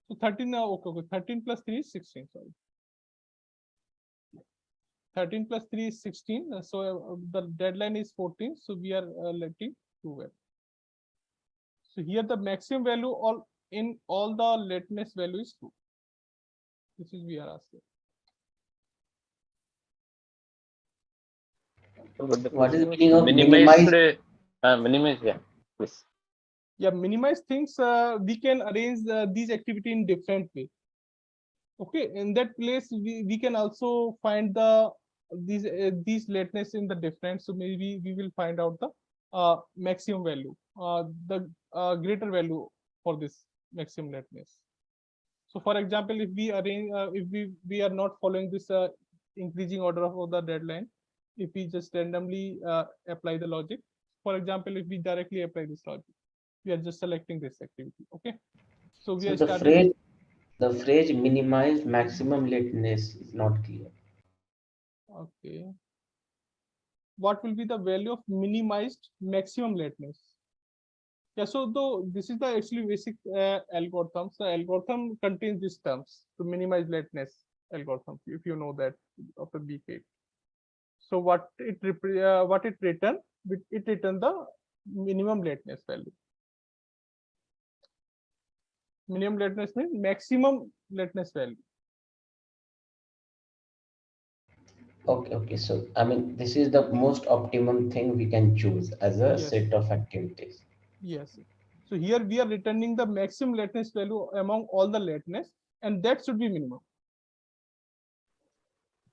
So 13 now, okay, 13 plus 3 is 16, sorry. 13 plus 3 is 16. So the deadline is 14. So we are letting 12. So here the maximum value in all the lateness value is 2. This is we are asking. What is the meaning of minimize? minimize? Minimize, yeah. Yes. Yeah, minimize things. We can arrange these activity in different way. Okay, in that place we can also find the these lateness in the different. So maybe we will find out the maximum value, the greater value for this maximum lateness. So for example, if we arrange, if we are not following this increasing order of the deadline, if we just randomly apply the logic, for example, if we directly apply this logic, we are just selecting this activity. Okay, so we So are the starting. phrase minimize maximum lateness is not clear. Okay, what will be the value of minimized maximum lateness? Yeah, so though this is the actually basic algorithm. So algorithm contains these terms to minimize lateness algorithm. If you know that of the BK. So what it return? It return the minimum lateness value. Minimum lateness means maximum lateness value. Okay. So I mean, this is the most optimum thing we can choose as a Yes. set of activities. Yes. So here we are returning the maximum lateness value among all the lateness, and that should be minimum.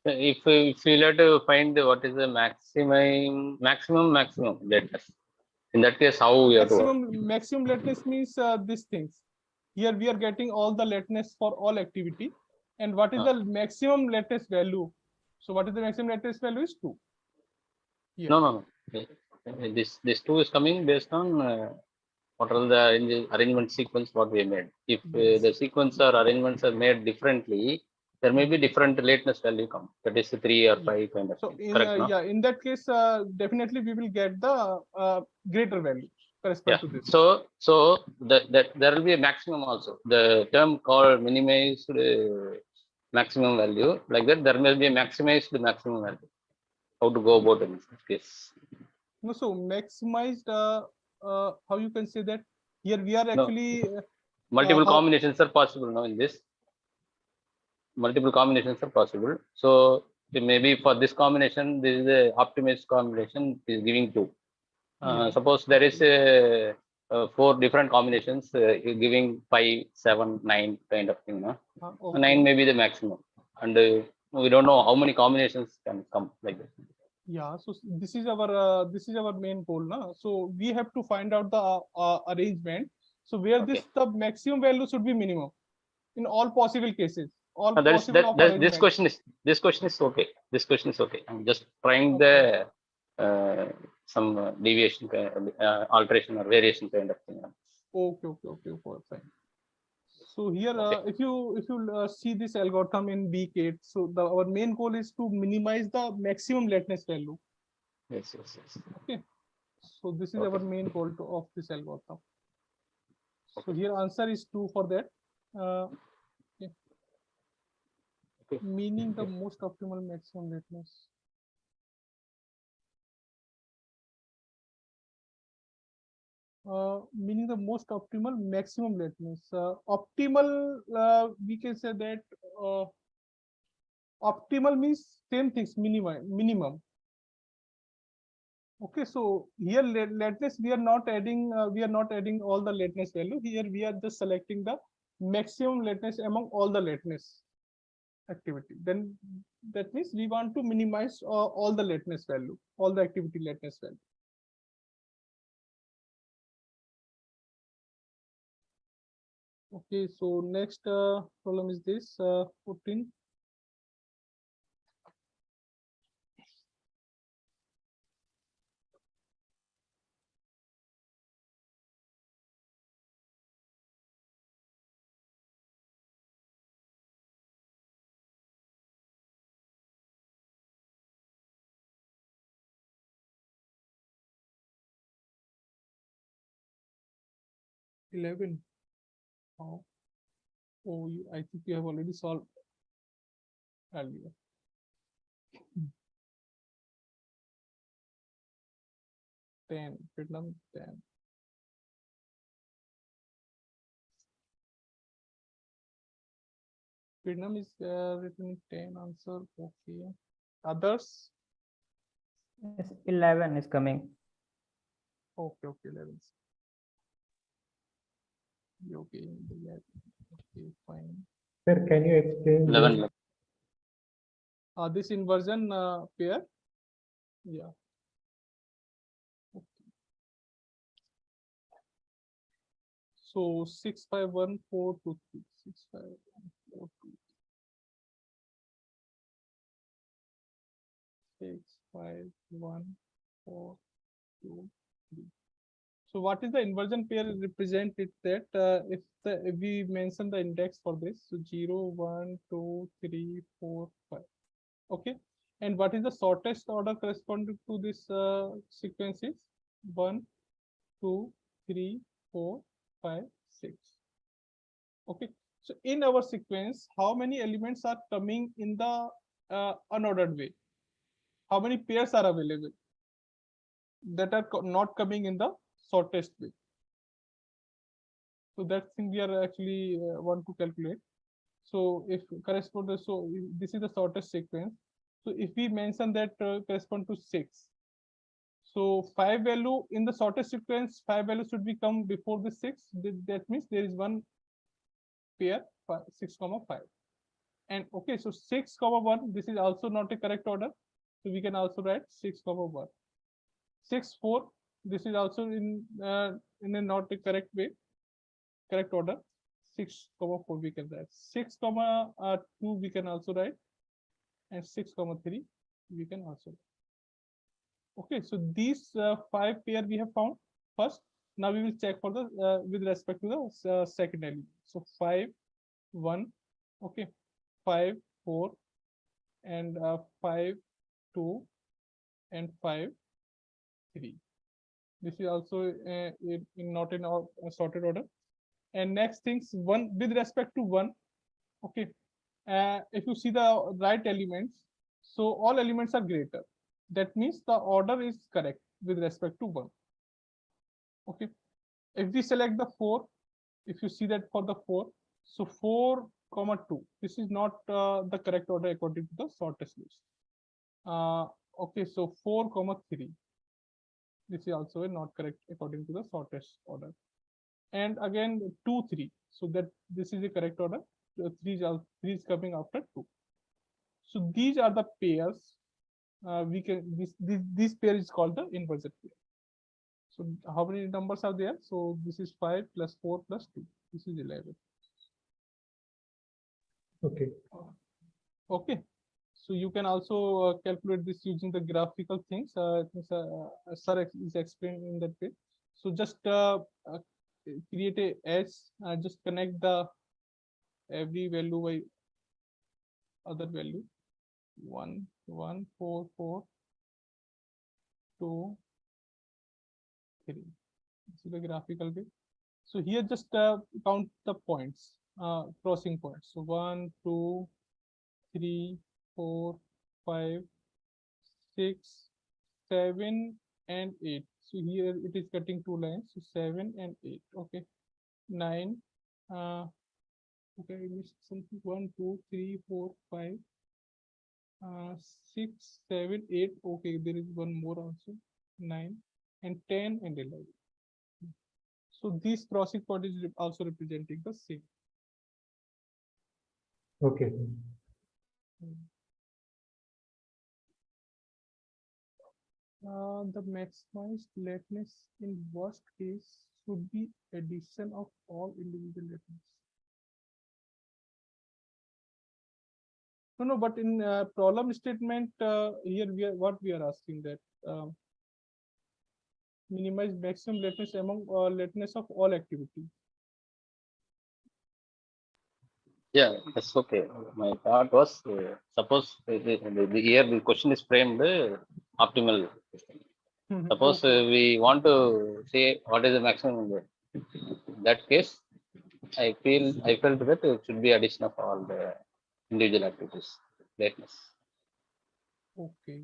If you have to find what is the maximum lateness, in that case, how we have to work? Maximum lateness means these things. Here we are getting all the lateness for all activity, and what is the maximum lateness value? So what is the maximum lateness value is 2. Here. No. This 2 is coming based on what are the arrangement sequence what we made. If Yes. the sequence or arrangements are made differently, there may be different lateness value come. That is 3 or 5 kind of So thing. in Correct, no? in that case, definitely we will get the greater value correspond to this. So there will be a maximum also. The term called minimized maximum value, like that, there may be a maximized maximum value. How to go about it in this case? No, so maximized. How you can say that? Here we are actually multiple combinations are possible now in this. Multiple combinations are possible. So maybe for this combination, this is the optimized combination is giving 2. Suppose there is a 4 different combinations giving 5, 7, 9 kind of thing. No? Okay. 9 may be the maximum, and we don't know how many combinations can come like this. Yeah, so this is our main goal, na? So we have to find out the arrangement. So where the maximum value should be minimum in all possible cases. All possible this question is okay. This question is okay. I'm just trying the some deviation, alteration or variation kind of thing. Okay, fine. So here, if you see this algorithm in BK, so our main goal is to minimize the maximum lateness value. Yes. Okay, so this is our main goal of this algorithm. So here answer is 2 for that. Meaning the most optimal maximum lateness. Meaning the most optimal maximum lateness. Optimal, we can say that optimal means same things, minimum. Okay, so here lateness we are not adding all the lateness value. Here we are just selecting the maximum lateness among all the lateness activity. Then that means we want to minimize all the lateness value, all the activity lateness value. Okay, so next problem is this 14. 11. Oh, I think you have already solved earlier. 10, Vietnam 10. Vietnam is written 10 answer. Okay. Others? Yes, 11 is coming. Okay, 11. Okay, okay, fine. Sir, can you explain 11. This inversion pair? Yeah. Okay. So 6, 5, 1, 4, 2, 3. 6, 5, 1, 4, 2, 6, 5, 1, 4, 2, 3. So what is the inversion pair represent it that if we mention the index for this, so 0, 1, 2, 3, 4, 5. Okay. And what is the shortest order corresponding to this sequences? 1, 2, 3, 4, 5, 6. Okay. So in our sequence, how many elements are coming in the unordered way? How many pairs are available that are not coming in the shortest way? So that thing we are actually want to calculate. So if correspond, so this is the shortest sequence. So if we mention that correspond to 6, so 5 value in the shortest sequence, 5 value should be come before the 6. That means there is one pair 6, 5. And okay, so 6, 1, this is also not a correct order. So we can also write 6, 1. 6, 4, this is also in a not a correct way, correct order. 6, 4 we can write. 6, 2 we can also write, and 6, 3 we can also write. Okay, so these 5 pair we have found first. Now we will check for the with respect to the second element. So 5, 1, okay, 5, 4, and 5, 2, and 5, 3. This is also not in our sorted order. And next things, 1 with respect to 1. Okay, if you see the right elements, so all elements are greater. That means the order is correct with respect to 1. Okay, if we select the 4, if you see that for the 4, so 4, 2, this is not the correct order according to the shortest list. Okay, so 4, 3, this is also not correct according to the shortest order. And again 2, 3, so that this is the correct order. 3 is coming after 2. So these are the pairs. We can this pair is called the inversion pair. So how many numbers are there? So this is 5 plus 4 plus 2. This is 11. Okay. Okay. So you can also calculate this using the graphical things. Sir is explained in that way. So just create a edge. Just connect the every value by other value. 1, 1, 4, 4, 2, 3. This is the graphical way. So here just count the points, crossing points. So 1, 2, 3, 4, 5, 6, 7, and 8. So here it is cutting 2 lines. So 7 and 8. Okay. 9. Okay, I missed something. 1, 2, 3, 4, 5. 6, 7, 8. Okay, there is one more also. 9 and 10 and 11. So this crossing point is also representing the same. Okay. The maximized lateness in worst case should be addition of all individual lateness. No, but in problem statement here what we are asking that minimize maximum lateness among lateness of all activity. Yeah, that's okay. My thought was suppose here the question is framed optimal. Suppose Okay. we want to say what is the maximum that case, I felt that it should be addition of all the individual activities, lateness. Okay.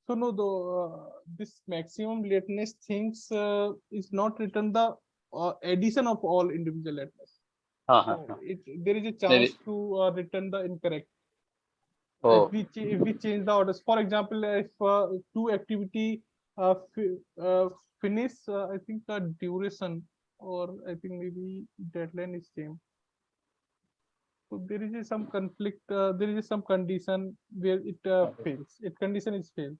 So no, this maximum lateness things is not written the addition of all individual lateness. So there is a chance to return the incorrect. Oh, If we change the orders, for example, if two activity finish, I think the duration or I think maybe deadline is same. So there is some conflict. There is some condition where it fails. It condition is failed.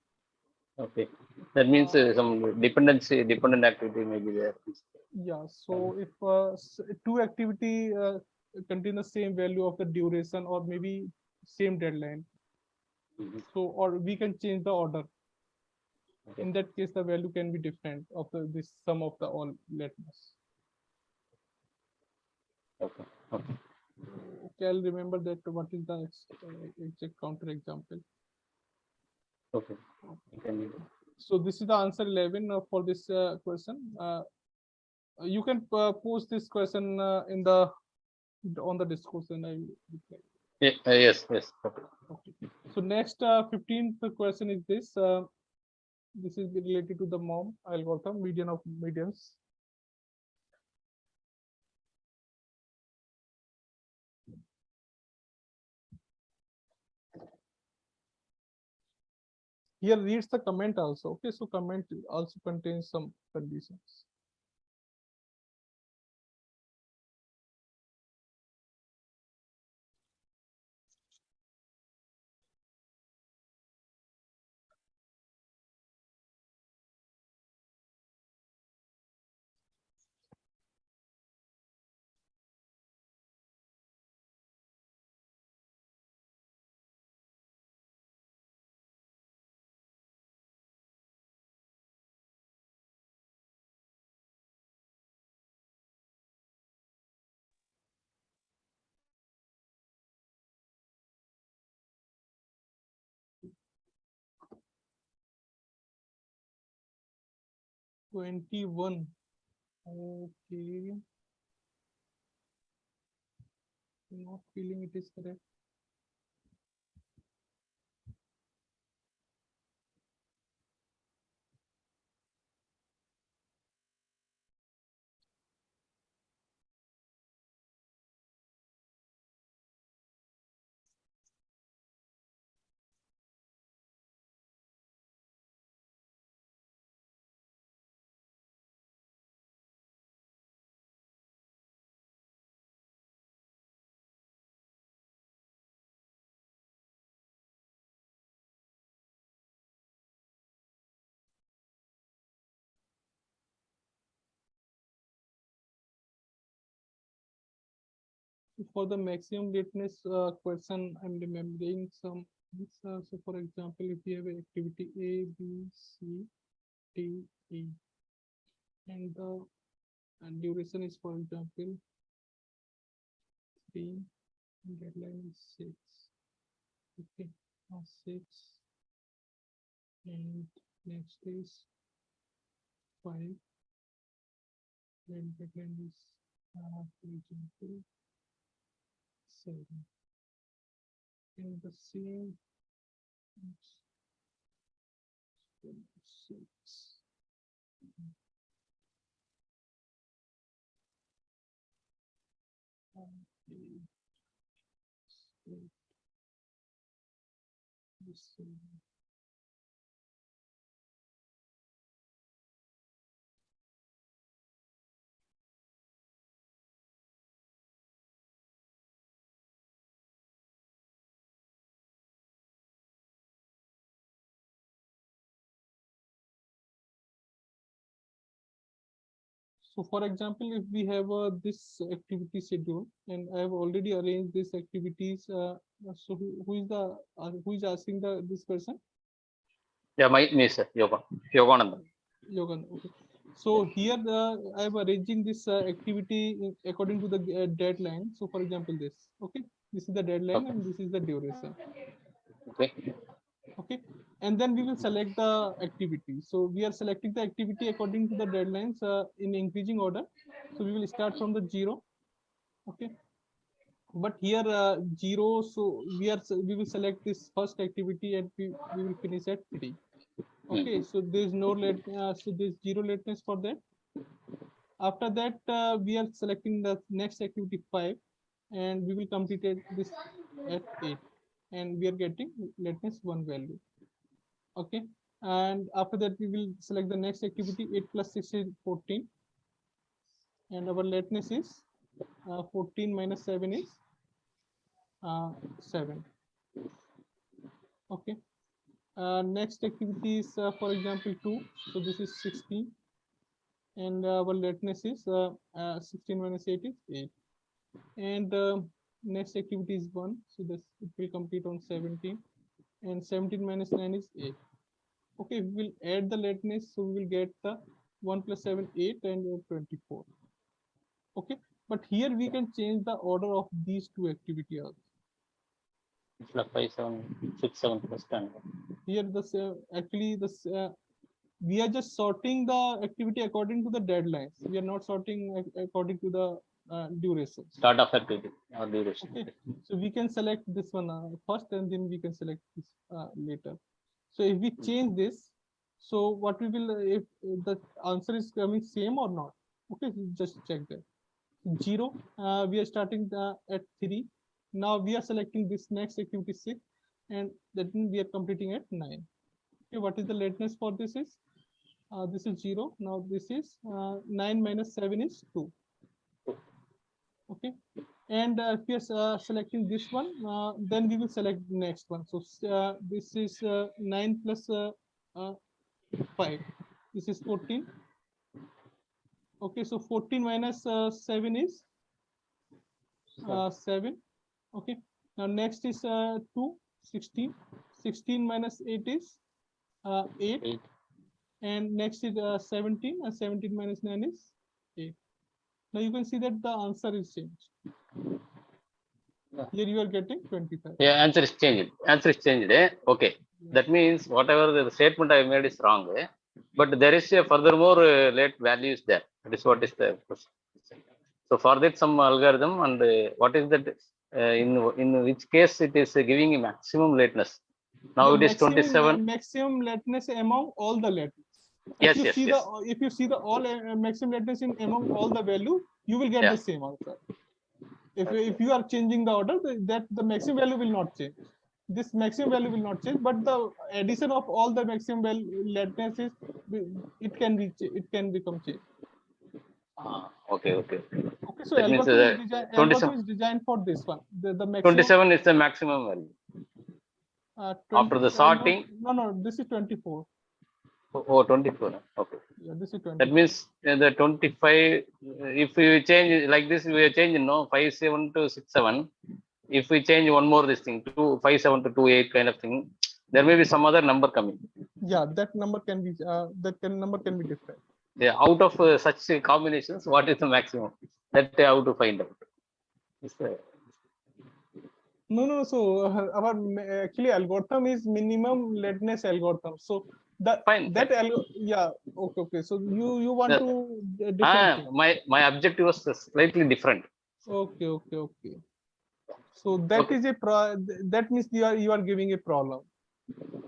okay. That means some dependent activity may be there. Yeah. So if two activity contain the same value of the duration or maybe same deadline, so or we can change the order. Okay. In that case, the value can be different of this sum of the all lateness. Okay. Okay. Okay, I'll remember that. What is the exact counter example? Okay. So this is the answer 11 for this question. You can post this question in the on the discussion. I reply. Yeah, yes. Okay. Okay. So next 15th question is this. This is related to the MOM algorithm, median of medians. Here reads the comment also. Okay, so comment also contains some conditions. '21. Okay. Not feeling it is correct. For the maximum lateness question, I'm remembering some. So for example, if you have an activity A, B, C, D, E, and the duration is, for example, 3, and deadline is 6. Okay, 6, and next is 5, and deadline is, for example, 7. And the same 6. So for example, if we have this activity schedule and I have already arranged these activities, so who is asking this person? Yeah, me, sir, Yogananda. Yogan. Okay. So here I'm arranging this activity according to the deadline. So for example, okay, this is the deadline and this is the duration. Okay. Okay, and then we will select the activity. So we are selecting the activity according to the deadlines in increasing order. So we will start from the 0. Okay, but here 0, so we will select this first activity and we will finish at 3. Okay, so there's no so there's 0 lateness for that. After that we are selecting the next activity 5 and we will complete this at 8 and we are getting lateness 1 value. Okay, and after that we will select the next activity 8 plus 6 is 14 and our lateness is 14 minus 7 is 7. Okay, next activity is for example 2, so this is 16 and our lateness is 16 minus 8 is 8 and next activity is 1, so this it will complete on 17 and 17 minus 9 is 8. Okay, we will add the lateness, so we will get the 1 plus 7 8 and 24. Okay, but here we can change the order of these two activities. It's like 5, 7, 6, 7 plus 10. Here this actually this we are just sorting the activity according to the deadlines. We are not sorting according to the duration. Start of activity or duration. Okay, so we can select this one first and then we can select this later. So if we change this, so what we will if the answer is coming same or not. Okay, just check that. 0 we are starting at 3. Now we are selecting this next activity 6 and that means we are completing at 9. Okay, what is the lateness for this is this is 0. Now this is 9 minus 7 is 2. Okay, and if we are selecting this one then we will select the next one. So this is 9 plus 5, this is 14. Okay, so 14 minus 7 is 7. Okay, now next is 2, 16. 16 minus 8 is 8 and next is 17 and 17 minus 9 is 8. Now you can see that the answer is changed. Here you are getting 25. Yeah, answer is changed. Answer is changed. Okay. That means whatever the statement I made is wrong. But there is a furthermore late values there. That is what is the question. So for that some algorithm and what is that in which case it is giving a maximum lateness. Now it is 27. Maximum lateness among all the lateness. Yes, if you yes, see yes. the if you see the all maximum lateness in among all the value, you will get Yeah. the same answer. If you are changing the order, that the maximum value will not change. This maximum value will not change, but the addition of all the maximum value lateness is it can become changed. Okay. Okay, so That means algorithm is designed for this one. The maximum 27 is the maximum value. 20, After the sorting. No, this is 24. Oh, 24. Okay. Yeah, this is 24. That means the 25. If we change like this, we are changing 5-7 to 6-7. If we change one more this thing to 5-7 to 2-8 kind of thing, there may be some other number coming. Yeah, that number can be number can be different. Yeah, out of such combinations, what is the maximum? That I have to find out. No. So our actually algorithm is minimum lateness algorithm. So Fine. Yeah. Okay. So you want to different thing. My objective was slightly different. Okay. So that is that means you are giving a problem.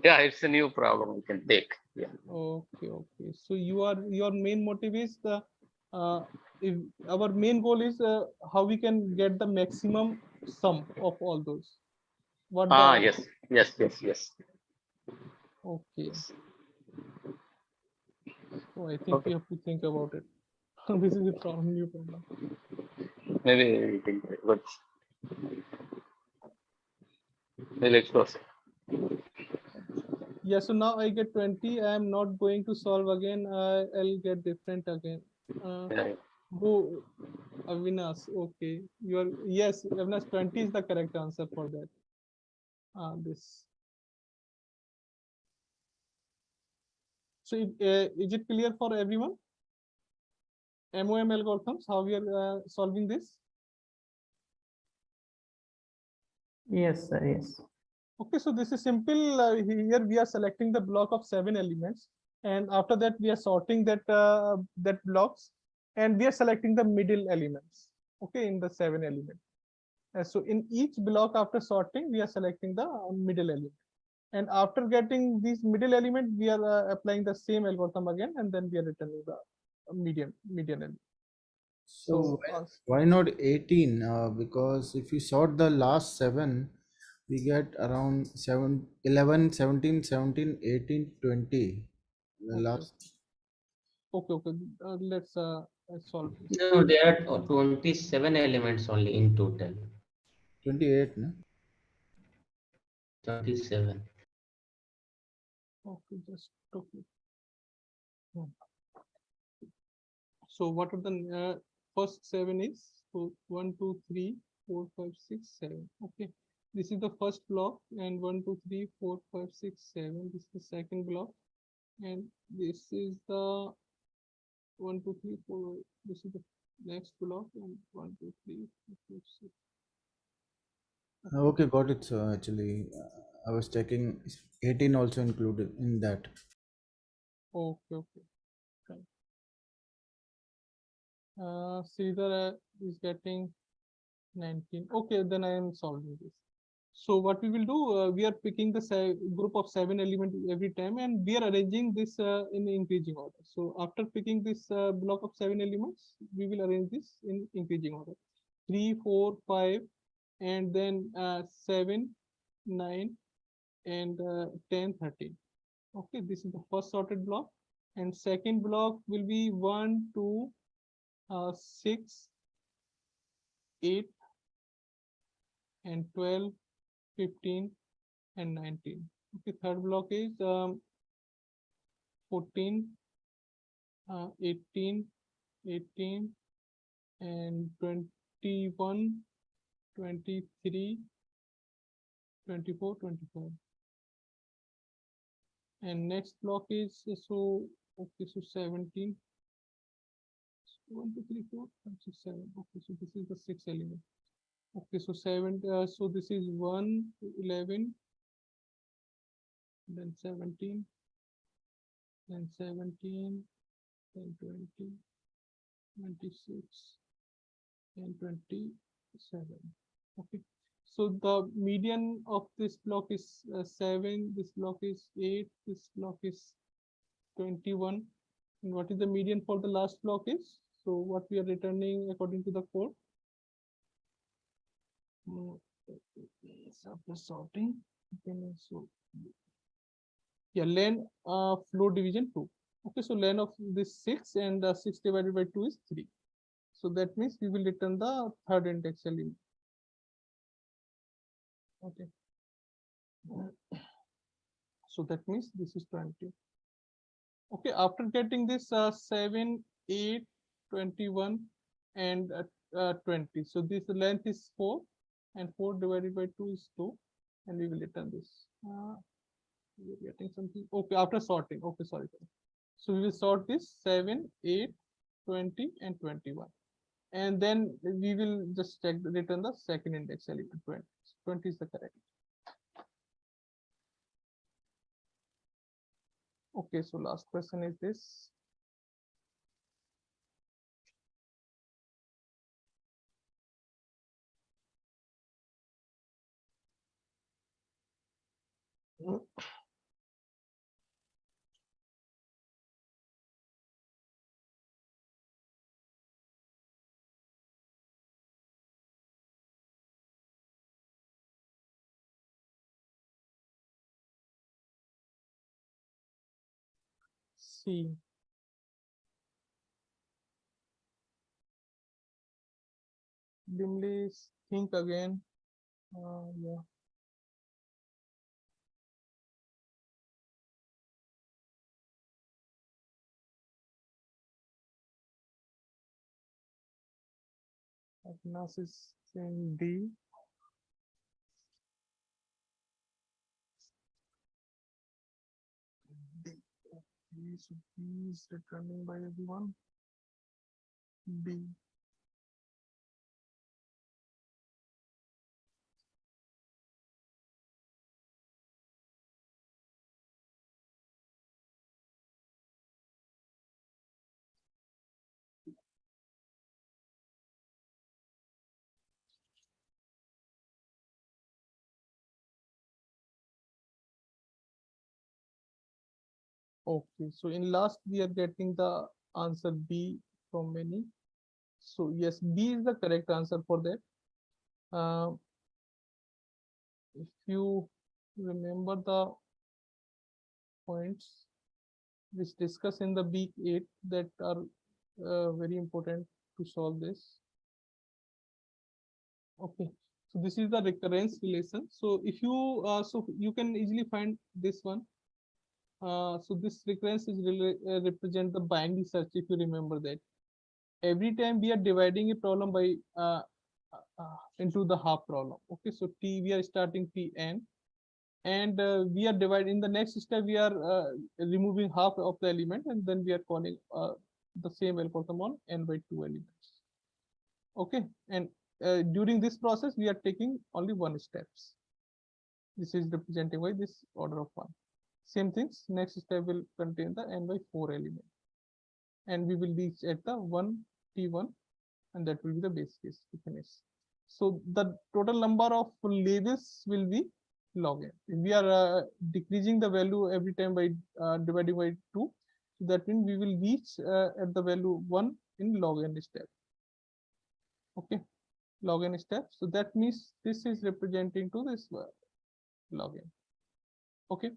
Yeah, it's a new problem we can take. Yeah. Okay. So your main motive is the if our main goal is how we can get the maximum sum of all those. Yes. Okay. So I think we have to think about it. This is a problem, new problem. Maybe we think, but let's close. Yeah, so now I get 20. I am not going to solve again. I'll get different again. Go, Avinash. Okay, yes, Avinash. 20 is the correct answer for that. This. So is it clear for everyone? MOM algorithms, how we are solving this? Yes, sir. Yes. Okay, so this is simple. Here we are selecting the block of 7 elements, and after that we are sorting that blocks, and we are selecting the middle elements. Okay, in the 7 element. So in each block after sorting, we are selecting the middle element, and after getting these middle element, we are applying the same algorithm again, and then we are returning the median element. So So why not 18? Because if you sort the last 7, we get around 7, 11, 17, 17, 18, 20. The okay, last okay. Let's solve this. No, there are 27 elements only in total. 28, no? 27. Okay, just okay. So what are the first 7 is? So 1, 2, 3, 4, 5, 6, 7. Okay, this is the first block, and 1, 2, 3, 4, 5, 6, 7. This is the second block, and this is the 1, 2, 3, 4. This is the next block, and 1, 2, 3, 4, 5, 6. Okay, got it. So actually, I was checking 18 also included in that. Okay. Fine. Sridhar is getting 19. Okay, then I am solving this. So what we will do, we are picking the group of 7 elements every time, and we are arranging this in increasing order. So after picking this block of 7 elements, we will arrange this in increasing order. 3, 4, 5, and then 7, 9, and 10, 13. Okay, this is the first sorted block, and second block will be 1, 2, 6, 8, and 12, 15, and 19. Okay, third block is 14, 18, 18, and 21, 23, 24, 25. And next block is so 17. 1, 2, 3, 4, 5, 6, 7. Okay, so this is the 6th element. Okay, so 7. So this is 1, 11, then 17, then 17, then 20, 26, and 27. Okay, so the median of this block is 7, this block is 8, this block is 21, and what is the median for the last block is? So what we are returning according to the code? After sorting, so yeah, len floor division 2. Okay, so len of this 6, and 6 divided by 2 is 3. So that means we will return the third index element. Okay, so that means this is 20. Okay, after getting this 7, 8, 21, and 20. So this length is 4, and 4 divided by 2 is 2, and we will return this. We're getting something. Okay, after sorting. Okay, sorry. So we will sort this 7, 8, 20, and 21. And then we will just check return the second index element 20. 20 is the correct. Okay, so last question is this. See. Dimly think again. Yeah. Agnes is saying D. D. Okay, so D is returning by everyone. B. Okay, so in last we are getting the answer B from many. So yes, B is the correct answer for that. If you remember the points which discuss in the week 8 that are very important to solve this. Okay, so this is the recurrence relation. So if you so you can easily find this one. So this recurrence is really represent the binary search. If you remember that, every time we are dividing a problem by into the half problem. Okay, so t we are starting tn, and we are dividing. In the next step we are removing half of the element, and then we are calling the same algorithm on n by 2 elements. Okay, and during this process we are taking only one steps. This is representing by this order of 1. Same things, next step will contain the n by 4 element, and we will reach at the 1 t1, and that will be the base case to finish. So the total number of labels will be log n. If we are decreasing the value every time by dividing by 2, so that means we will reach at the value 1 in log n step. Okay, log n step. So that means this is representing to this log n. Okay.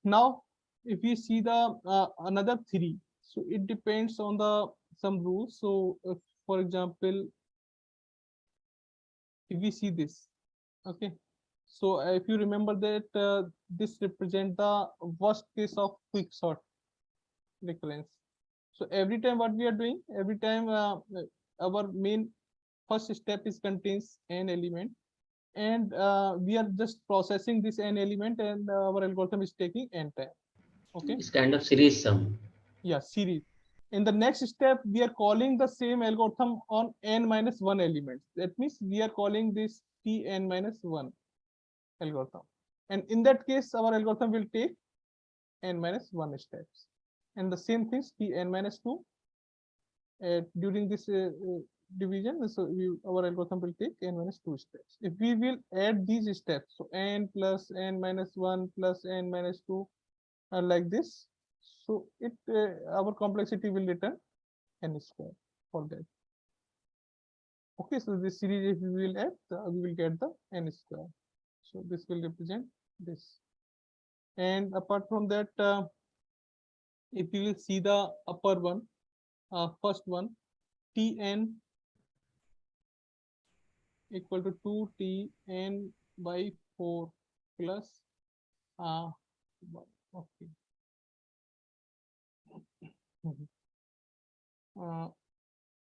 Now, if we see the another 3, so it depends on the some rules. So, for example, if we see this, okay. So if you remember that this represent the worst case of quick sort recurrence. So every time what we are doing, every time our main first step is contains an element, and we are just processing this n element, and our algorithm is taking n time. Okay, It's kind of series sum. yeah, series. In the next step we are calling the same algorithm on n minus 1 elements. That means we are calling this tn minus 1 algorithm, and in that case our algorithm will take n minus 1 steps, and the same things tn minus 2 during this division. So our algorithm will take n minus 2 steps. If we will add these steps, so n plus n minus 1 plus n minus 2 like this, so it our complexity will return n square for that. Okay, so this series, if we will add, we will get the n square. So this will represent this. And apart from that, if you will see the upper one, first one, tn equal to 2tn by 4 plus okay.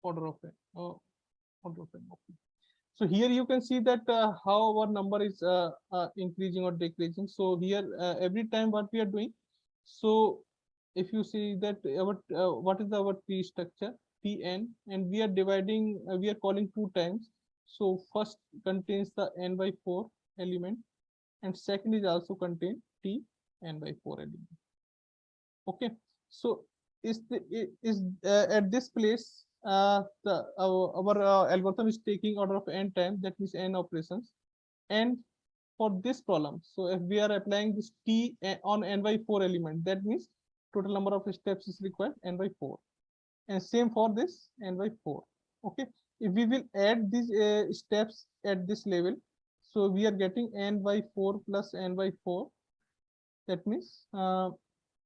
Order of n. Order of n. Okay. So here you can see that how our number is increasing or decreasing. So here every time what we are doing. So if you see that our what is our tree structure tn, and we are dividing, we are calling 2 times. So first contains the n by 4 element, and second is also contain t n by 4 element. Okay, so is at this place our algorithm is taking order of n time, that means n operations. And for this problem, so if we are applying this t on n by 4 element, that means total number of steps is required n by 4, and same for this n by 4. Okay, if we will add these steps at this level, so we are getting n by 4 plus n by 4, that means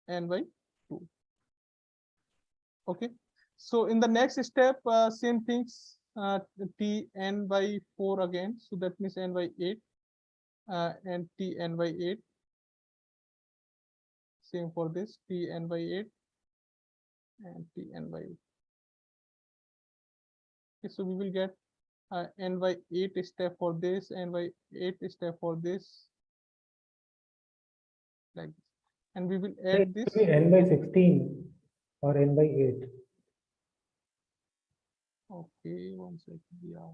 n by 2. Okay, so in the next step, same things, t n by 4 again, so that means n by 8, and t n by 8. Same for this t n by 8 and t n by 8. Okay, so we will get n by 8 step for this, n by 8 step for this, like this. And we will add this n by 16 or n by 8. Okay, 1 second. Yeah.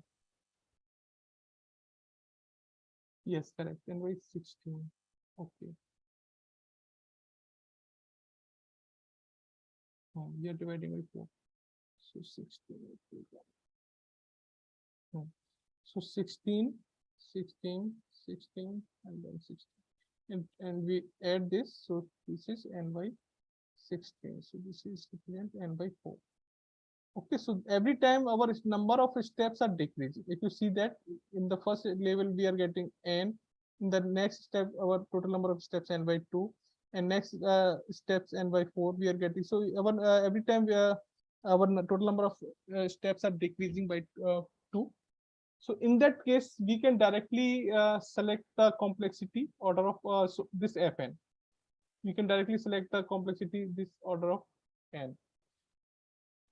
Yes, correct. N by 16. Okay. We are dividing by 4. So 16. Okay. So 16, 16, 16, and then 16. And we add this. So this is n by 16. So this is equivalent n by 4. Okay, so every time our number of steps are decreasing. If you see that in the first level we are getting n, in the next step our total number of steps n by 2, and next steps n by 4 we are getting. So our every time we are, our total number of steps are decreasing by 2. So in that case we can directly select the complexity order of so this fn. We can directly select the complexity this order of n.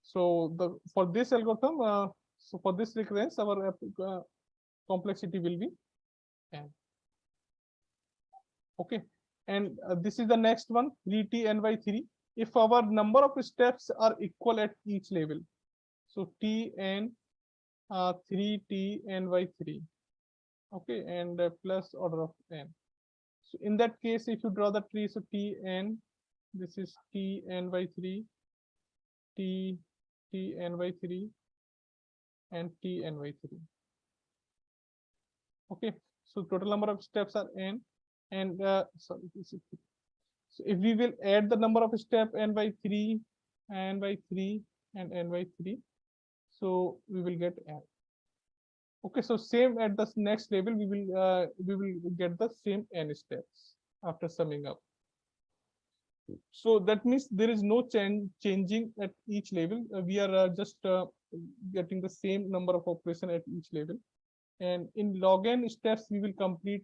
So for this algorithm, so for this recurrence, our complexity will be n. Okay, and this is the next one, 3t n by 3. If our number of steps are equal at each level, so t n 3t n by 3. Okay, and plus order of n. So in that case, if you draw the tree, so t n, this is t n by 3, t n by 3, and t n by 3. Okay, so total number of steps are n, and sorry, so if we will add the number of step n by 3, n by 3, and n by 3, so we will get n. Okay, so same at the next level we will get the same n steps after summing up. So that means there is no changing at each level. We are just getting the same number of operation at each level. And in log n steps we will complete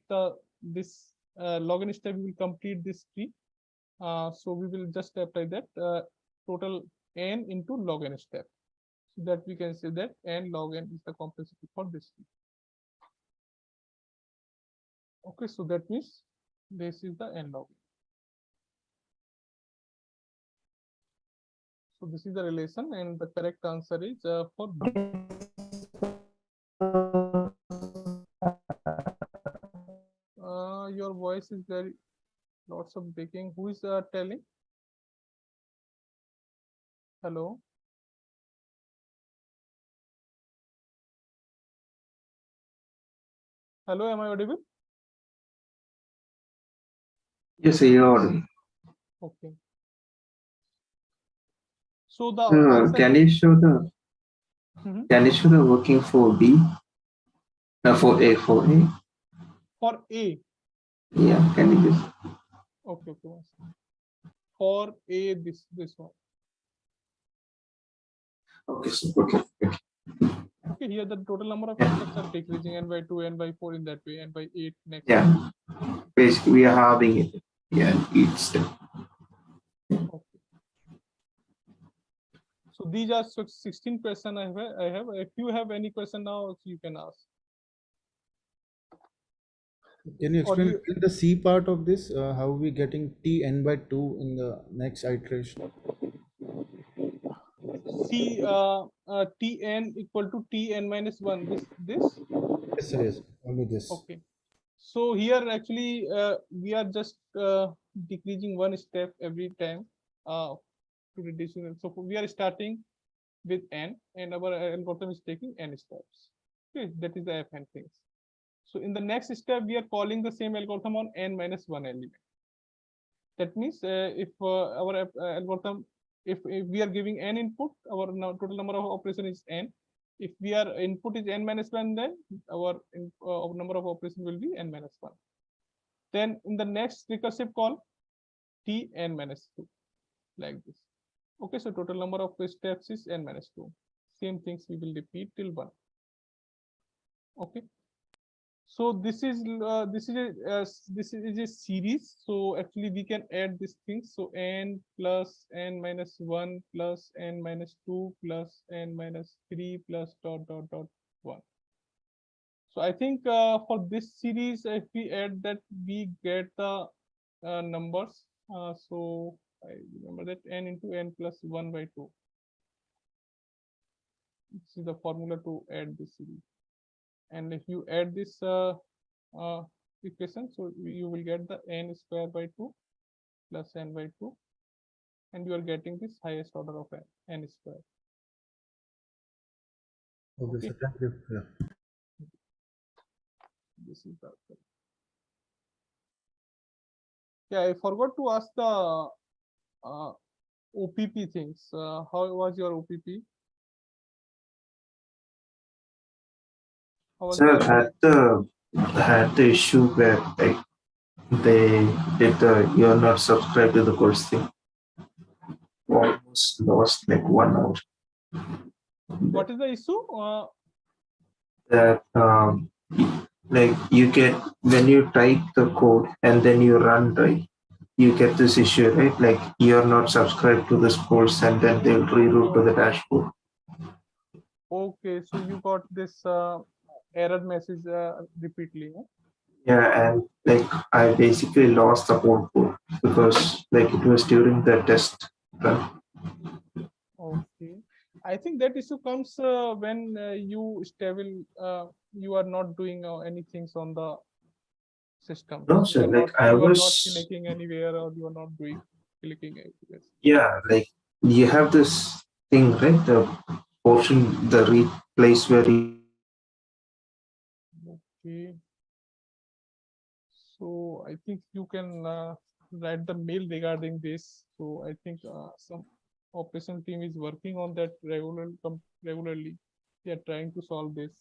this log n step we will complete this tree. So we will just apply that total n into log n step, so that we can say that n log n is the complexity for this tree. Okay, so that means this is the n log n. So this is the relation, and the correct answer is for B. Your voice is very lots of breaking. Who is telling? Hello. Hello, am I audible? Yes, you're audible. Okay. So the answer Can you show the can you show the working for B? For A, for A. For A. Yeah, can you just Okay. For A, this one. okay, so okay. Okay, here the total number of steps are decreasing, n by 2, n by 4 in that way, n by 8 next. Yeah, basically we are having it. Yeah, each step. Okay. So these are 16 questions I have. If you have any question now, you can ask. Can you explain the C part of this? How we getting t n by 2 in the next iteration? C Tn equal to Tn minus 1. This? Yes, sir, yes. Only this. Okay. So here actually we are just decreasing one step every time to reducing it. So we are starting with n, and our algorithm is taking n steps. Okay, that is the fn things. So in the next step, we are calling the same algorithm on n minus 1 element. That means if our algorithm, if we are giving n input, our total number of operation is n. If we are input is n minus 1, then our number of operation will be n minus 1. Then in the next recursive call, t n minus 2, like this. Okay, so total number of steps is n minus 2. Same things we will repeat till 1. Okay. So this is a series. So actually we can add these things. So n plus n minus 1 plus n minus 2 plus n minus 3 plus dot 1. So I think for this series, if we add that, we get the numbers. So I remember that n into n plus 1 by 2. this is the formula to add this series. And if you add this equation, so you will get the n square by 2 plus n by 2, and you are getting this highest order of n square. Okay, Okay. so thank you. Yeah. This is the I forgot to ask the OPP things. How was your OPP? How was Sir, the had the issue where like they did the you're not subscribed to the course thing. Almost lost like 1 hour. what is the issue? That like you get when you type the code and then you run, right, you get this issue, right? Like you're not subscribed to this course and then they'll reroute to the dashboard. Okay, so you got this error message repeatedly. Huh? Yeah, and like I basically lost the whole code because like it was during the test run. Okay, I think that issue comes when you are not doing any things on the system. No, You sir, are like not I you are not was, clicking anywhere, or you are not doing clicking anywhere. yeah, like you have this thing, right? The portion, the read place where you Okay, so I think you can write the mail regarding this. So I think some operation team is working on that regularly. They are trying to solve this.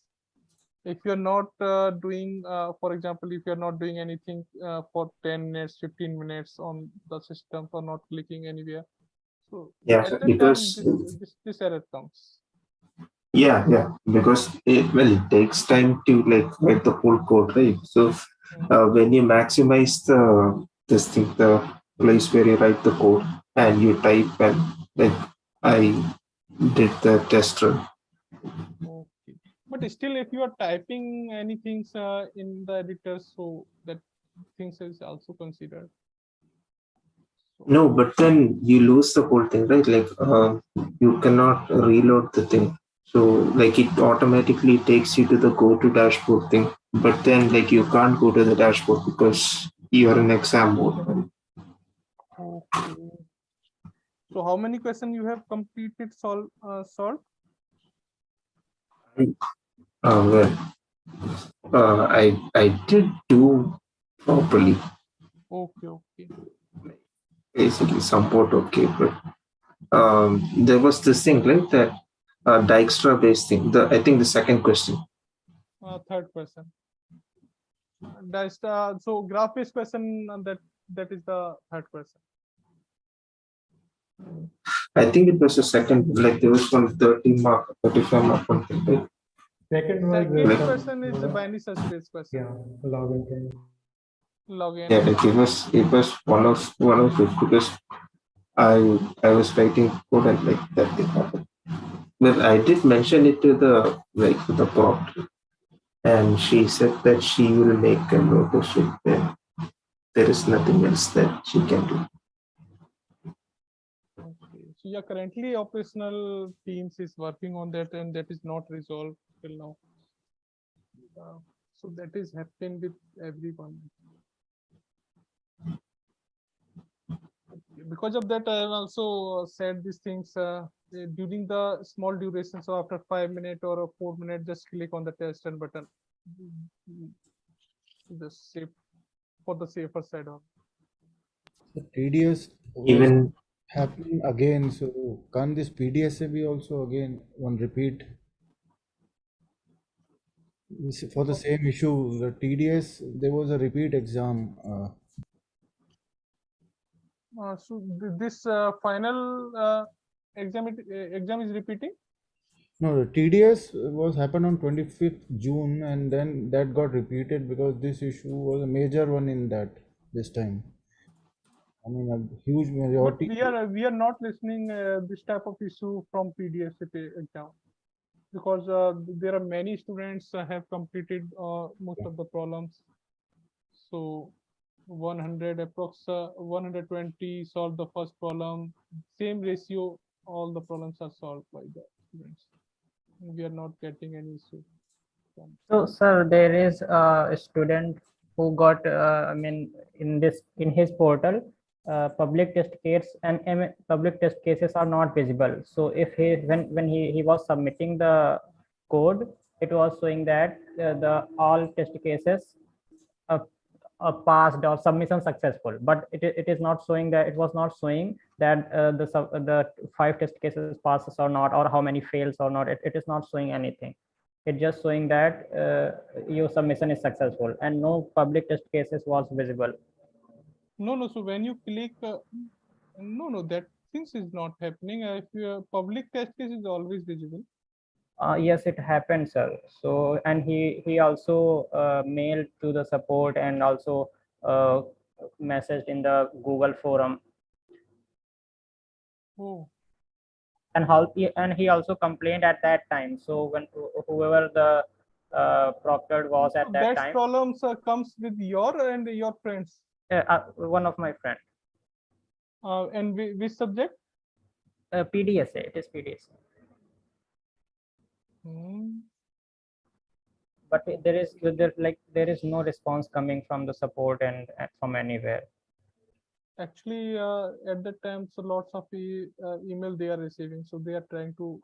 If you're not doing, for example, if you're not doing anything for 10 minutes, 15 minutes on the system, for not clicking anywhere, so yeah, at that time because this error comes. yeah, because it takes time to like write the full code, right? So when you maximize this thing, the place where you write the code and you type and like I did the test run. Okay, but still, if you are typing anything in the editor, so that things is also considered. No, but then you lose the whole thing, right? Like you cannot reload the thing. So like it automatically takes you to the go to dashboard thing. But then like you can't go to the dashboard because you are in exam mode. Okay. So how many questions you have completed solved? Well, I did do properly. Okay. Basically somewhat okay, but there was this thing like that Dijkstra based thing. I think the second question. Third person. That's the so graph based question, that is the third person. I think it was the second, like there was one 30 mark, 35 mark, something, right? Second was Second question is the binary search space question. yeah, login time. Login. Yeah, like it was one of it because I was writing code and like that did happen. But I did mention it to the prompt, and she said that she will make a note of it. Then there is nothing else that she can do. Okay. So yeah, currently operational teams is working on that, and that is not resolved till now. So that is happening with everyone. Because of that, I have also said these things during the small duration. So after 5 minutes or 4 minutes, just click on the test and button. Just safe for the safer side on. The TDS was Even happening again. So can this PDSA be also again one repeat? For the same issue, the TDS, there was a repeat exam. So this final exam is repeating. No, the TDS was happened on 25th June, and then that got repeated because this issue was a major one in that this time. I mean, a huge But majority. we are not listening this type of issue from PDSP exam, because there are many students have completed most of the problems. So 100 approx 120 solve the first problem. Same ratio, all the problems are solved by the students. we are not getting any issue. So, sir, there is a student who got, I mean, in his portal, public test case and public test cases are not visible. So, if he when he was submitting the code, it was showing that the all test cases uh, passed or submission successful, but it is not showing that it was not showing that the 5 test cases passes or not, or how many fails or not. It is not showing anything. It's just showing that your submission is successful and no public test cases was visible. No. So when you click, no, that things is not happening. If your public test case is always visible. Yes, it happened, sir. So, and he also mailed to the support and also uh, messaged in the Google forum. Oh. And he also complained at that time. So when whoever the proctor was at that time, problems comes with your and your friends. one of my friend. And which subject? PDSA. It is PDSA. But there is no response coming from the support and from anywhere. Actually, at that time, so lots of email they are receiving, so they are trying to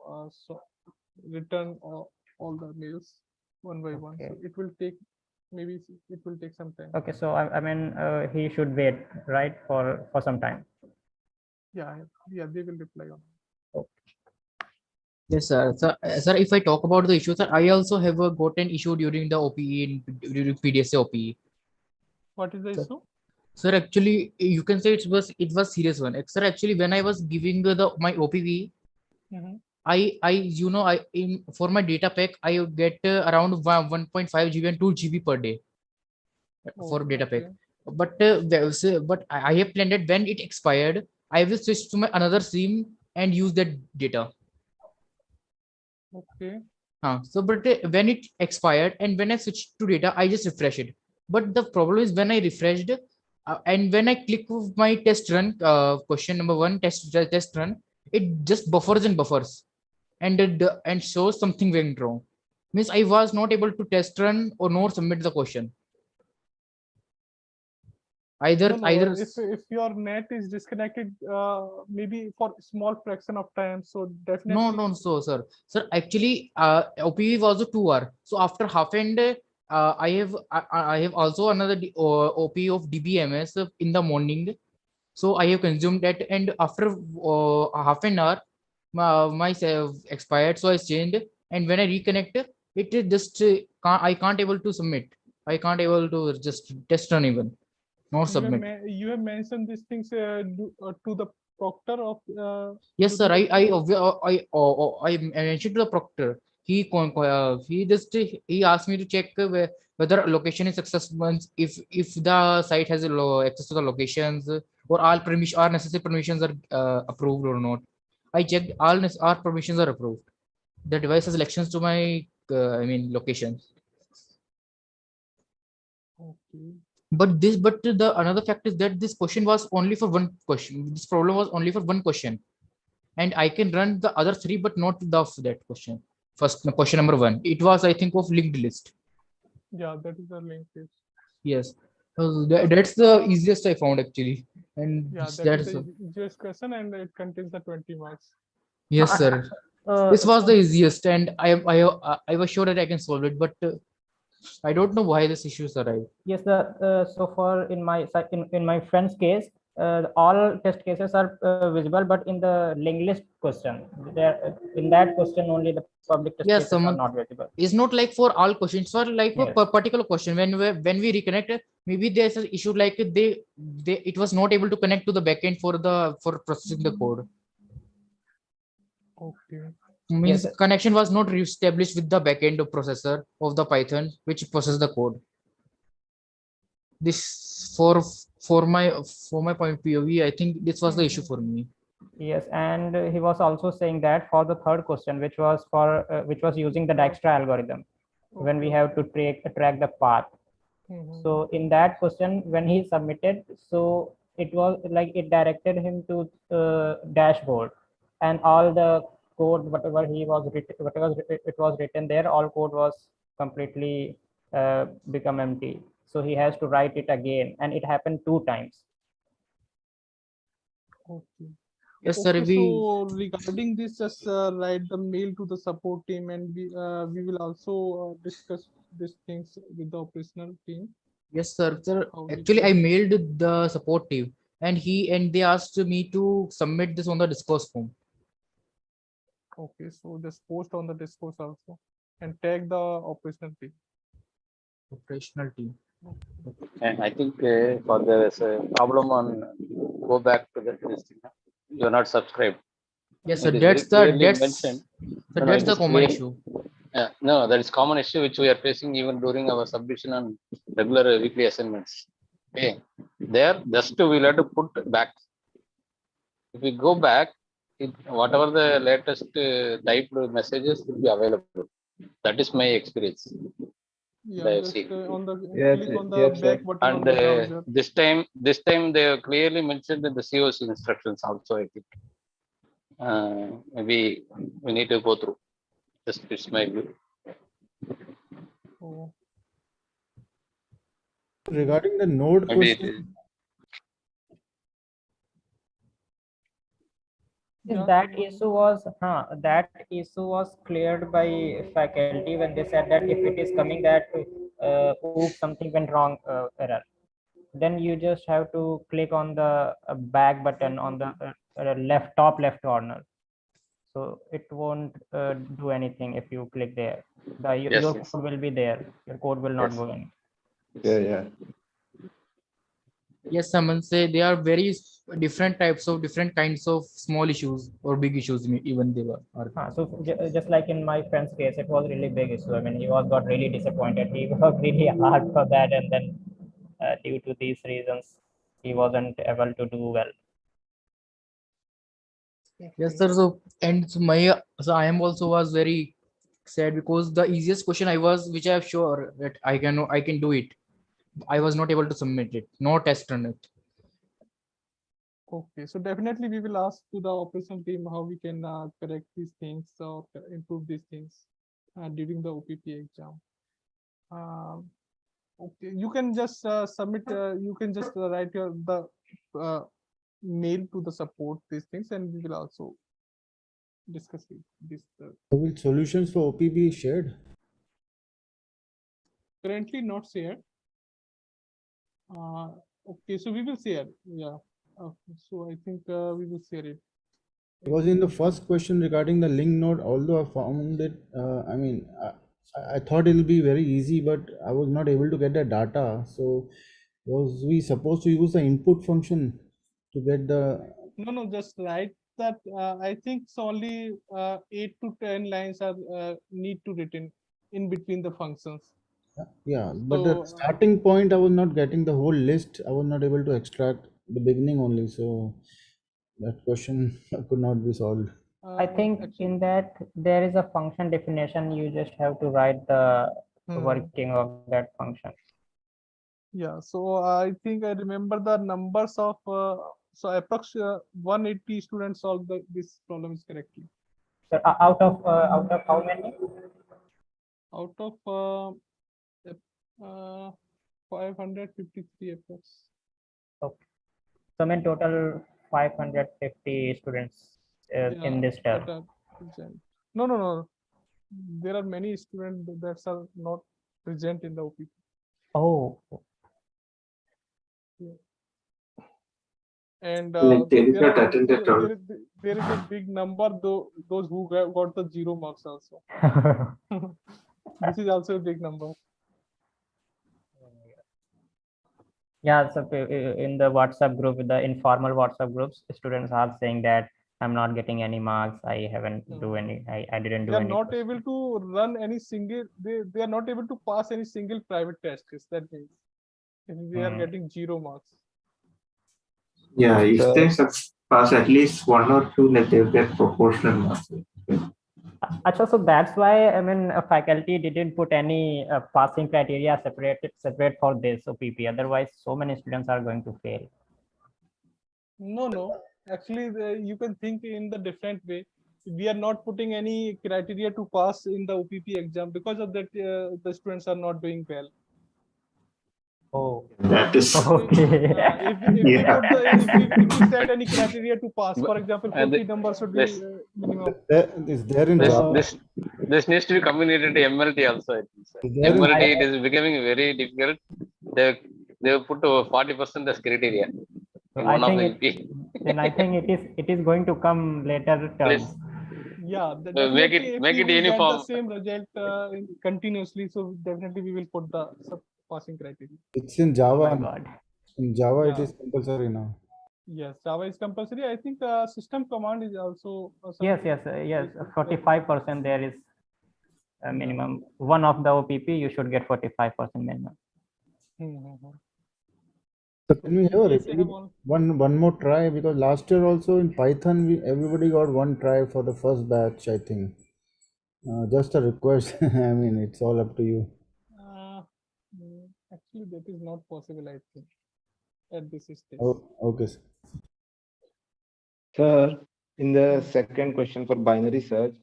return all the mails one by one. So it will take, maybe it will take some time. Okay, so I mean he should wait, right, for some time. Yeah, they will reply on. Yes, sir. Sir, if I talk about the issue, sir, I also have got an issue during the OPE during PDSA OPE. What is the issue? Sir, actually, you can say it was serious one. Sir, actually, when I was giving my OPV, for my data pack, I get around 1.5 GB and 2 GB per day for data pack. But I have planned that when it expired, I will switch to my another SIM and use that data. Okay. So, but when it expired and when I switched to data, I just refresh it. But the problem is when I refreshed and when I click my test run, question number 1, test run, it just buffers and buffers, and shows something went wrong. Means I was not able to test run or nor submit the question. Either if your net is disconnected, maybe for small fraction of time, so definitely no, sir actually OPV was a 2 hour. So after half an day, I have also another OP of DBMS in the morning. So I have consumed that, and after half an hour, my expired, so I changed, and when I reconnect, it is just I can't able to submit. I can't able to just test run even, not submit. You have mentioned these things to the proctor of. Yes, sir. I mentioned to the proctor. He just he asked me to check whether location is successful. If the site has access to the locations, or all necessary permissions are approved or not. I checked all permissions are approved. The device has elections to my locations. Okay. But the another fact is that this question was only for one question. This problem was only for one question, and I can run the other 3, but not that question. First question number 1. It was, I think, of linked list. Yeah, that is the linked list. Yes, that's the easiest I found actually, and yeah, that's the easiest question, and it contains the 20 marks. Yes, sir. This was the easiest, and I was sure that I can solve it, but I don't know why this issues arrive. Yes, so far in my friend's case, all test cases are visible, but in the linked list question, in that question only the public test cases are not visible. It's not like for all questions, for like for particular question. When we reconnect, maybe there's an issue like it was not able to connect to the backend for processing the code. Okay. Means connection was not re-established with the backend processor of the Python which processes the code. This for my point POV, I think this was the issue for me. Yes, and he was also saying that for the third question, which was using the Dijkstra algorithm, when we have to track the path. So in that question, when he submitted, so it was like it directed him to dashboard, and all the code, whatever it was written there, all code was completely become empty. So he has to write it again, and it happened 2 times. Okay. Yes, sir. Okay, We so regarding this, just write the mail to the support team, and we will also discuss these things with the operational team. yes, sir. Sir, How we actually, I can- mailed the support team, and they asked me to submit this on the discourse form. Okay, so just post on the discourse also, and tag the operational team. Operational team. And I think for there's a problem on go back to this thing. You're not subscribed. Yes, sir. It is very clearly mentioned. Sir, No, that's it the is common clear. issue. No, that is common issue which we are facing even during our submission on regular weekly assignments. Okay, there just we'll have to put back. If we go back, whatever the latest typed messages will be available. That is my experience. Yeah, I've just seen. click on the back button on And the browser. this time they have clearly mentioned in the COC instructions also. I think maybe we need to go through. This is my view. Oh, Regarding the node Maybe it question, is. yeah. That issue was cleared by faculty when they said that if it is coming that oops, something went wrong error, then you just have to click on the back button on the top left corner. So it won't do anything if you click there. Yes, Your yes. code will be there. Your code will not Yes. go in. Yeah. Yes, someone say there are very different kinds of small issues or big issues. Even they were. So just like in my friend's case, it was really big issue. I mean, he got really disappointed. He worked really hard for that, and then due to these reasons, he wasn't able to do well. Yes, sir. So I am also was very sad because the easiest question which I have sure that I can do it. I was not able to submit it. No test on it. Okay, so definitely we will ask to the operation team how we can correct these things or improve these things during the OPP exam. Okay, you can just submit. You can just write the mail to the support these things, and we will also discuss this. will solutions for OP be shared? Currently not shared. Okay, so we will share. Yeah. So I think we will share it. Because in the first question regarding the link node, although I found it, I thought it'll be very easy, but I was not able to get the data. So was we supposed to use the input function to get the? No, just write that. I think it's only 8 to 10 lines are need to written in between the functions. Yeah, but the So starting point, I was not getting the whole list. I was not able to extract the beginning only. So that question could not be solved. I think in that there is a function definition. You just have to write the working of that function. Yeah, so I think I remember the numbers of so approx 180 students solved this problem is correctly. So out of how many? Out of 553 approx. Okay. So in total 550 students in this term. No. There are many students that are not present in the OPP. Oh. Yeah. And Like they did there not are attend the also, there is a big number those who got the 0 marks also. This is also a big number. Yeah, so in the WhatsApp group, the informal WhatsApp groups, students are saying that I'm not getting any marks. I haven't do any. I didn't do They are any. not able to run any single. They are not able to pass any single private test. That means they are getting 0 marks. Yeah, if they pass at least 1 or 2, like they'll get proportional marks. Achha, so that's why I mean faculty didn't put any passing criteria separate for this OPP. Otherwise, so many students are going to fail. No. Actually, you can think in the different way. we are not putting any criteria to pass in the OPP exam. Because of that, the students are not doing well. Oh, That is okay. If we Yeah. put if we set any criteria to pass, for example, 40 numbers should be this minimum. Is there in this Java? this needs to be communicated to MLT also, I think, sir. Is there in MLT, it is becoming very difficult. They put 40% as criteria So in I one of think the then I think it is going to come later Please, terms. Yeah, make definitely. If it we will get the uniform. same result continuously, so definitely we will put the passing criteria. It's in Oh Java. my God. In Java, it Yeah. is compulsory now. Yes, Java is compulsory. I think system command is also. Yes, yes, yes. 45% there is a minimum. One of the OPP, you should get 45% minimum. So can we have a Yes, I repeat? have all. One more try, because last year also in Python everybody got one try for the first batch, I think. Just a request. I mean, it's all up to you. Actually, that is not possible, I think, at this stage. Oh, okay, sir. Sir, in the second question for binary search,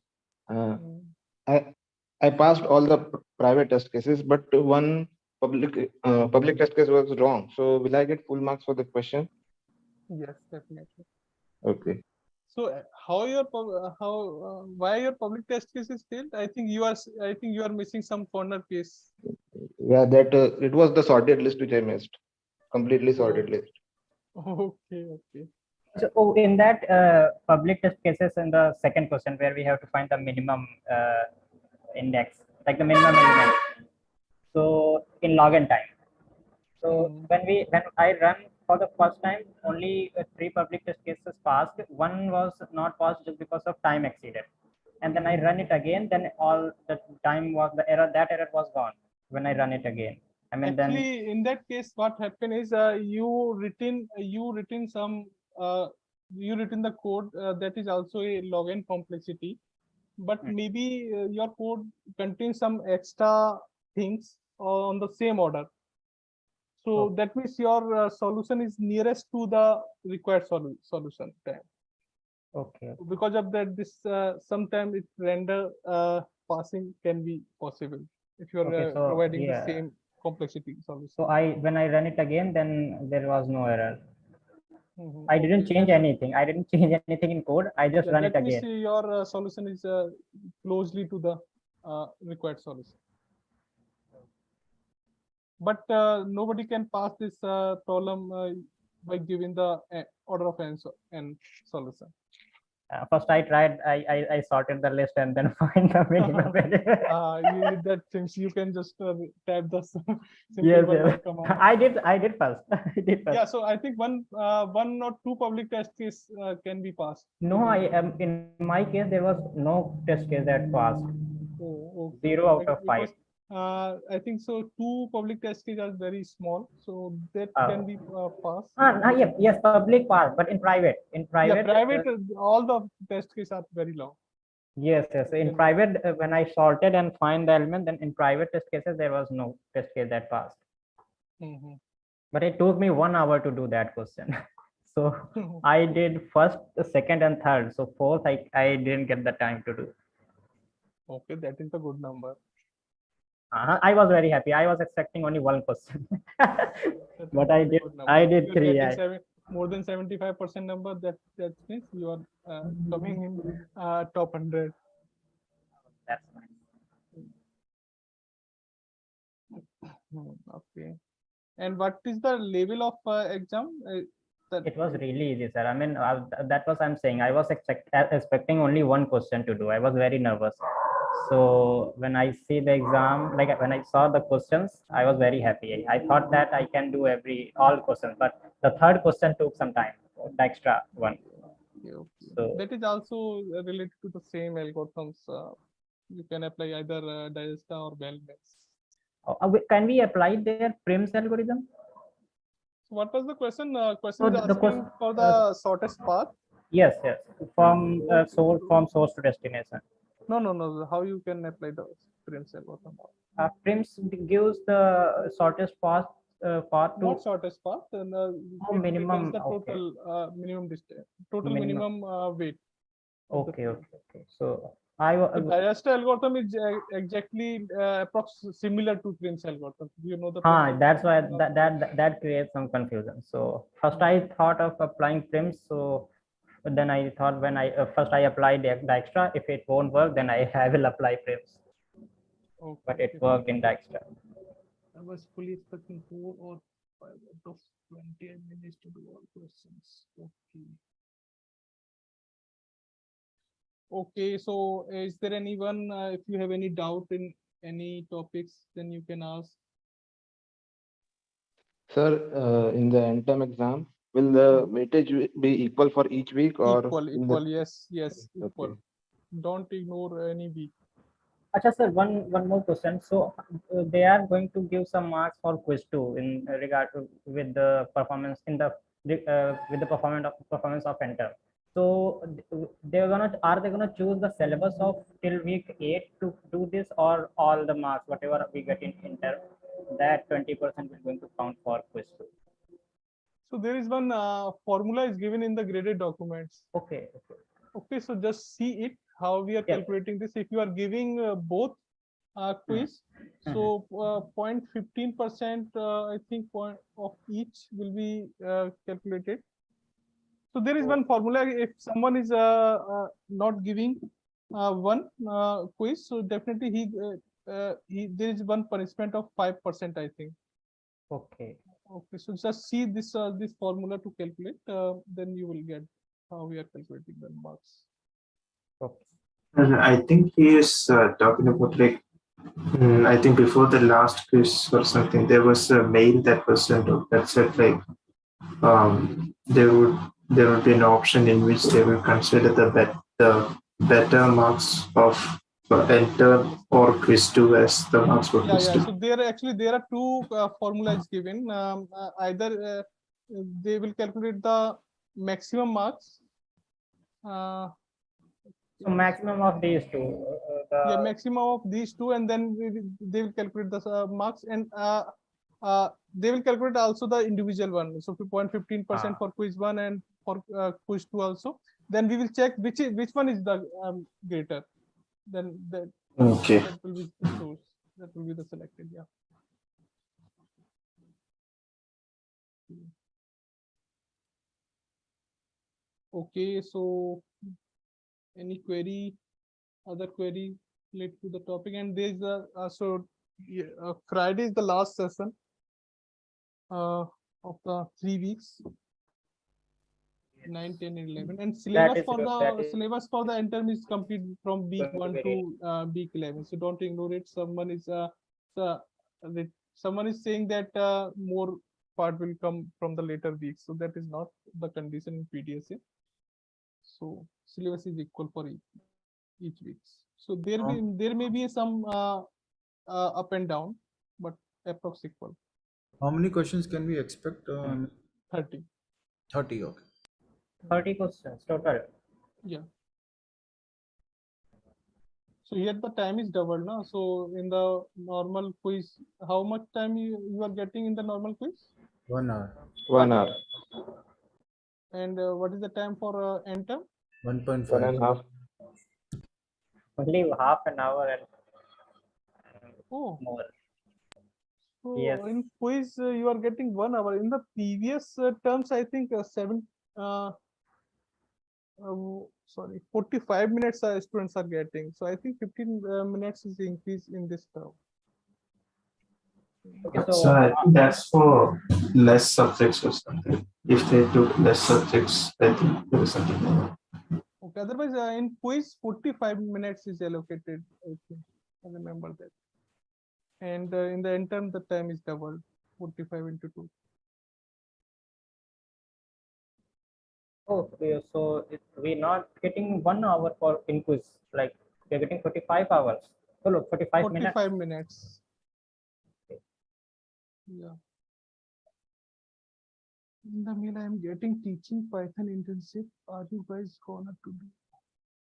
I passed all the private test cases, but one public test case was wrong. So will I get full marks for the question? Yes, definitely. Okay. So why your public test case is failed? I think you are missing some corner case. Yeah, that it was the sorted list which I missed. Completely sorted list. Okay. So in that public test cases in the second question where we have to find the minimum index, like the minimum element. So in log n time. So when I run for the first time, only 3 public test cases passed. One was not passed just because of time exceeded. And then I run it again, then all the time was that error was gone when I run it again. I mean, actually, then in that case, what happened is you written the code that is also a log n complexity, but maybe your code contains some extra things on the same order. So that means your solution is nearest to the required solution time. Okay. Because of that, this sometimes it render passing can be possible if you are providing the same complexity solution. So when I run it again, then there was no error. I didn't change anything. I didn't change anything in code. I just run it again. That means your solution is closely to the required solution. But nobody can pass this problem by giving the order of n solution. First, I tried. I sorted the list and then find the minimum. That seems you can just type the simple yes. command. I did first. Yeah, so I think one or two public test case can be passed. No, in my case there was no test case that passed. Oh, okay. 0 out of 5. I think so. 2 public test cases are very small, so that can be passed. Yes, public pass, but in private. Yeah, private, all the test cases are very long. Yes. In private, when I sorted and find the element, then in private test cases there was no test case that passed. But it took me 1 hour to do that question. So I did first, second, and third. So fourth, I didn't get the time to do. Okay, that is a good number. I was very happy. I was expecting only 1 question, but I did 3. More than 75% number. That means you are coming in top 100. That's nice. Okay. And what is the level of exam? It was really easy, sir. I mean, that was I'm saying. I was expecting only 1 question to do. I was very nervous. So when I see the exam, like when I saw the questions, I was very happy. I thought that I can do all questions, but the third question took some time, the extra one. Okay. So that is also related to the same algorithms. You can apply either Dijkstra or Bell-based. Can we apply their Prim's algorithm? So what was the question? Question is asking for the shortest path. Yes. From source to destination. No. How you can apply the Prim's algorithm? Prim's gives the shortest path to not shortest path. Minimum. The total minimum distance, total minimum weight. of the Okay, field. okay, okay. So The Dijkstra algorithm is exactly similar to Prim's algorithm. You know the Prim's that's why algorithm? that creates some confusion. So first I thought of applying Prims. So then I thought when I first I applied Dijkstra. If it won't work, then I will apply Prims. Okay, But it okay, worked fine. in Dijkstra. I was fully expecting 4 or 5 out of 20 I managed to do all questions. Okay. Okay, so is there anyone, if you have any doubt in any topics, then you can ask. Sir, in the end term exam, will the weightage be equal for each week or Equal, yes, equal. Okay. Don't ignore any week. Acha sir, one more question. So they are going to give some marks for quiz 2 in regard to with the performance in the with the performance of enter. So are they gonna choose the syllabus of till week 8 to do this, or all the marks whatever we get in enter, that 20% is going to count for quiz 2? So there is one formula is given in the graded documents. Okay. Okay, so just see it, how we are calculating this. If you are giving both quiz, so 0.15%, I think, point of each will be calculated. So there is one formula. If someone is not giving one quiz, so definitely he there is one punishment of 5%, I think. Okay. Okay, so just see this this formula to calculate, then you will get how we are calculating the marks. Okay. And I think he is talking about like, I think before the last quiz or something, there was a mail that was sent out that said like, there would be an option in which they will consider the better marks of enter or quiz 2 as the marks for quiz 2. So there are two formulas given. Either they will calculate the maximum marks. So maximum of these two. Maximum of these two, and then they will calculate the marks, and they will calculate also the individual one. So 0.15% for quiz 1 and for quiz 2 also. Then we will check which one is the greater. Then that will be the choice. That will be the selected. Yeah. Okay, so any query, other query related to the topic, and there's Friday is the last session of the 3 weeks, 9, 10, and 11, and syllabus for the end term is complete from week 1 to week 11. So don't ignore it. Someone is saying that more part will come from the later weeks. So that is not the condition in PDSA. So syllabus is equal for each week. So there may be some up and down, but approx equal. How many questions can we expect? 30. 30, okay. 30 questions total. Yeah. So here the time is doubled now. So in the normal quiz, how much time you are getting in the normal quiz? 1 hour. 1 hour. And what is the time for end term? 1.5. 1.5. Only half an hour and more. So Yes. in quiz you are getting 1 hour. In the previous terms, I think 45 minutes students are getting. So I think 15 minutes is increase in this term. Okay, so I think that's for less subjects or something. If they took less subjects, I think there is something like that. Okay, otherwise in quiz 45 minutes is allocated. I think I remember that. And in the end term the time is doubled, 45 into 2. Okay, so we're not getting 1 hour for in quiz, like we're getting 45 hours. So look, 45 minutes. 45 minutes. Yeah. In the mail, I am getting teaching Python internship. Are you guys gonna to do?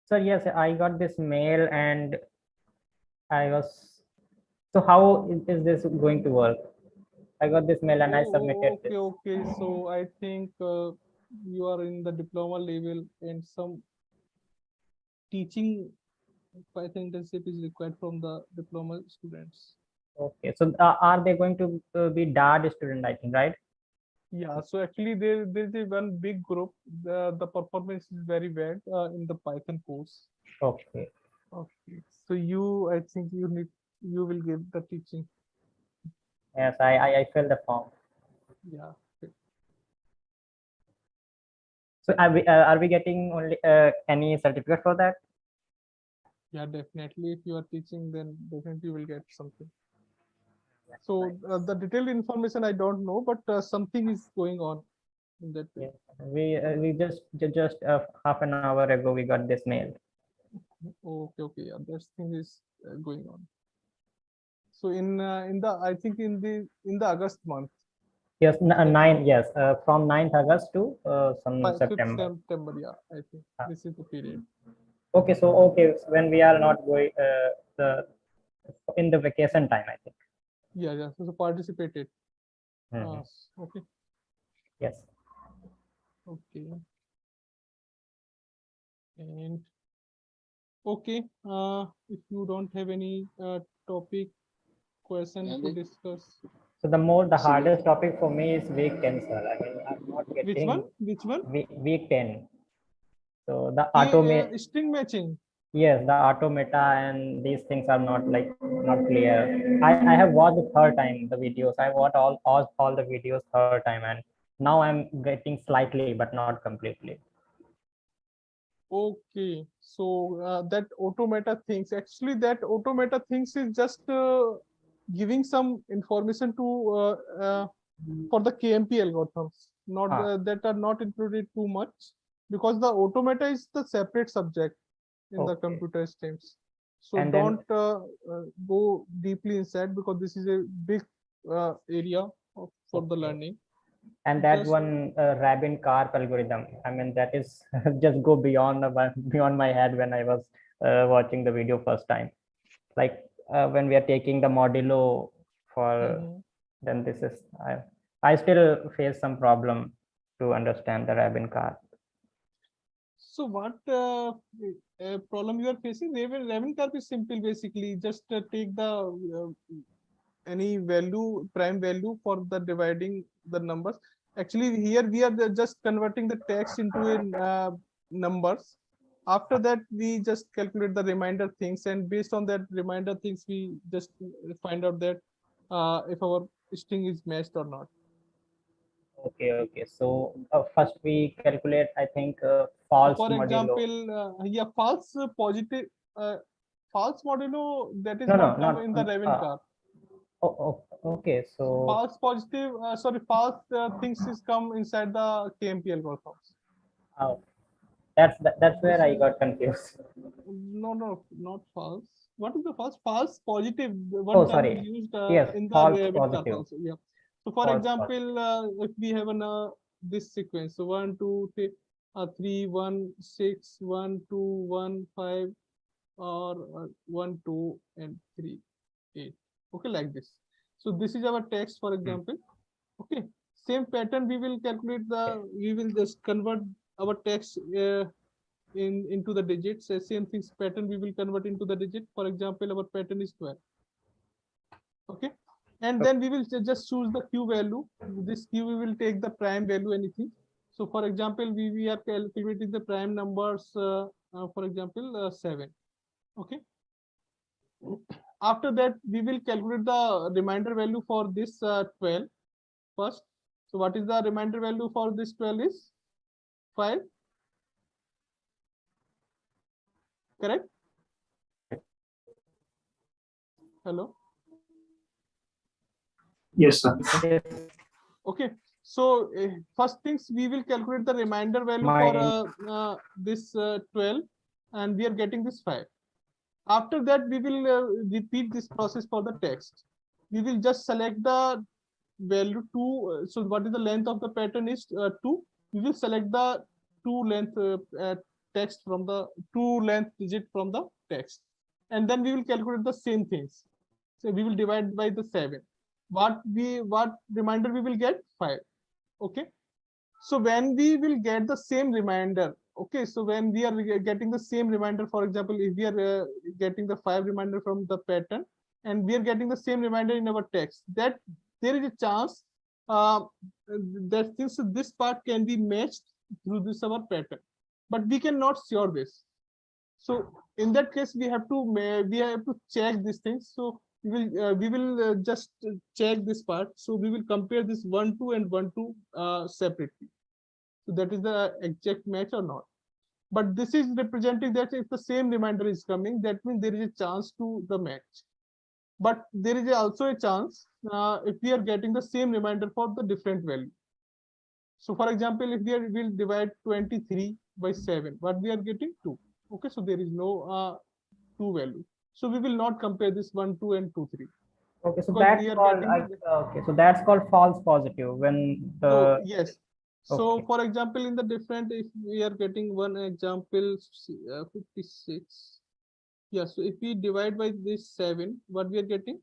So yes, I got this mail and I was. So how is this going to work? I got this mail and I submitted this. Okay. So I think you are in the diploma level, and some teaching Python internship is required from the diploma students. Okay, so are they going to be DAD student, I think, right? Yeah, so actually there's a one big group. The performance is very bad in the Python course. Okay. Okay, so I think you will get the teaching. Yes, I filled the form. Yeah. Okay. So are we getting only any certificate for that? Yeah, definitely. If you are teaching, then definitely you will get something. So the detailed information I don't know, but something is going on in that way. Yeah. We just half an hour ago we got this mail. Okay. Yeah, that thing is going on. So in the I think in the August month. Yes, 9. Yes, from 9th August to some 5th September. September. Yeah, I think this is the period. Okay, so when we are not going in the vacation time, I think. Yeah. So participated. Mhm. Okay. Yes. Okay. And okay, if you don't have any topic question to discuss. So the hardest topic for me is week 10, sir. I mean, I'm not getting. Which one? Which one? Week 10. So the automate. String matching. Yes, the automata and these things are not clear. I have watched the third time the videos. I watched all the videos third time, and now I'm getting slightly but not completely. Okay, so that automata things, actually that automata things is just giving some information to for the KMP algorithms, not that are not included too much, because the automata is the separate subject in the computer streams. So And don't go deeply inside, because this is a big area for the learning. And that one Rabin Karp algorithm, I mean, that is just go beyond my head when I was watching the video first time. Like when we are taking the modulo for, then this is I still face some problem to understand the Rabin Karp. So what problem you are facing? Rabin Karp is simple, basically. Just take the any value, prime value for the dividing the numbers. Actually, here we are just converting the text into numbers. After that, we just calculate the remainder things, and based on that remainder things, we just find out that if our string is matched or not. Okay. So first we calculate, I think, false For modulo. example, yeah, false positive, false modulo, that is No, not not in the Rabin Karp. Okay. So false positive, false things is come inside the KMP algorithms. Oh, that's where I got confused. No, not false. What is the false? False positive. Oh, One term sorry. is used Yes, in the false Rabin Karp positive. also. Yeah. So for False example, if we have this sequence, so 1, 2, 3, 1, 6, 1, 2, 1, 5, or 1, 2, and 3, 8. Okay, like this. So this is our text, for example. Okay, same pattern we will calculate we will just convert our text into the digits. Same things pattern we will convert into the digit. For example, our pattern is 12. Okay, and then we will just choose the q value. This q we will take the prime value, anything. So for example, we are calculating the prime numbers, for example, 7. Okay, after that we will calculate the remainder value for this 12 first. So what is the remainder value for this 12 is 5, correct? Hello. Yes, sir. Okay, so first things we will calculate the remainder value for this 12, and we are getting this 5. After that, we will repeat this process for the text. We will just select the value 2. So what is the length of the pattern is 2. We will select the 2 length text from the 2 length digit from the text, and then we will calculate the same things. So we will divide by the 7. What remainder we will get? 5. Okay, so when we will get the same remainder, okay, so when we are getting the same reminder, for example, if we are getting the 5 reminder from the pattern and we are getting the same reminder in our text, that there is a chance that this part can be matched through this our pattern, but we cannot sure this. So in that case, we have to check these things. So we will just check this part. So we will compare this 1 2 and 1 2 separately. So that is the exact match or not. But this is representing that if the same reminder is coming, that means there is a chance to the match. But there is also a chance if we are getting the same reminder for the different value. So for example, if will divide 23 by 7, what we are getting 2. Okay, so there is no 2 value. So we will not compare this 1 2 and 2 3. Okay, so because that's we are called getting okay, so that's called false positive when the no, yes. So okay. for example, in the different, if we are getting one example 56, yeah, so if we divide by this 7, what we are getting?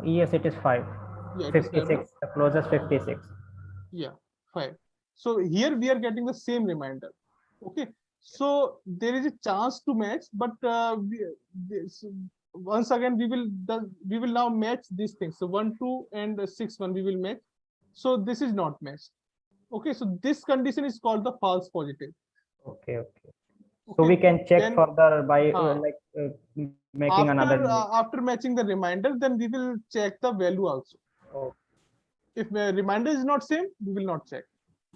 Yes, it is 5. Yeah, it is 5, 56, no? the closest 56. Yeah, 5. So here we are getting the same reminder. Okay, so there is a chance to match, but once again we will now match these things. So 1 2 and 6 1 we will match. So this is not matched. Okay, so this condition is called the false positive. Okay, okay. So we can check then, further by making another. After matching the reminder, then we will check the value also. Oh. If the reminder is not same, we will not check.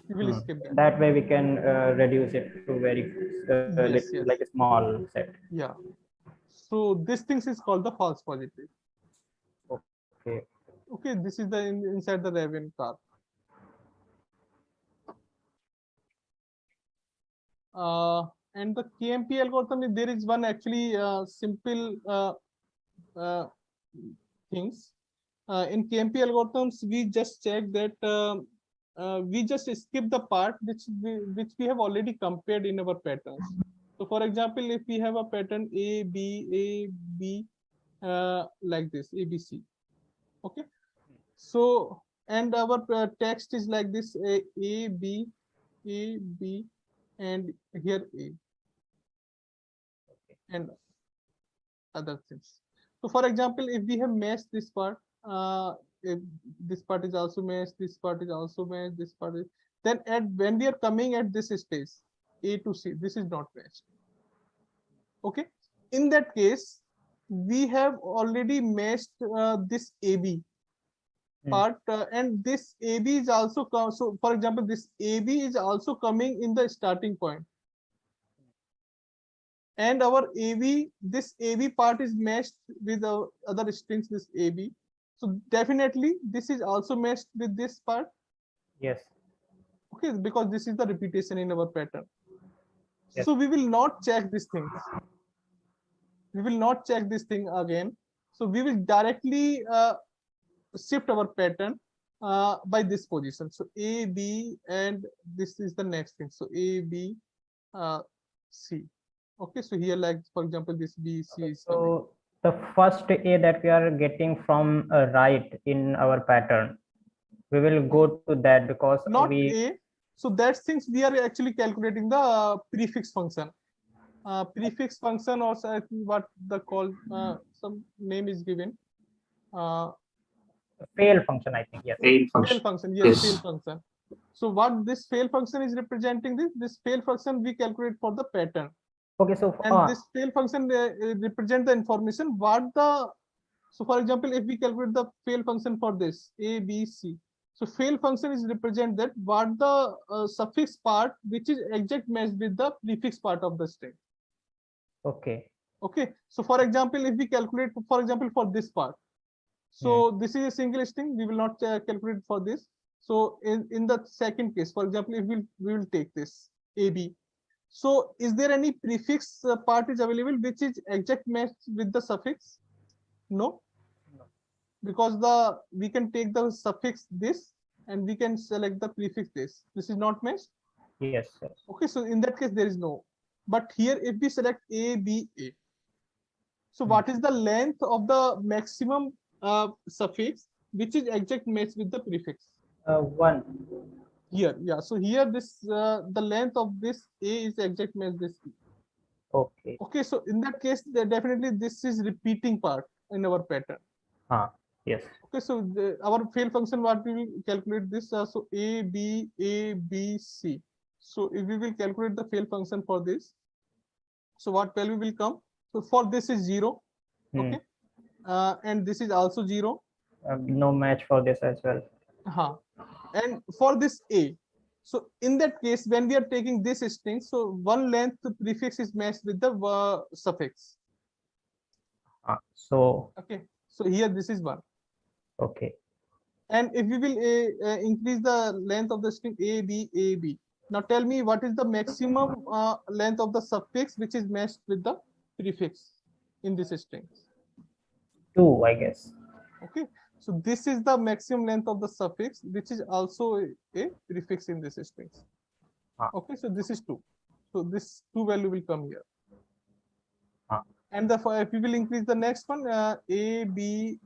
We will skip that. That way we can reduce it to very yes. like a small set. Yeah. So this things is called the false positive. Okay. Okay, this is the inside the Raven car. And the KMP algorithm, there is one actually simple things. In KMP algorithms, we just check that we just skip the part which we have already compared in our patterns. So for example, if we have a pattern A, B, like this, ABC. Okay. So, and our text is like this, A, B, and here A. And other things. So for example, if we have matched this part, if this part is also matched, this part is also matched, this part is, then when we are coming at this stage, A to C, this is not matched. Okay, in that case, we have already matched this AB part, and this AB is also so for example, this AB is also coming in the starting point. And our AB, this AB part is matched with the other strings, this AB. So definitely this is also matched with this part. Yes. Okay, because this is the repetition in our pattern. Yes. So we will not check these things. We will not check this thing again. So we will directly shift our pattern by this position. So A, B, and this is the next thing. So A, B, C. Okay, so here, like for example, this B, C is coming. So the first A that we are getting from right in our pattern, we will go to that because not we. A. So that's things we are actually calculating the prefix function. Prefix function, or what the call some name is given. Fail function, I think. Yes. Fail function. Yes, fail function. So what this fail function is representing, this fail function we calculate for the pattern. Okay, so and this fail function represent the information what the. So for example, if we calculate the fail function for this A, B, C, so fail function is represent that what the suffix part which is exact match with the prefix part of the string. Okay. Okay. So for example, if we calculate, for example, for this part, so this is a single string, we will not calculate for this. So in the second case, for example, if we will take this AB. So is there any prefix part is available which is exact match with the suffix? No. Because we can take the suffix this and we can select the prefix this. This is not matched. Yes. Okay, so in that case there is no. But here if we select A, B, A. So what is the length of the maximum suffix which is exact match with the prefix? 1. here. Yeah. So here this the length of this A is exact match this E. Okay. Okay. So in that case, definitely this is repeating part in our pattern. Yes. Okay. So our fail function, what we will calculate this? So A, B, C. So if we will calculate the fail function for this, so what value will come? So for this is 0. Okay. And this is also 0. No match for this as well. And for this A, so in that case, when we are taking this string, so one length prefix is matched with the suffix. So Okay. So here this is 1. okay. And if we will increase the length of the string A, B, now tell me what is the maximum length of the suffix which is matched with the prefix in this string? 2, I guess. Okay. So this is the maximum length of the suffix, which is also a prefix in this string. Okay. So this is 2. So this 2 value will come here. And if we will increase the next one, A, B.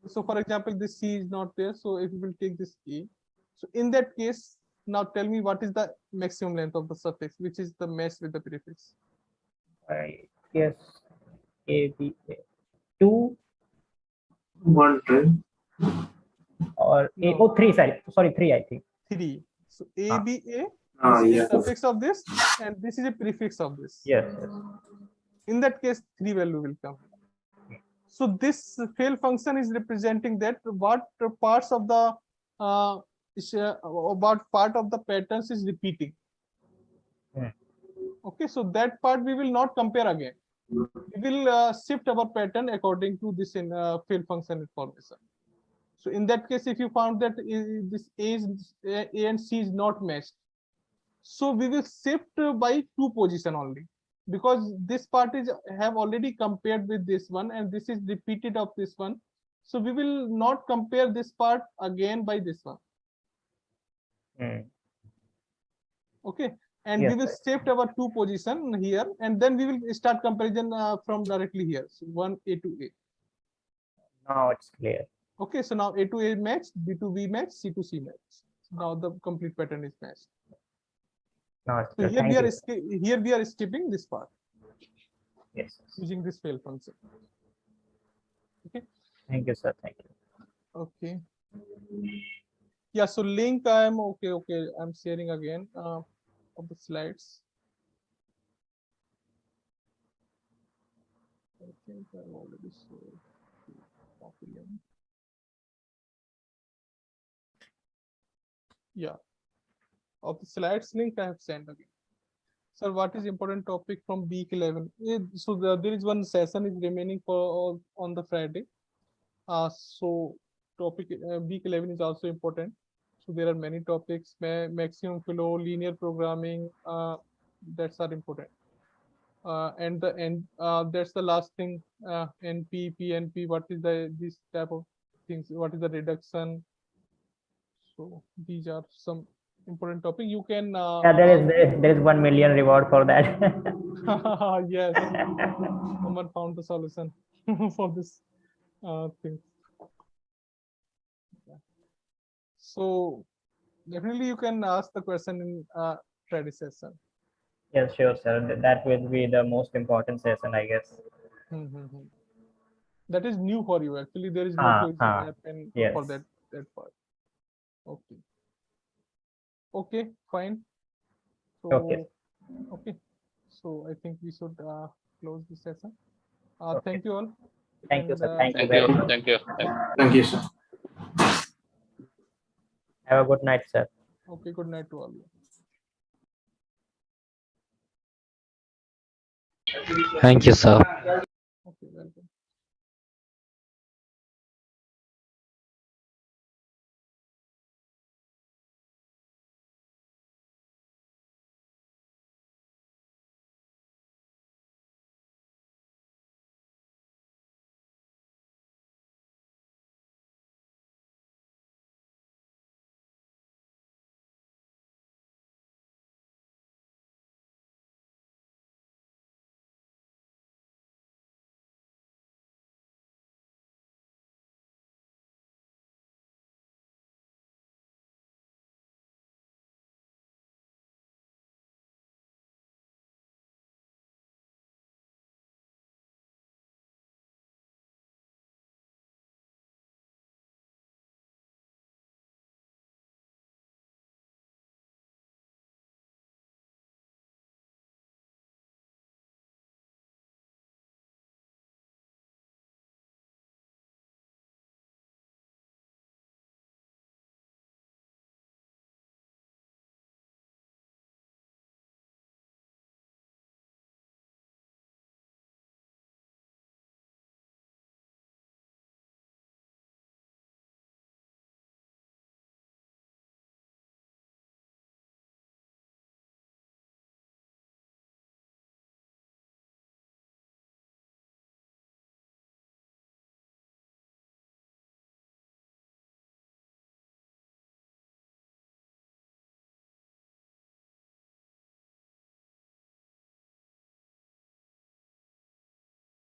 So for example, this C is not there. So if we will take this A, so in that case, now tell me what is the maximum length of the suffix, which is the match with the prefix. I guess A, B, A. 2 1 3 or No. A, oh 3, sorry 3, I think. 3. So A, B, A. Ah, This is yeah. a suffix of this, and this is a prefix of this. Yes. In that case, 3 value will come. So this fail function is representing that what parts of the about part of the patterns is repeating. Okay, so that part we will not compare again. We will shift our pattern according to this in fail function information. So in that case, if you found that this A and C is not matched, so we will shift by 2 position only, because this part is have already compared with this one, and this is repeated of this one. So we will not compare this part again by this one. Okay, and Yes, we will shift our 2 position here, and then we will start comparison from directly here. So 1 A to A. Now it's clear. Okay, so now A to A match, B to B match, C to C match. Now the complete pattern is matched. Now it's So clear. here we are skipping this part. Yes. Using this fail function. Okay. Thank you, sir. Thank you. Okay. Yeah. So link I'm okay. I'm sharing again of the slides. I think I've already shared. Copy link. Yeah. Of the slides link I have sent again. Sir, what is important topic from week 11? So there is one session is remaining for on the Friday. So topic week 11 is also important. So there are many topics, maximum flow, linear programming, that's are important. And that's the last thing, NP, PNP, what is this type of things, what is the reduction? So these are some important topic. You can Yeah, there is 1 million reward for that. yes, someone found the solution for this thing. So definitely you can ask the question in Friday session. Yes, sure, sir. That will be the most important session, I guess. That is new for you. Actually, there is no quiz happen for that part. Okay. Okay, fine. So, okay. So I think we should close the session. Thank you all. Thank you, sir. Thank you. Thank you, sir. Have a good night, sir. Okay, good night to all. Thank you, sir.